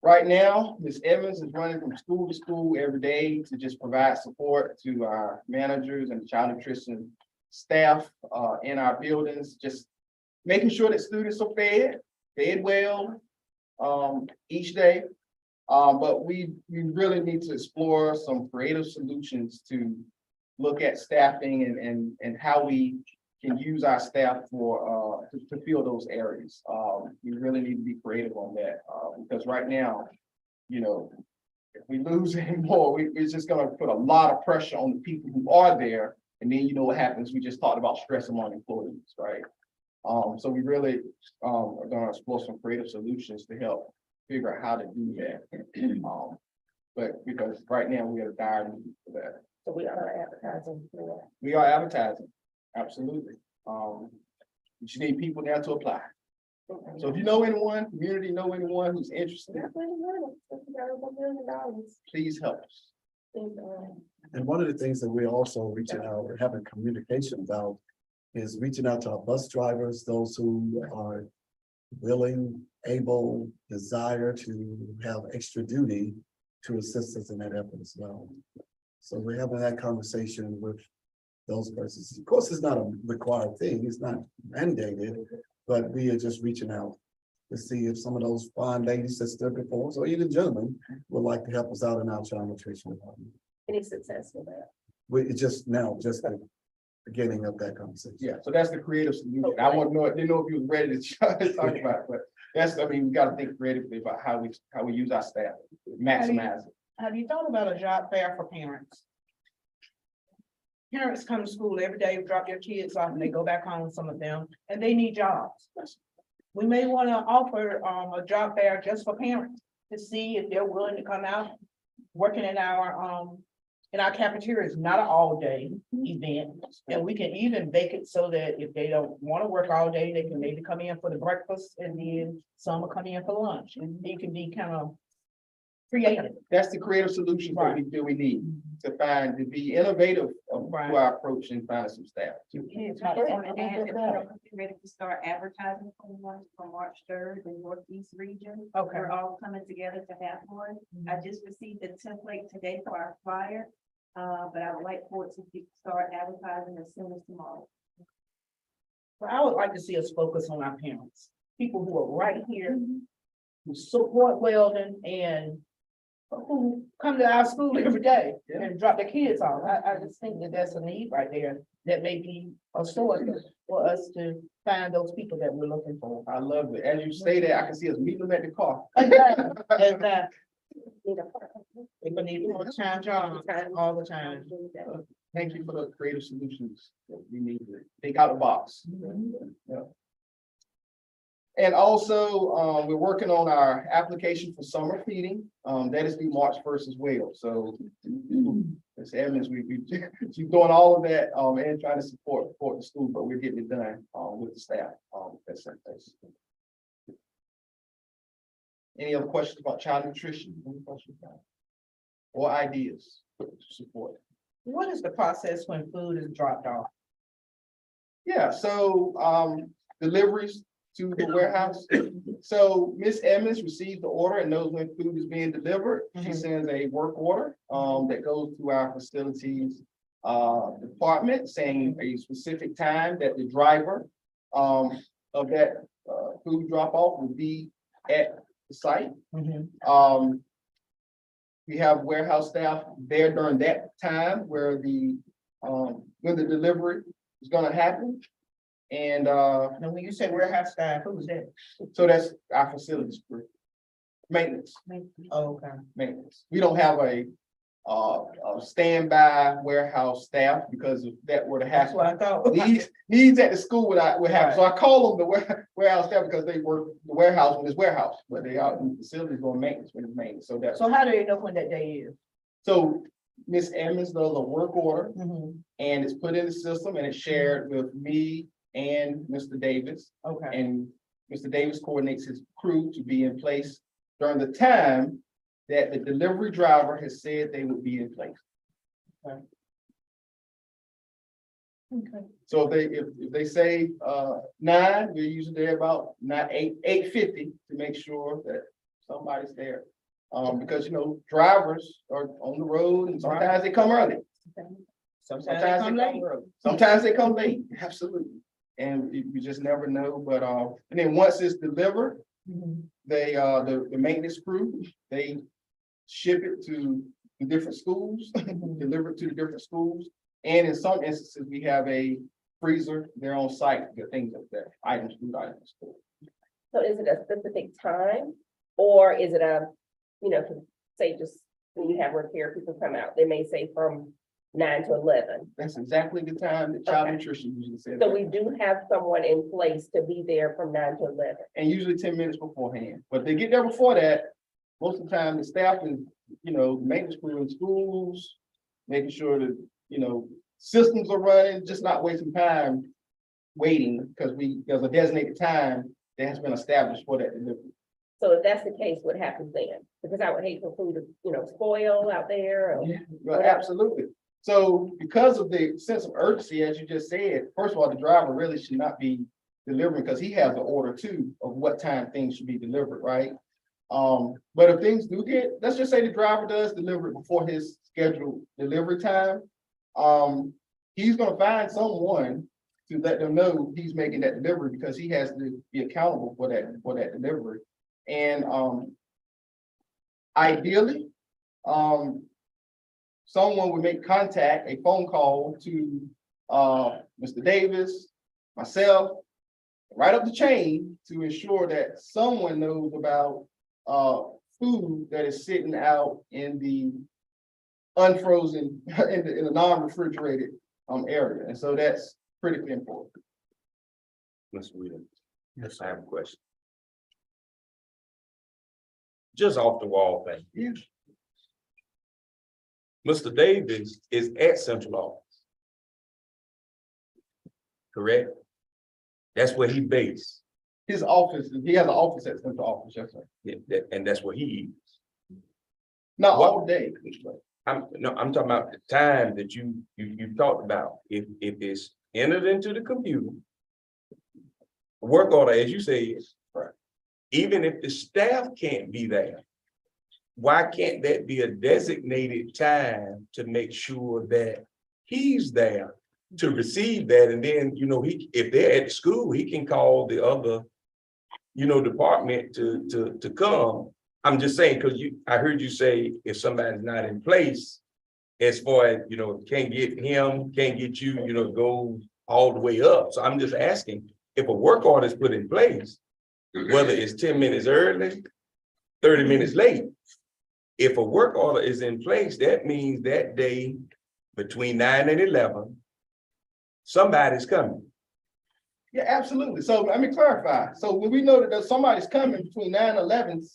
Right now, Ms. Evans is running from school to school every day to just provide support to our managers and child nutrition staff, in our buildings, just making sure that students are fed well, each day. But we really need to explore some creative solutions to look at staffing and how we can use our staff for, to fill those areas. We really need to be creative on that, because right now, you know, if we lose any more, it's just gonna put a lot of pressure on the people who are there. And then you know what happens, we just talked about stress among employees, right? So we really, are gonna explore some creative solutions to help figure out how to do that. But because right now we have a dire need for that. So we are advertising for. We are advertising, absolutely. We just need people there to apply. So if you know anyone, community know anyone who's interested, please help us. And one of the things that we're also reaching out, we're having communication about is reaching out to our bus drivers, those who are willing, able, desire to have extra duty to assist us in that effort as well. So we're having that conversation with those persons. Of course, it's not a required thing, it's not mandated, but we are just reaching out to see if some of those fine ladies that stood before us, or even gentlemen, would like to help us out in our child nutrition department. Any success with that? It's just the beginning of that conversation. Yeah, so that's the creative solution. I want to know, didn't know if you was ready to talk about it, but that's, I mean, we gotta think creatively about how we use our staff, maximize it. Have you thought about a job fair for parents? Parents come to school every day, drop their kids off and they go back home, some of them, and they need jobs. We may want to offer a job fair just for parents to see if they're willing to come out. Working in our cafeteria is not an all-day event. And we can even make it so that if they don't want to work all day, they can maybe come in for the breakfast and then some will come in for lunch. And it can be kind of creative. That's the creative solution that we need to be innovative to our approach and find some staff. Ready to start advertising for March 3rd in Northeast region. Okay. We're all coming together to have one. I just received the template today for our flyer. But I would like for it to start advertising as soon as tomorrow. Well, I would like to see us focus on our parents, people who are right here, who support Weldon and who come to our school every day and drop their kids off. I just think that that's a need right there. That may be a source for us to find those people that we're looking for. I love it. As you say that, I can see us meeting them at the car. Exactly. People need part-time jobs all the time. Thank you for the creative solutions that we need to think out of the box. Yeah. And also, we're working on our application for summer feeding. That is due March 1st as well. So Ms. Evans, we keep doing all of that and trying to support the school, but we're getting it done with the staff. That's in place. Any other questions about child nutrition? Any questions about or ideas to support? What is the process when food is dropped off? Yeah, so deliveries to the warehouse. So Ms. Evans receives the order and knows when food is being delivered. She sends a work order that goes to our facilities department saying a specific time that the driver of that food drop off will be at the site. we have warehouse staff there during that time where when the delivery is gonna happen. And, Now, when you say warehouse staff, who's that? so that's our facilities crew. Maintenance. Oh, okay. Maintenance. We don't have a standby warehouse staff because if that were to That's happen. what I thought. Needs at the school would have, so I call them the warehouse staff because they work the warehouse when it's warehouse, but they are in facilities doing maintenance when it's maintenance, so that's. So how do you know when that day is? So Ms. Emmons does a work order Mhm. and it's put in the system and it's shared with me and Mr. Davis. Okay, And Mr. Davis coordinates his crew to be in place during the time that the delivery driver has said they would be in place. okay. So if they say 9, we're usually there about 8:50 to make sure that somebody's there. Because drivers are on the road and sometimes they come early. Sometimes they come late. early. Sometimes they come late, absolutely. And you just never know, but and then once it's delivered, Mhm. they the maintenance crew, they ship it to the different schools, deliver it to the different schools. And in some instances, we have a freezer there on site, the things like that, items, food items. So is it a specific time? Or is it say just when you have repair people come out, they may say from 9 to 11. That's exactly the time that child Okay. nutrition usually says. So we do have someone in place to be there from 9 to 11. And usually 10 minutes beforehand, but they get there before that. Most of the time, the staff and, maintenance crew in schools, making sure that, systems are running, just not wasting time waiting, because there's a designated time that has been established for that delivery. So if that's the case, what happens then? Because I would hate for food to, spoil out there. Or, Well, absolutely. So because of the sense of urgency, as you just said, first of all, the driver really should not be delivering because he has the order too of what time things should be delivered, right? But if things do let's just say the driver does deliver it before his scheduled delivery time. He's gonna find someone to let them know he's making that delivery because he has to be accountable for that delivery. And ideally, someone would make contact, a phone call to Mr. Davis, myself, right up the chain to ensure that someone knows about food that is sitting out in the unfrozen, in the non-refrigerated area. And so that's critically important. Mr. Williams. Yes, I have a question. Just off the wall thing. Yeah. Mr. Davis is at central office. Correct? That's where he based. His office, he has an office at central office, yes, sir. Yeah, and that's where he is. Not What? all day. I'm talking about the time that you talked about. If it's entered into the computer, work order, as you say, Right. Even if the staff can't be there, why can't that be a designated time to make sure that he's there to receive that? And then, if they're at the school, he can call the other, department to come. I'm just saying, because I heard you say if somebody's not in place, as far as, can't get him, can't get you, go all the way up. So I'm just asking, if a work order is put in place, whether it's 10 minutes early, 30 minutes late, if a work order is in place, that means that day between 9 and 11, somebody's coming. Yeah, absolutely. So let me clarify. So when we know that somebody's coming between 9 and 11,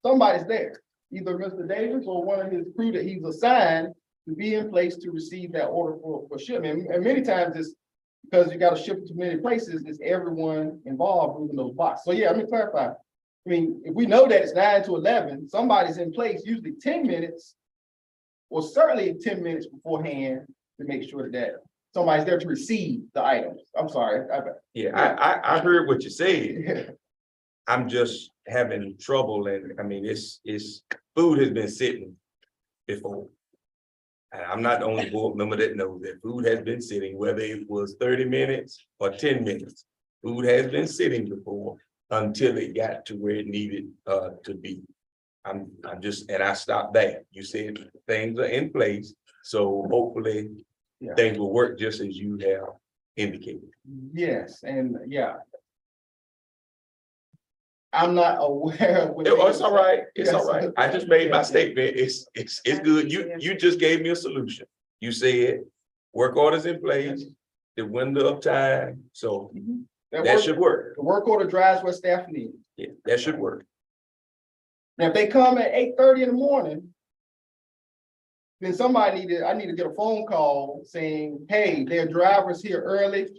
somebody's there. Either Mr. Davis or one of his crew that he's assigned to be in place to receive that order for shipment. And many times it's because you got to ship it to many places, it's everyone involved moving those boxes. So yeah, let me clarify. I mean, if we know that it's 9 to 11, somebody's in place, usually 10 minutes, or certainly 10 minutes beforehand to make sure that somebody's there to receive the items. I'm sorry. I heard what you said. Yeah. I'm just having trouble, and I mean, it's food has been sitting before. And I'm not the only board member that knows that food has been sitting, whether it was 30 minutes or 10 minutes. Food has been sitting before until it got to where it needed to be. I'm just, and I stopped there. You said things are in place, so hopefully Yeah. things will work just as you have indicated. Yes, and yeah. I'm not aware of. what Oh, it's all right. It's all Yes. right. I just made my Yeah. statement. It's good. You just gave me a solution. You said work orders in place, the window of time, so that work- should work. The work order drives what staff needs. Yeah, that should work. Now, if they come at 8:30 in the morning, then I need to get a phone call saying, hey, there are drivers here early.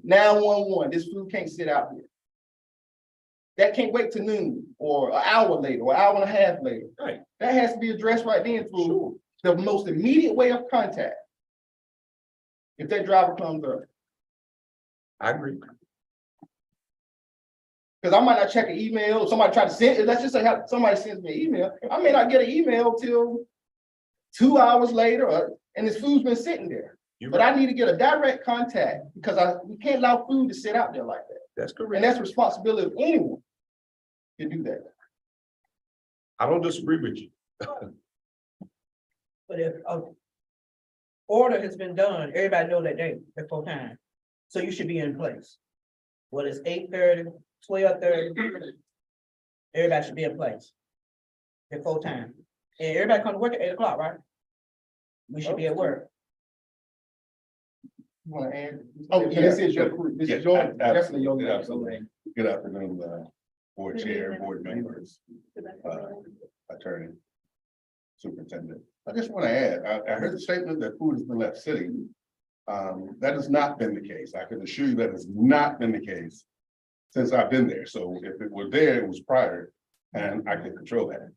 911, this food can't sit out here. That can't wait till noon or an hour later or an hour and a half later. Right. That has to be addressed right then through the most immediate way of contact. If that driver comes early. I agree. Because I might not check an email, somebody try to send, let's just say somebody sends me an email, I may not get an email till 2 hours later, and this food's been sitting there. You're But right. I need to get a direct contact because we can't allow food to sit out there like that. That's And correct. that's responsibility of anyone to do that. I don't disagree with you. But if a order has been done, everybody know that day before time. So you should be in place. Whether it's 8:30, 12:30, everybody should be in place before time. And everybody come to work at 8 o'clock, right? We should be at work. You want to add? Oh, yeah. This is your, this is your, Yeah, definitely your. absolutely. Good afternoon, board chair, board members, attorney, superintendent. I just want to add, I heard the statement that food has been left sitting. That has not been the case. I can assure you that has not been the case since I've been there. So if it were there, it was prior, and I can control that.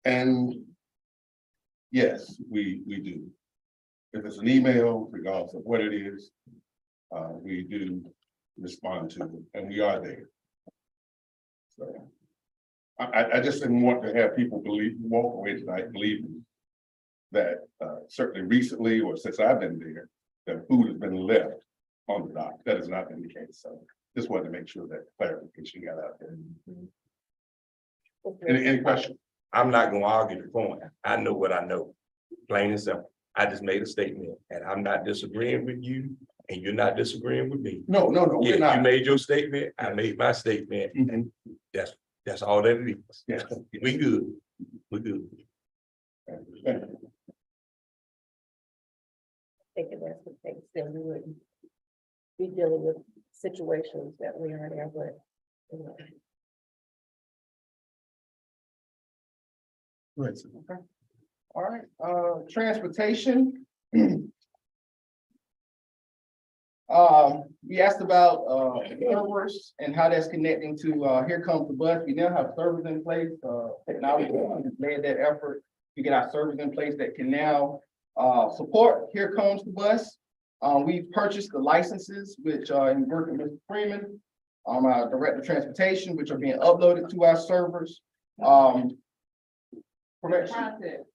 And yes, we do. If it's an email, regardless of what it is, we do respond to it, and we are there. So I just didn't want to have people walk away tonight believing that certainly recently or since I've been there, that food has been left on the dock. That has not been the case. So just wanted to make sure that clarification got out there. Any questions? I'm not gonna argue the point. I know what I know, plain and simple. I just made a statement, and I'm not disagreeing with you, and you're not disagreeing with me. No, we're Yeah, you not. made your statement, I made my statement, and that's all that it is. Yes. We good. We good. Thinking that's the case, then we wouldn't be dealing with situations that we are there, but. You know. Right. Okay. All right, transportation. We asked about servers and how that's connecting to Here Comes the Bus. We now have servers in place. Technology has led that effort to get our servers in place that can now support Here Comes the Bus. We've purchased the licenses, which are in working with Mr. Freeman, our Director of Transportation, which are being uploaded to our servers. With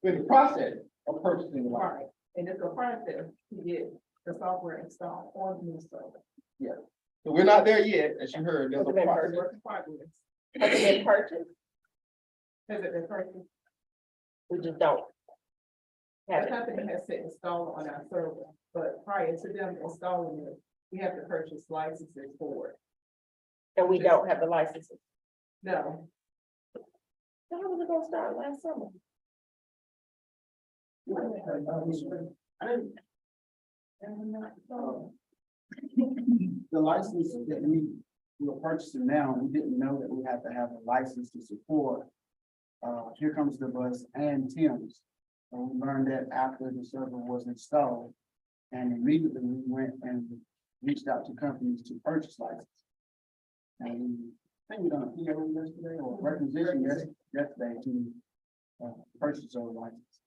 the process of purchasing the license. And it's a process to get the software installed on the new server. Yeah, so we're not there yet, as you heard. There's a Has it been process. purchased? Has it been purchased? Has it been purchased? We just don't. Have The it. company has to install on our server, but prior to them installing it, we have to purchase licenses for it. And we don't have the licenses. No, So how was it gonna start last summer? The license that we're purchasing now, we didn't know that we had to have a license to support. Here Comes the Bus and Tim's. We learned that after the server was installed. And immediately we went and reached out to companies to purchase license. And I think we done a PO yesterday or requisition yesterday to purchase our license.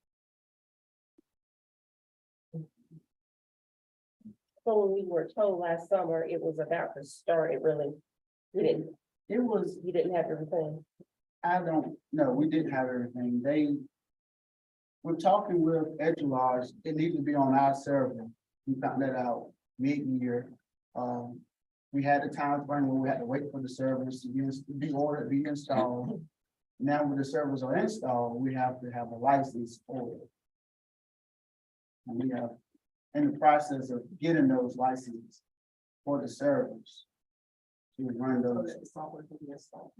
So when we were told last summer it was about to start, it really, we didn't, It was, you didn't have everything. I don't know, we didn't have everything. We're talking with Edgelage, it needs to be on our server. We found that out mid-year. We had a time frame where we had to wait for the servers to be ordered, be installed. Now when the servers are installed, we have to have a license for it. And we are in the process of getting those licenses for the servers. To run those. That's right, so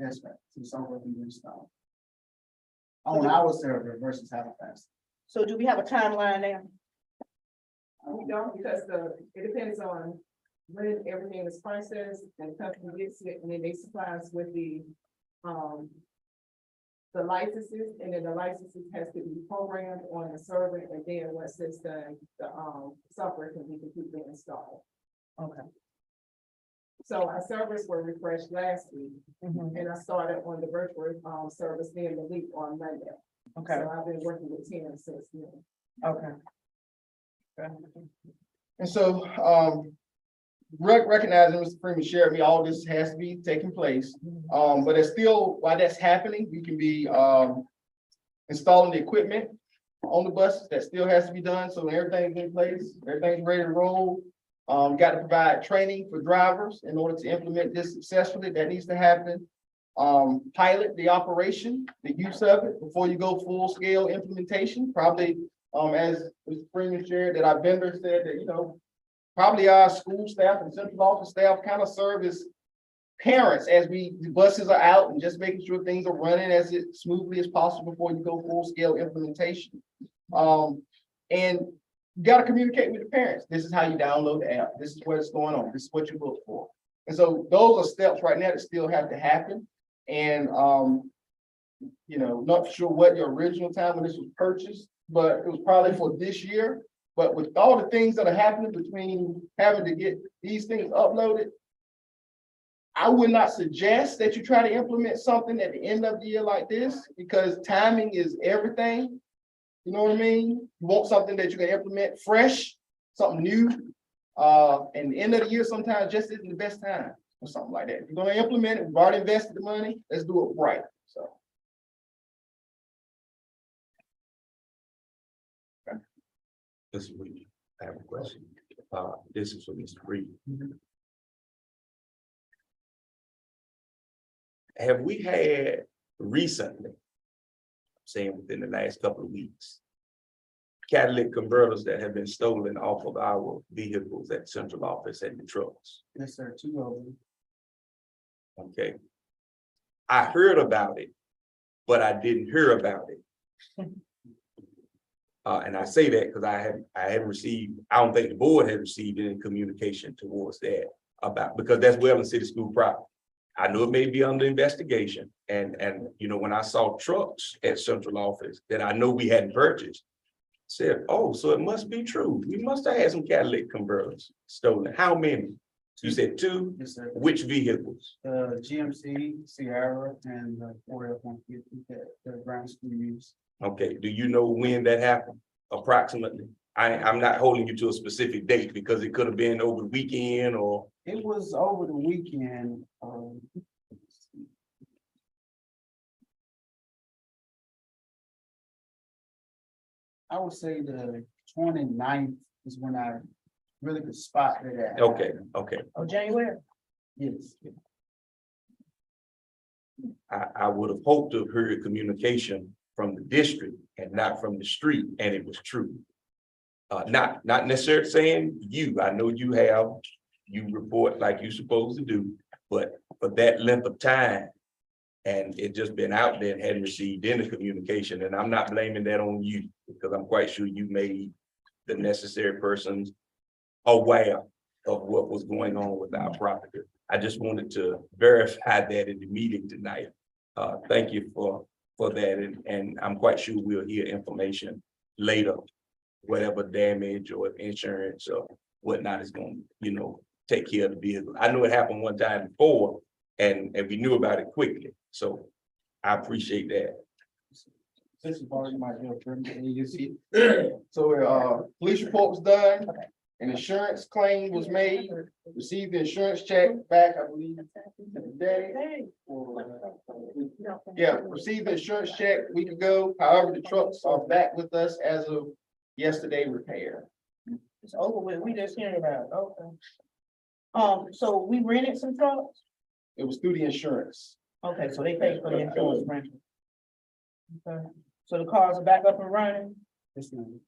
the software can be installed. On our server versus Halifax. So do we have a timeline now? We don't, because it depends on when everything is processed and the company gets it, and then they supply us with the licenses, and then the licenses has to be programmed on the server, and then once it's done, the software can be completely installed. Okay. So our servers were refreshed last week, and I started on the virtual service then the week on Monday. Okay, So I've been working with Tim since then. okay. And so, recognizing Mr. Freeman shared me, all this has to be taking place. But it's still, while that's happening, we can be, installing the equipment on the buses. That still has to be done. So when everything's in place, everything's ready to roll. Got to provide training for drivers in order to implement this successfully. That needs to happen. Pilot the operation, the use of it before you go full scale implementation. Probably, as Mr. Freeman shared, that our vendor said that, you know, probably our school staff and central office staff kind of serve as parents as the buses are out and just making sure things are running as smoothly as possible before you go full scale implementation. And you got to communicate with the parents. This is how you download the app. This is what's going on. This is what you look for. And so those are steps right now that still have to happen. And, you know, not sure what your original time when this was purchased, but it was probably for this year. But with all the things that are happening between having to get these things uploaded, I would not suggest that you try to implement something at the end of the year like this, because timing is everything. You know what I mean? You want something that you can implement fresh, something new. And the end of the year sometimes just isn't the best time or something like that. If you're gonna implement it, we've already invested the money, let's do it right, so. This is Reed. I have a question. This is for Mr. Reed. Have we had recently, saying within the last couple of weeks, catalytic converters that have been stolen off of our vehicles at central office and the trucks? Yes, sir, 2 of them. Okay. I heard about it, but I didn't hear about it. And I say that because I haven't received, I don't think the board has received any communication towards that about, because that's Wellington City School property. I know it may be under investigation, and you know, when I saw trucks at central office that I know we hadn't purchased, said, oh, so it must be true. We must have had some catalytic converters stolen. How many? You said 2? Yes, sir. Which vehicles? GMC, Sierra, and the Ford F-150 that the ground school use. Okay, do you know when that happened approximately? I'm not holding you to a specific date because it could have been over the weekend or. It was over the weekend. I would say the 29th is when I really could spot it at. Okay, okay. Oh, January? Yes. I would have hoped to have heard communication from the district and not from the street, and it was true. Not necessarily saying you, I know you report like you're supposed to do, but for that length of time, and it just been out there and hadn't received any communication, and I'm not blaming that on you, because I'm quite sure you made the necessary persons aware of what was going on with our property. I just wanted to verify that in the meeting tonight. Thank you for that, and I'm quite sure we'll hear information later, whatever damage or if insurance or whatnot is going to, you know, take care of the vehicle. I know it happened one time before, and we knew about it quickly, so I appreciate that. This is part of my deal, you see. So, police report was done, an insurance claim was made, received the insurance check back, I believe, today. Yeah, received the insurance check a week ago. However, the trucks are back with us as of yesterday repair. It's over with. We just hearing about it. Okay. So we rented some trucks? It was through the insurance. Okay, so they paid for the insurance rental. Okay, so the cars are back up and running? Yes, ma'am.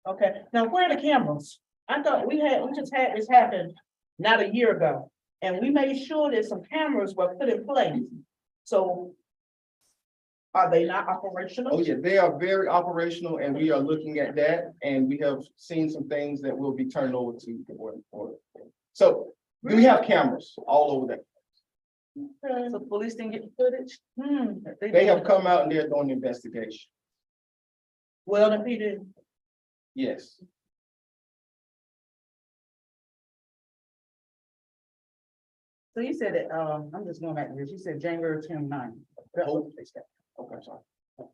Okay, now where are the cameras? I thought we just had this happen not a year ago. And we made sure that some cameras were put in place. So are they not operational? Oh, yeah, they are very operational and we are looking at that and we have seen some things that will be turned over to the board. So we have cameras all over that. Okay. So police didn't get the footage? They have come out and they're doing the investigation. Well, then Peter, Yes. So you said that, I'm just going back to this, you said January 29th. Okay, I'm sorry.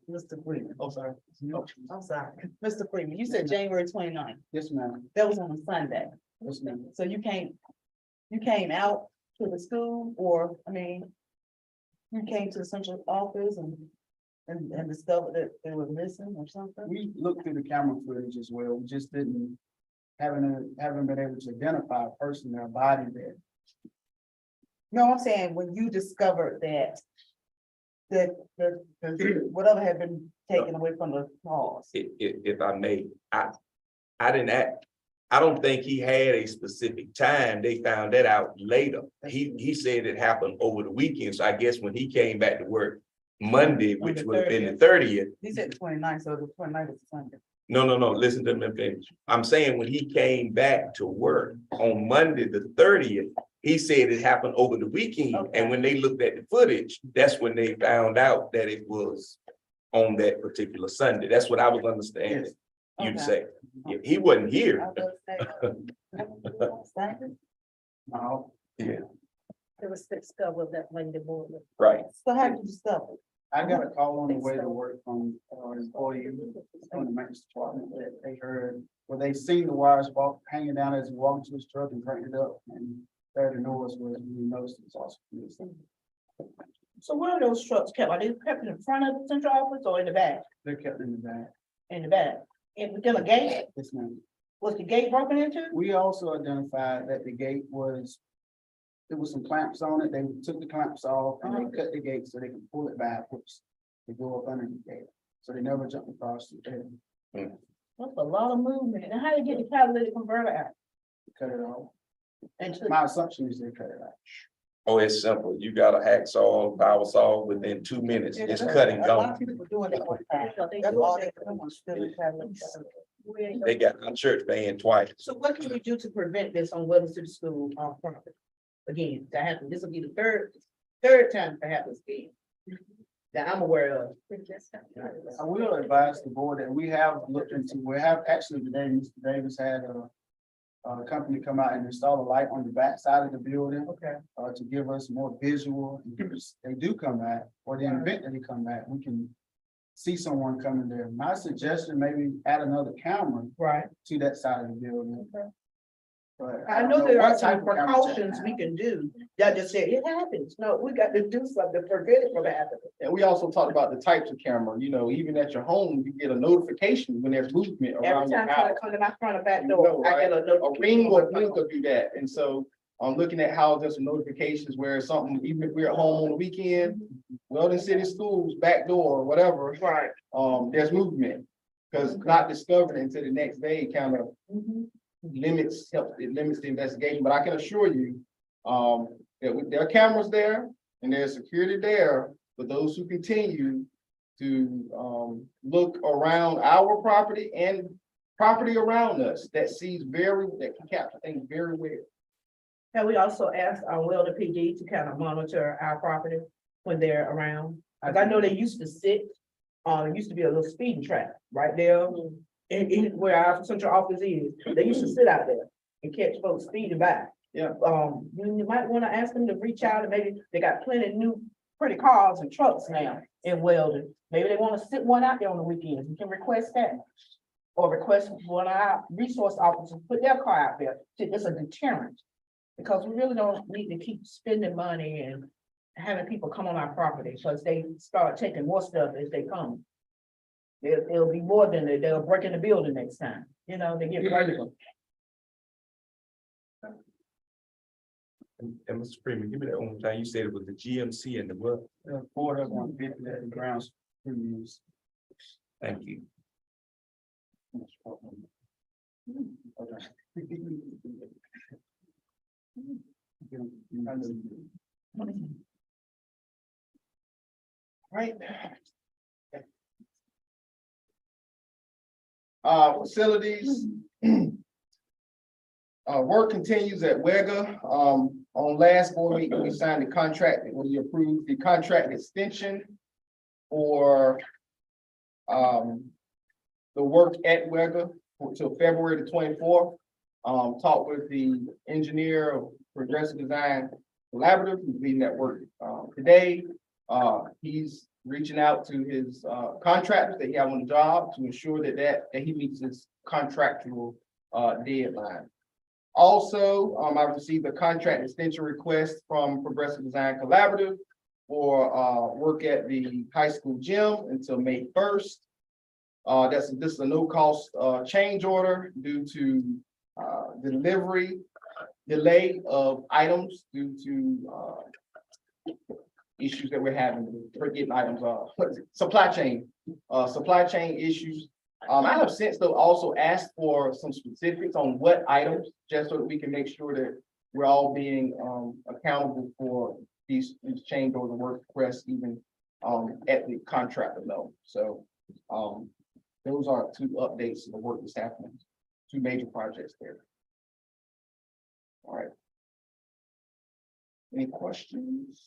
Mr. Freeman. Oh, sorry. I'm sorry, Mr. Freeman, you said January 29th. Yes, ma'am. That was on a Sunday. Yes, ma'am. So you came out to the school, or, I mean, you came to the central office and discovered that they were missing or something? We looked through the camera footage as well. We just haven't been able to identify a person or a body there. No, I'm saying when you discovered that whatever had been taken away from the cause. If I may, I don't think he had a specific time. They found that out later. He said it happened over the weekend. So I guess when he came back to work Monday, which would have been the 30th. He said 29th, so the 29th is Sunday. No, listen to me finish. I'm saying when he came back to work on Monday, the 30th, he said it happened over the weekend. Okay. And when they looked at the footage, that's when they found out that it was on that particular Sunday. That's what I was understanding you to Okay. say. Yeah, he wasn't here. I was gonna say, Sunday? No, Yeah, it was discovered that Monday morning. right. So how did you discover? I got a call on the way to work from an employee from the maintenance department that they heard, well, they seen the wires hanging down as he walked to his truck and cranked it up, and there the noise was, we noticed it was also missing. So where are those trucks kept? Are they kept in front of the central office or in the back? They're kept in the back. In the back? And within a gate? Yes, ma'am. Was the gate broken into? We also identified that the gate there was some clamps on it. They took the clamps off and they cut the gate so they could pull it back, which they go up under the gate. So they never jumped across the gate, That's a lot of movement. And how did you get the catalytic converter out? cut it off. And My assumption is they cut it out. Oh, it's simple. You got a hacksaw, power saw within 2 minutes. It's cut and A lot gone. of people were doing that one time. That's all they come on, still having. They got our church banned twice. So what can we do to prevent this on Wellington City School property? Again, that happened, this will be the third time it happens again. That I'm aware of. I will advise the board that we have actually today, Mr. Davis had a company come out and install a light on the back side of the building. Okay. To give us more visual, they do come back, or the event that they come back, we can see someone coming there. My suggestion, maybe add another camera Right. to that side of the building. Okay. But I know there what are some type of camera to precautions have. we can do. That just said it happens. No, we got to do something to prevent it from happening. And we also talked about the types of camera, even at your home, you get a notification when there's movement Every around your time house. I come to my front or back You door, know, I get a A notification. ring or blink will do that. And so I'm looking at how there's some notifications where something, even if we're at home on the weekend, Weldon City Schools, back door or whatever, Right. there's movement. Because not discovered until the next day kind of Mhm. limits the investigation, but I can assure you, that there are cameras there and there's security there for those who continue to, look around our property and property around us that can capture things very well. And we also asked our Weldon PD to kind of monitor our property when they're around. Cause I know they used to sit, it used to be a little speeding track right there. In where our central office is, they used to sit out there and catch folks speeding by. Yeah. You might want to ask them to reach out and maybe they got plenty of new pretty cars and trucks now in Weldon. Maybe they want to sit one out there on the weekends. We can request that. Or request one of our resource officers, put their car out there. It's a deterrent. Because we really don't need to keep spending money and having people come on our property, because they start taking more stuff as they come. It'll be more than they'll break in the building next time, they get regular. And Mr. Freeman, give me that one more time. You said it was the GMC and the what? Board of 150 at the grounds. Crews. Thank you. Right. Facilities. Work continues at WEGA. On last board meeting, we signed the contract, we approved the contract extension for the work at WEGA until February the 24th. Talked with the engineer of Progressive Design Collaborative, who's leading that work today. He's reaching out to his contractors that he have on the job to ensure that he meets his contractual deadline. Also, I received a contract extension request from Progressive Design Collaborative for work at the high school gym until May 1st. This is a no-cost change order due to delivery delay of items due to issues that we're having, we're getting items, supply chain issues. I have since though also asked for some specifics on what items, just so that we can make sure that we're all being accountable for these change order work requests, even at the contractor level. So those are two updates of the work that's happening, two major projects there. All right. Any questions?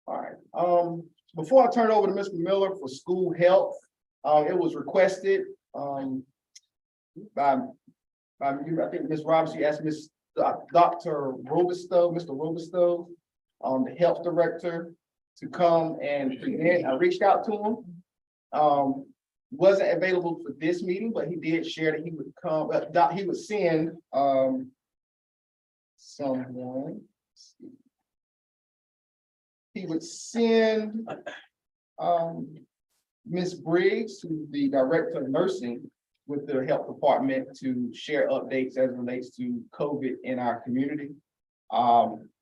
All right. Before I turn it over to Mr. Miller for school health, it was requested by I think Ms. Robinson, you asked Dr. Robusto, Mr. Robusto, the health director, to come and present. I reached out to him. Wasn't available for this meeting, but he did share that he would come, he would send someone. He would send Ms. Briggs, who's the director of nursing with the health department, to share updates as it relates to COVID in our community.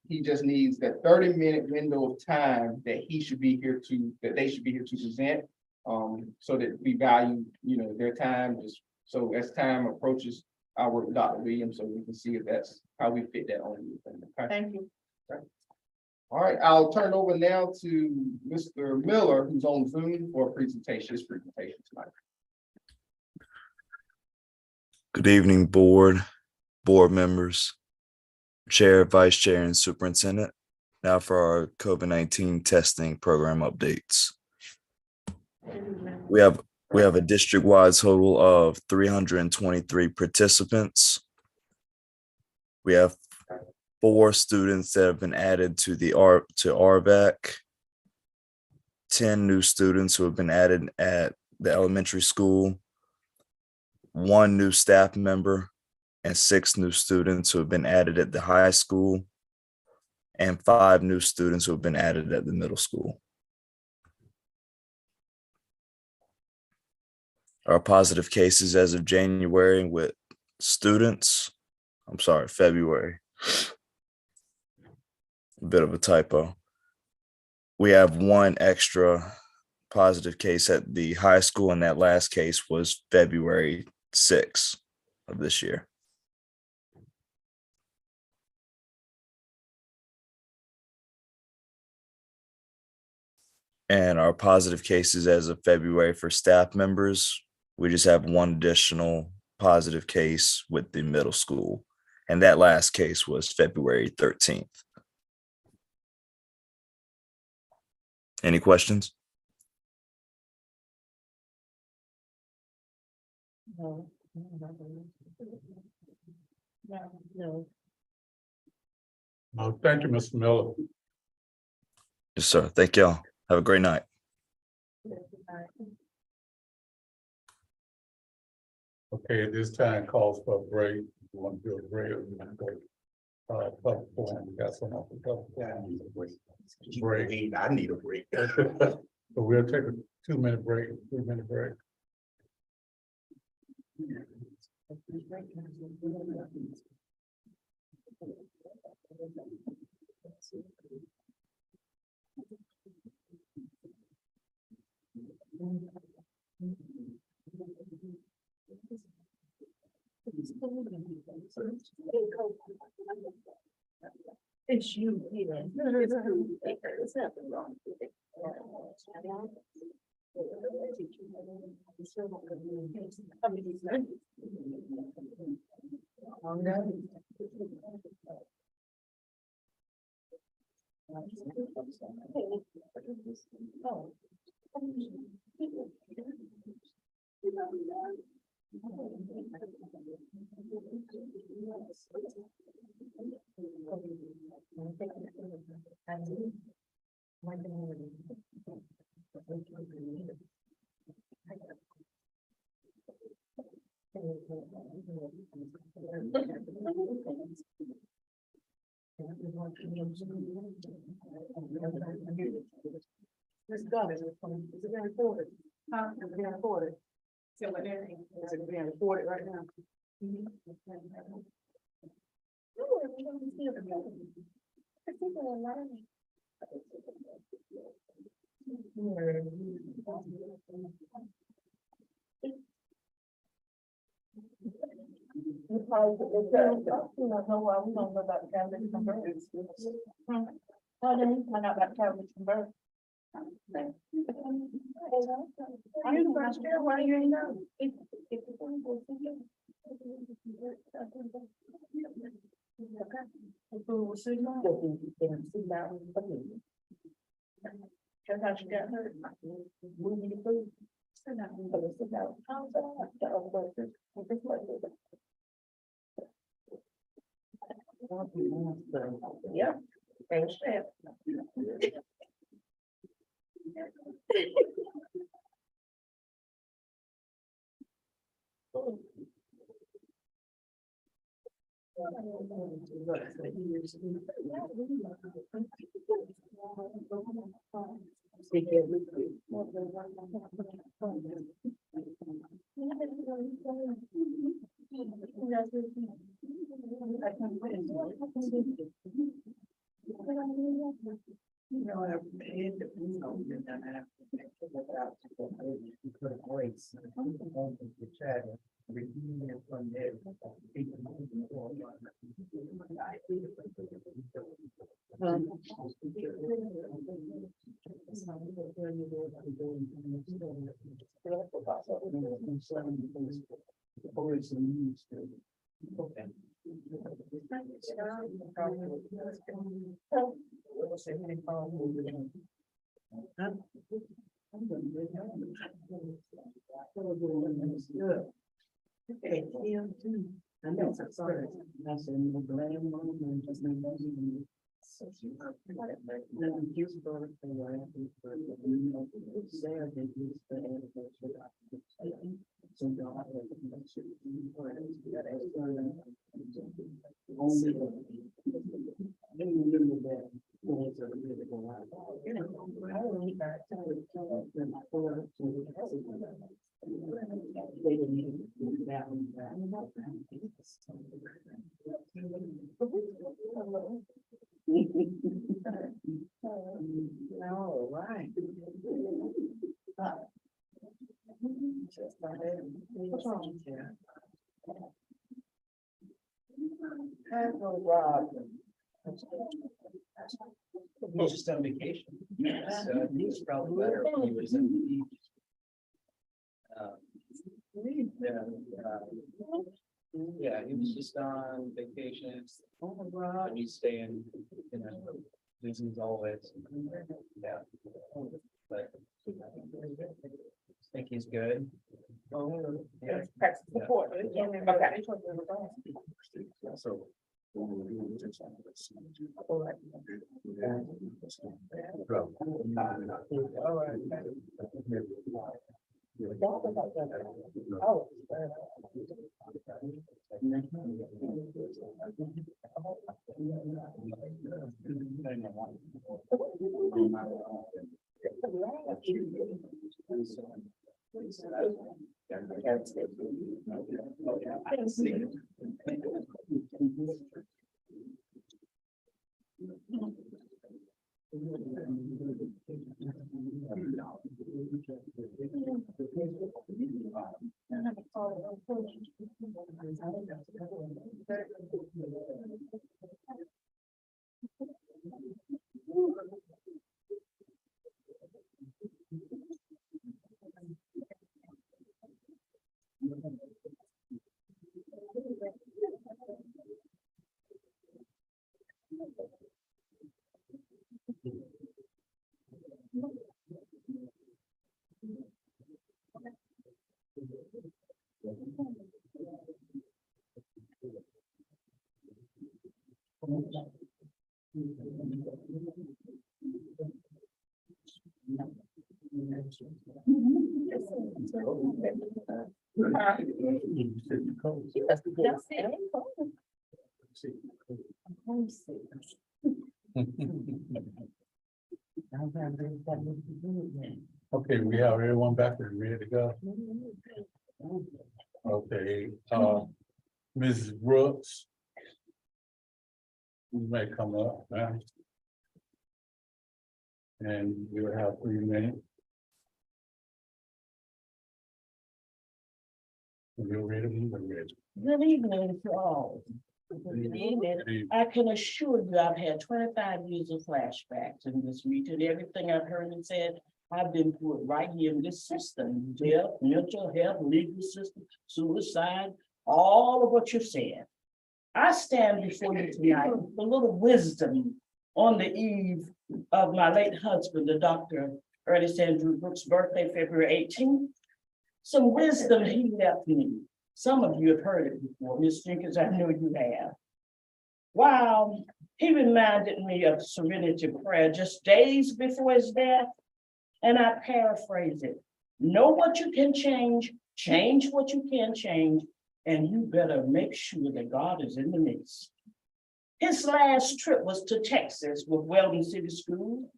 He just needs that 30-minute window of time that they should be here to present. So that we value, their time, just so as time approaches, I work with Dr. Williams so we can see if that's how we fit that on. Okay? Thank you. All right, I'll turn it over now to Mr. Miller, who's on Zoom for his presentation tonight. Good evening, board members, chair, vice chair, and superintendent. Now for our COVID-19 testing program updates. We have a district-wide total of 323 participants. We have 4 students that have been added to RVAC, 10 new students who have been added at the elementary school, 1 new staff member, and 6 new students who have been added at the high school, and 5 new students who have been added at the middle school. Our positive cases as of January with students, February. A bit of a typo. We have 1 extra positive case at the high school, and that last case was February 6th of this year. And our positive cases as of February for staff members, we just have 1 additional positive case with the middle school. And that last case was February 13th. Any questions? No. No. Thank you, Mr. Miller. Yes, sir. Thank y'all. Have a great night. Okay, at this time calls for a break. We want to do a break. We want to go public forum. We got some off the public forum. Break. I need a break. So we'll take a 2-minute break, 3-minute break. It's you, yeah. It's nothing wrong with it. Let's go. Is it being recorded? Huh? Is it being recorded? So what they're. Is it being recorded right now? You probably, it's, you don't know why we don't know about the cabbage and birds. Oh, then you find out about cabbage and birds. Are you the first year? Why you ain't know? The food was sitting on. Just how she got hurt. Moving the food. Sit down. Sit down. Yeah. Thanks, Chef. No, I paid the, you know, and then I have to make it without you put a voice. The chat, reading it from there. Okay. Okay, I know, I'm sorry. That's in the blame on and just not using it. Then use for it for your Sarah did use the anniversary. So you don't have to. Only. I don't remember that. Was a really good one. You know, I don't need that. They didn't even do that one. No, right. Just not it. What's wrong? Yeah. Hello, Rob. He's just on vacation. So he's probably better if he was in the beach. Yeah, he was just on vacation. And he's staying, you know, Disney's always. Yeah. But I think he's good. Yeah. Support. Okay. So. Okay, we have everyone back and ready to go. Okay, Mrs. Brooks. You may come up, man. And you'll have 3 minutes. You're ready, we're ready. Good evening to all. Good evening. I can assure you, I've had 25 years of flashbacks in this region. Everything I've heard and said, I've been through it right here in this system. Death, mental health, legal system, suicide, all of what you've said. I stand before you tonight with a little wisdom on the eve of my late husband, the Dr. Ernest Andrew Brooks' birthday, February 18th. Some wisdom he left me. Some of you have heard it before, Ms. Jenkins, I know you have. Wow, he reminded me of serenity prayer just days before his death. And I paraphrase it. Know what you can change what you can change, and you better make sure that God is in the midst. His last trip was to Texas with Weldon City Schools.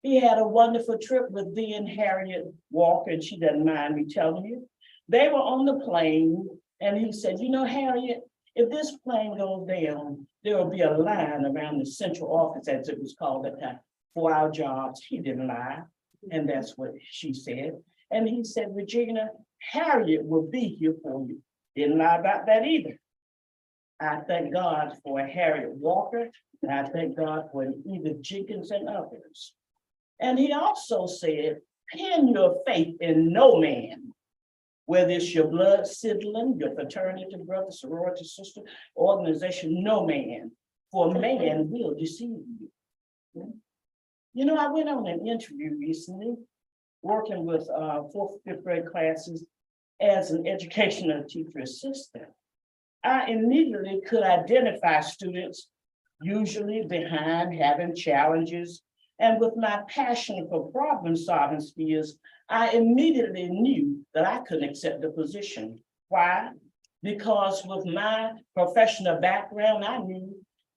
He had a wonderful trip with then Harriet Walker, and she doesn't mind me telling you. They were on the plane, and he said, you know, Harriet, if this plane goes down, there will be a line around the central office, as it was called at the time, for our jobs. He didn't lie, and that's what she said. And he said, Regina, Harriet will be here for you. Didn't lie about that either. I thank God for Harriet Walker, and I thank God for Edith Jenkins and others. And he also said, pin your faith in no man, whether it's your blood sibling, your fraternity brother, sorority sister, organization, no man, for man will deceive you. You know, I went on an interview recently, working with 4th, 5th grade classes as an educational teacher assistant. I immediately could identify students usually behind having challenges. And with my passion for problem solving skills, I immediately knew that I couldn't accept the position. Why? Because with my professional background, I knew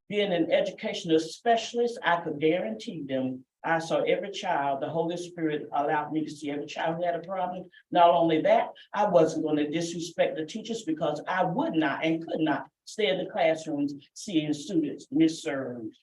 being an educational specialist, I could guarantee them I saw every child. The Holy Spirit allowed me to see every child who had a problem. Not only that, I wasn't going to disrespect the teachers because I would not and could not stay in the classrooms seeing students misserved.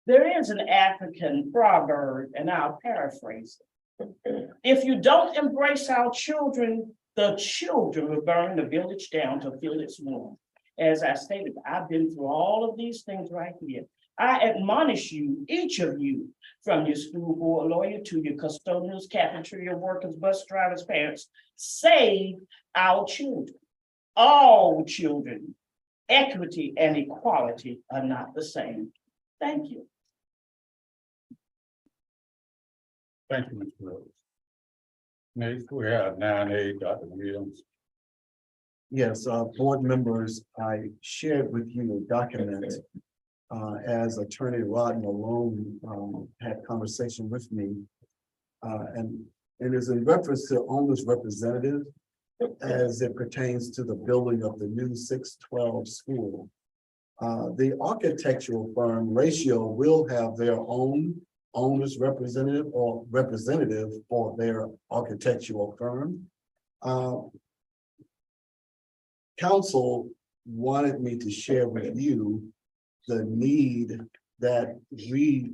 There is an African proverb, and I'll paraphrase it. If you don't embrace our children, the children will burn the village down to feel its warmth. As I stated, I've been through all of these things right here. I admonish you, each of you, from your school board lawyer to your custodians, cafeteria workers, bus drivers, parents, save our children, all children. Equity and equality are not the same. Thank you. Thank you, Mr. Rose. Next, we have 9A, Dr. Williams. Yes, board members, I shared with you a document as Attorney Rodden Malone had conversation with me. And it is in reference to owner's representative as it pertains to the building of the new 612 school. The architectural firm Ratio will have their own owner's representative or representative for their architectural firm. Council wanted me to share with you the need that we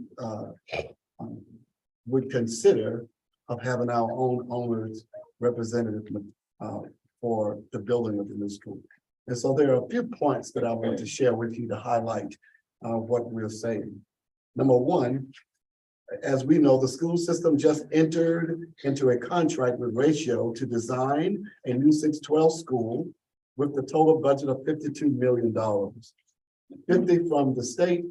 would consider of having our own owner's representative for the building of the new school. And so there are a few points that I want to share with you to highlight what we're saying. Number one, as we know, the school system just entered into a contract with Ratio to design a new 612 school with the total budget of $52 million. 50 from the state,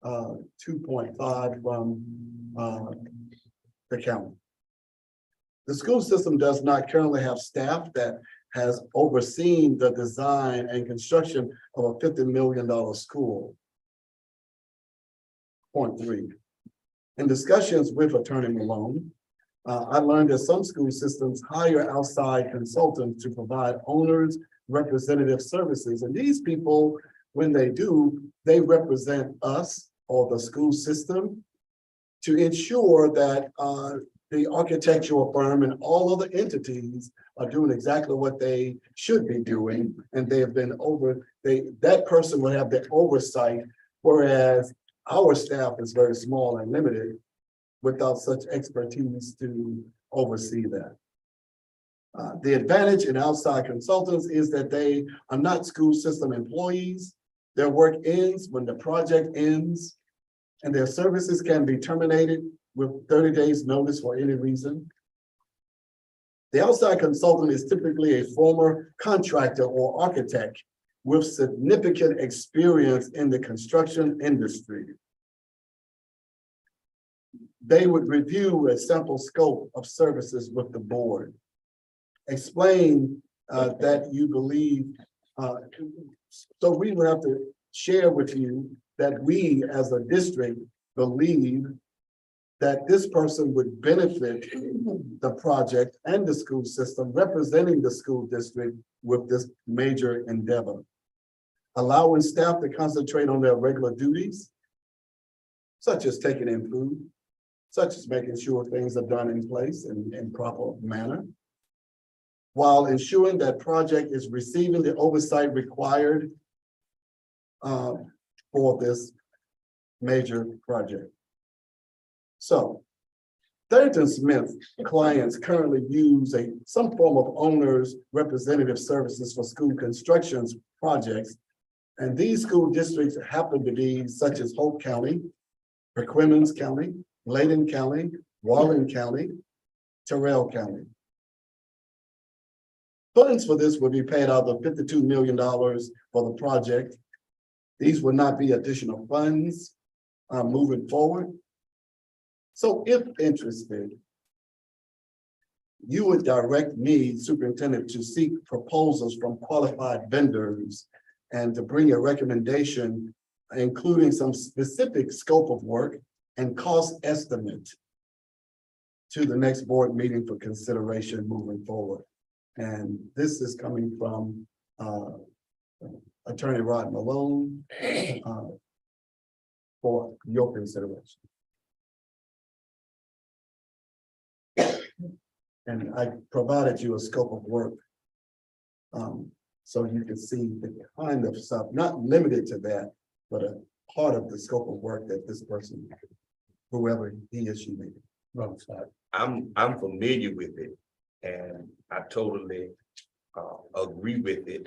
2.5 from the county. The school system does not currently have staff that has overseen the design and construction of a $50 million school. Point 3. In discussions with Attorney Malone, I learned that some school systems hire outside consultants to provide owners representative services. And these people, when they do, they represent us or the school system to ensure that the architectural firm and all other entities are doing exactly what they should be doing. And they have been that person will have the oversight, whereas our staff is very small and limited without such expertise to oversee that. The advantage in outside consultants is that they are not school system employees. Their work ends when the project ends, and their services can be terminated with 30 days notice for any reason. The outside consultant is typically a former contractor or architect with significant experience in the construction industry. They would review a sample scope of services with the board. Explain that you believe, so we would have to share with you that we as a district believe that this person would benefit the project and the school system representing the school district with this major endeavor. Allowing staff to concentrate on their regular duties, such as taking in food, such as making sure things are done in place in proper manner, while ensuring that project is receiving the oversight required for this major project. So, Tharrington Smith clients currently use some form of owner's representative services for school constructions projects. And these school districts happen to be such as Hope County, Perquimans County, Layton County, Warren County, Terrell County. Funds for this will be paid out of $52 million for the project. These will not be additional funds moving forward. So if interested, you would direct me, superintendent, to seek proposals from qualified vendors and to bring a recommendation, including some specific scope of work and cost estimate to the next board meeting for consideration moving forward. And this is coming from Attorney Rod Malone for your consideration. And I provided you a scope of work so you can see the kind of stuff, not limited to that, but a part of the scope of work that this person, whoever he or she may be. I'm familiar with it, and I totally agree with it.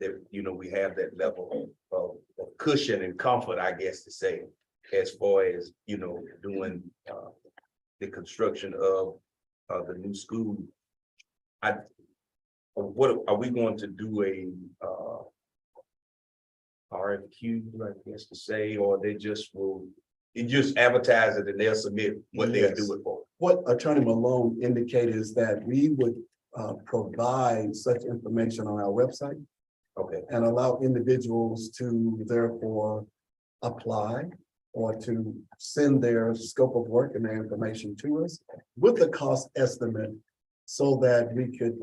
That, you know, we have that level of cushion and comfort, I guess to say, as far as, you know, doing the construction of the new school. What are we going to do, a RFQ, I guess to say, or they just will, you just advertise it and they'll submit what they'll do it for? What Attorney Malone indicated is that we would provide such information on our website. Okay. And allow individuals to therefore apply or to send their scope of work and their information to us with the cost estimate so that we could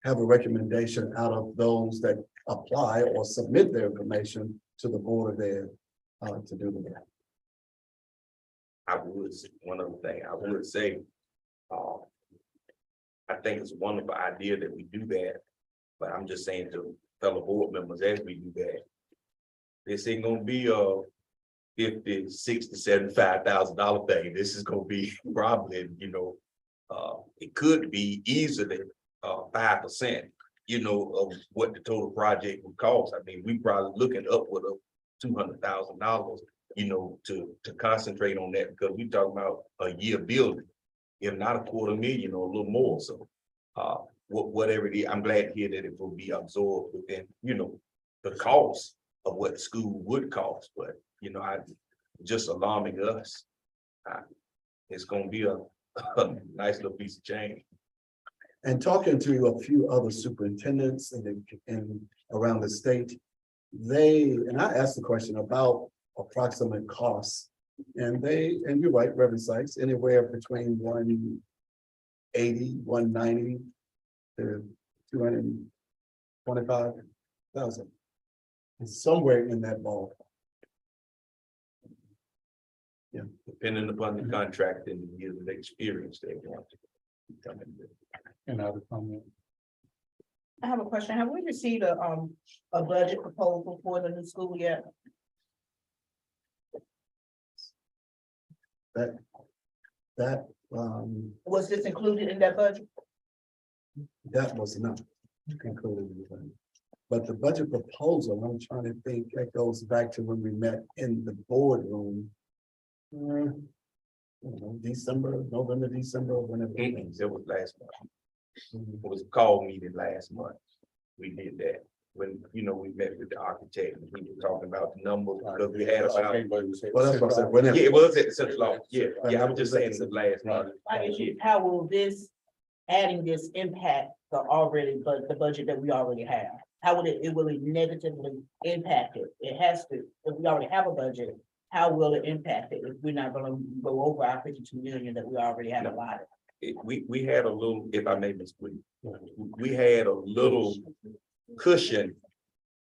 have a recommendation out of those that apply or submit their information to the board there to do that. I would say, one other thing I would say, I think it's a wonderful idea that we do that, but I'm just saying to fellow board members, as we do that, this ain't gonna be a $50, $60, $75,000 thing. This is gonna be probably, you know, it could be easily 5%, you know, of what the total project would cost. I mean, we probably looking upward of $200,000, you know, to concentrate on that, because we talking about a year building, if not $250,000 or a little more. So whatever it is, I'm glad to hear that it will be absorbed within, you know, the cost of what the school would cost. But, you know, just alarming us. It's gonna be a nice little piece of change. And talking to a few other superintendents and around the state, and I asked the question about approximate costs. And you're right, Reverend Sykes, anywhere between 180, 190 to 225,000. It's somewhere in that ballpark. Yeah. Depending upon the contract and the years of experience they want to come in with. And other comment. I have a question. Have we received a budget proposal for the new school yet? That Was this included in that budget? that was not included in the budget. But the budget proposal, I'm trying to think, that goes back to when we met in the boardroom. I don't know, December, November, December, whenever. It was last month. It was a call meeting last month. We did that when, we met with the architect and we were talking about the numbers because we had about. Well, that's what I said, whenever. Yeah, it was at the central office. Yeah, I was just saying it was last month. How will adding this impact the budget that we already have? How will it will it negatively impact it? It has to, if we already have a budget, how will it impact it if we're not gonna go over our 52 million that we already have allotted? We had a little, if I may misquote, we had a little cushion.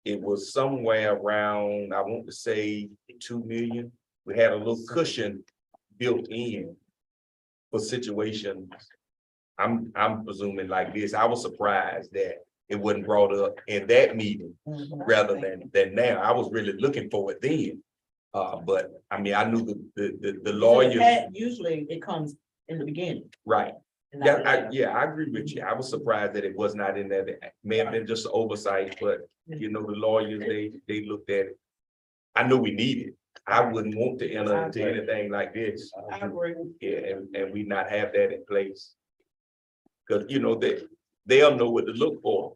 It was somewhere around, I want to say 2 million. We had a little cushion built in for situations. I'm presuming like this. I was surprised that it wasn't brought up in that meeting rather than now. I was really looking for it then. But I mean, I knew the lawyers. Usually it comes in the beginning. Right. Yeah, I agree with you. I was surprised that it was not in there. It may have been just oversight, but the lawyers, they looked at it. I know we need it. I wouldn't want to enter into anything like this. I agree. Yeah, and we not have that in place. Cause they'll know what to look for.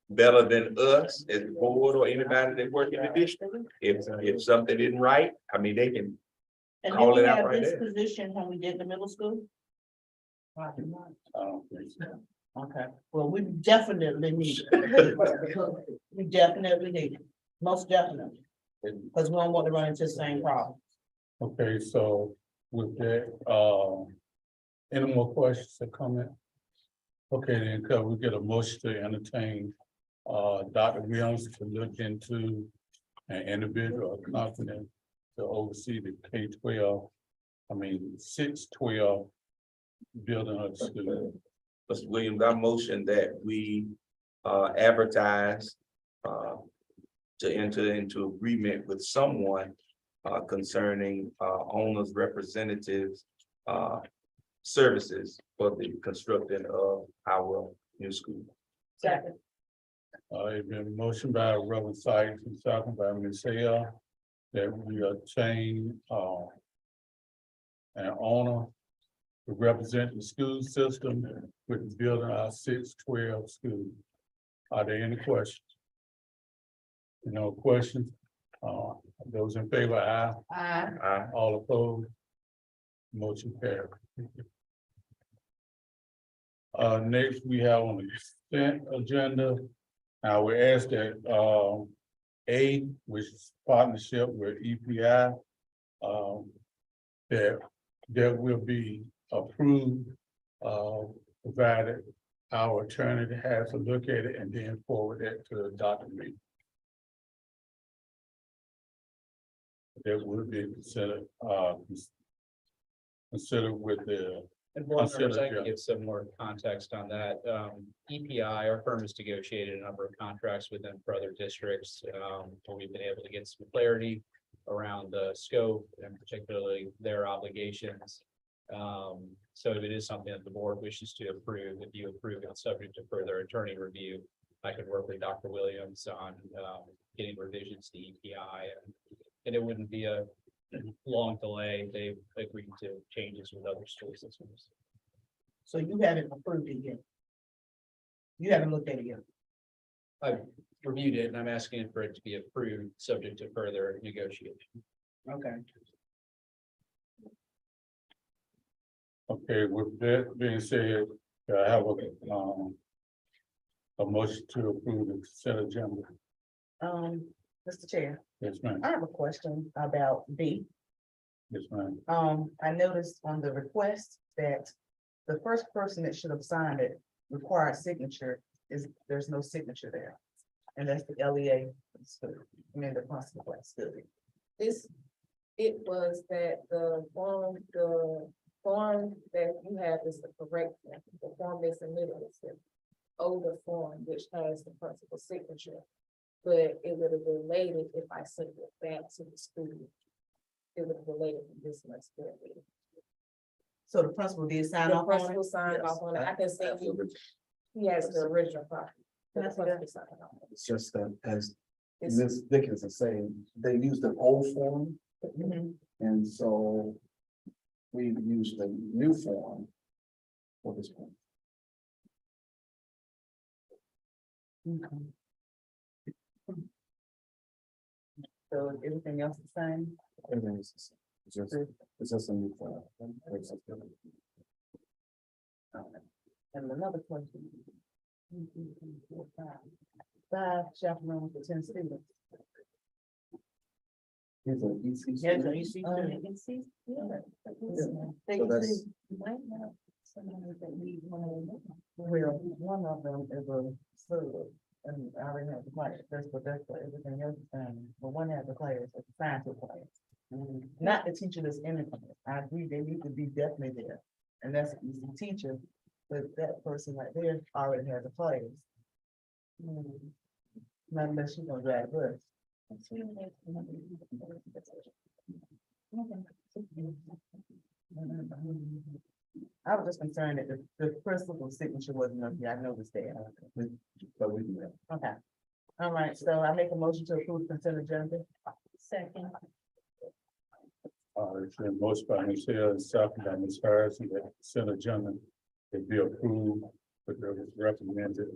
Better than us as the board or anybody that work in the district. If something isn't right, I mean, they can And call did it we out have right this there. position when we did the middle school? I don't think so. Okay, well, we definitely need it. We definitely need it, most definitely. Because we don't want to run into the same problem. Okay, so with that, any more questions or comment? Okay, then could we get a motion to entertain Dr. Williams to look into an individual competent to oversee the K-12, 6-12 building of the school. Mr. Williams, I motion that we advertise to enter into agreement with someone concerning owners representatives services for the construction of our new school. Second. It's been motioned by Reverend Sykes and second by Ms. Hale that we obtain an owner to represent the school system with building our 6-12 school. Are there any questions? No questions? Those in favor, aye. Aye. All opposed? Motion carried. Next, we have on the consent agenda. Now we ask that A, which is partnership with EPI, that will be approved, provided our attorney has a look at it and then forward it to the document. That will be considered with the. And board members, I Consider, can yeah. give some more context on that. EPI, our firm has negotiated a number of contracts with them for other districts. Where we've been able to get some clarity around the scope and particularly their obligations. So if it is something that the board wishes to approve, if you approve it subject to further attorney review, I could work with Dr. Williams on getting revisions to EPI and it wouldn't be a long delay. They've agreed to changes with other school systems. So you haven't approved it yet? You haven't looked at it yet? I've reviewed it and I'm asking for it to be approved, subject to further negotiation. Okay. Okay, with that being said, Do I have a motion to approve the consent agenda? Mr. Chair, Yes, ma'am. I have a question about B. Yes, ma'am. I noticed on the request that the first person that should have signed it required signature there's no signature there. And that's the LEA, the principal school. It was that the form that you have is the correct one. The form they submitted is the older form, which has the principal's signature. But it would have been later if I sent it back to the school. It would have been later from this month's bill. So the principal did sign The off on it? principal signed off on it. I can send you, he has the original copy. The principal signed off. It's just that, as It's- Ms. Dickens is saying, they used an old form, Mhm. and so we used the new form for this one. Okay. So everything else is the same? Everything is the same. It's just a new form. And another question. Five chaperones for 10 students. Here's an EC. Yes, and you see, So that's- Well, one of them is a sub, and I already have the class, that's for everything else is fine, but one has a class, it's a science class. Not the teacher that's in the class, I agree, they need to be definitely there, and that's the easy teacher, but that person right there already has a class. Not unless she's gonna drive bus. I was just concerned that the principal signature wasn't up here, I noticed that. But we do that. Okay. All right, so I make a motion to approve consent agenda. Second. It's been motion by Ms. Hill and second by Ms. Harrison that the consent agenda to be approved, but there was recommended,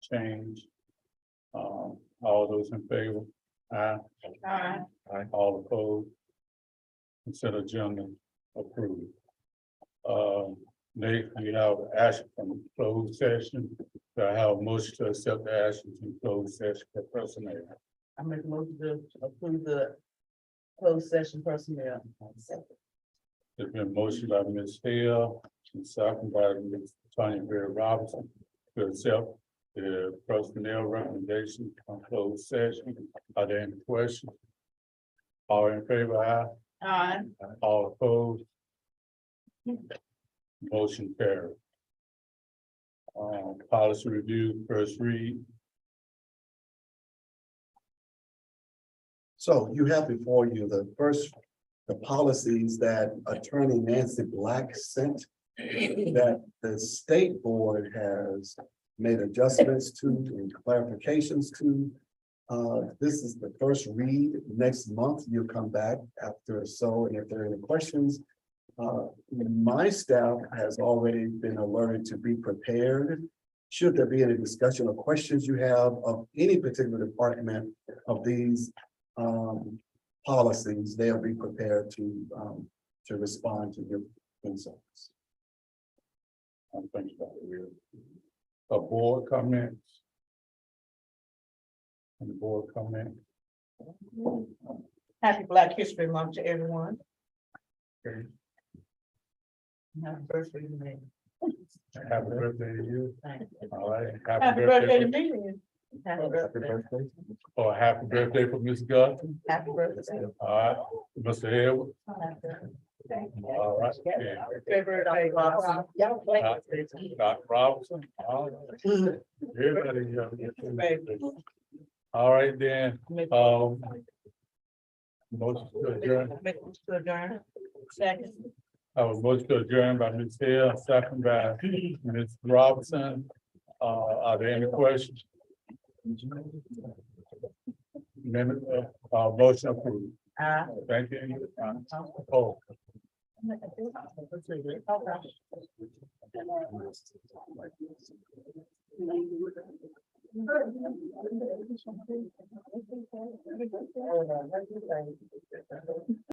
change. All those in favor? Aye. Aye. Aye. All opposed? Consent agenda approved. Nate, we have action from closed session. Do I have a motion to accept the action from closed session for personnel? I make a motion to approve the closed session personnel. There's been a motion by Ms. Hill and second by Ms. Tanya Bear Robinson to accept the personnel recommendation on closed session. Are there any questions? All in favor, aye? Aye. All opposed? Motion carried. Policy review, first read. So you have before you the policies that Attorney Nancy Black sent, that the state board has made adjustments to and clarifications to. This is the first read. Next month, you'll come back after so, and if there are any questions, my staff has already been alerted to be prepared. Should there be any discussion or questions you have of any particular department of these policies, they'll be prepared to respond to your concerns. I'm thinking about it really. A board comments. And the board comment. Happy Black History Month to everyone. Okay. Happy birthday to me. Happy birthday to you. Thank you. All right. Happy birthday to me. Happy birthday. Or happy birthday for Ms. Gutton. Happy birthday. All right, Mr. Edward. Happy birthday. All right. Yeah. Favorite day. Y'all play. Dr. Robinson. All right. Everybody, all right, then, motion to adjourn. Make a motion to adjourn. Second. I was motion to adjourn by Ms. Hill, second by Ms. Robinson. Are there any questions? Motion approved. Thank you. Oh. Okay.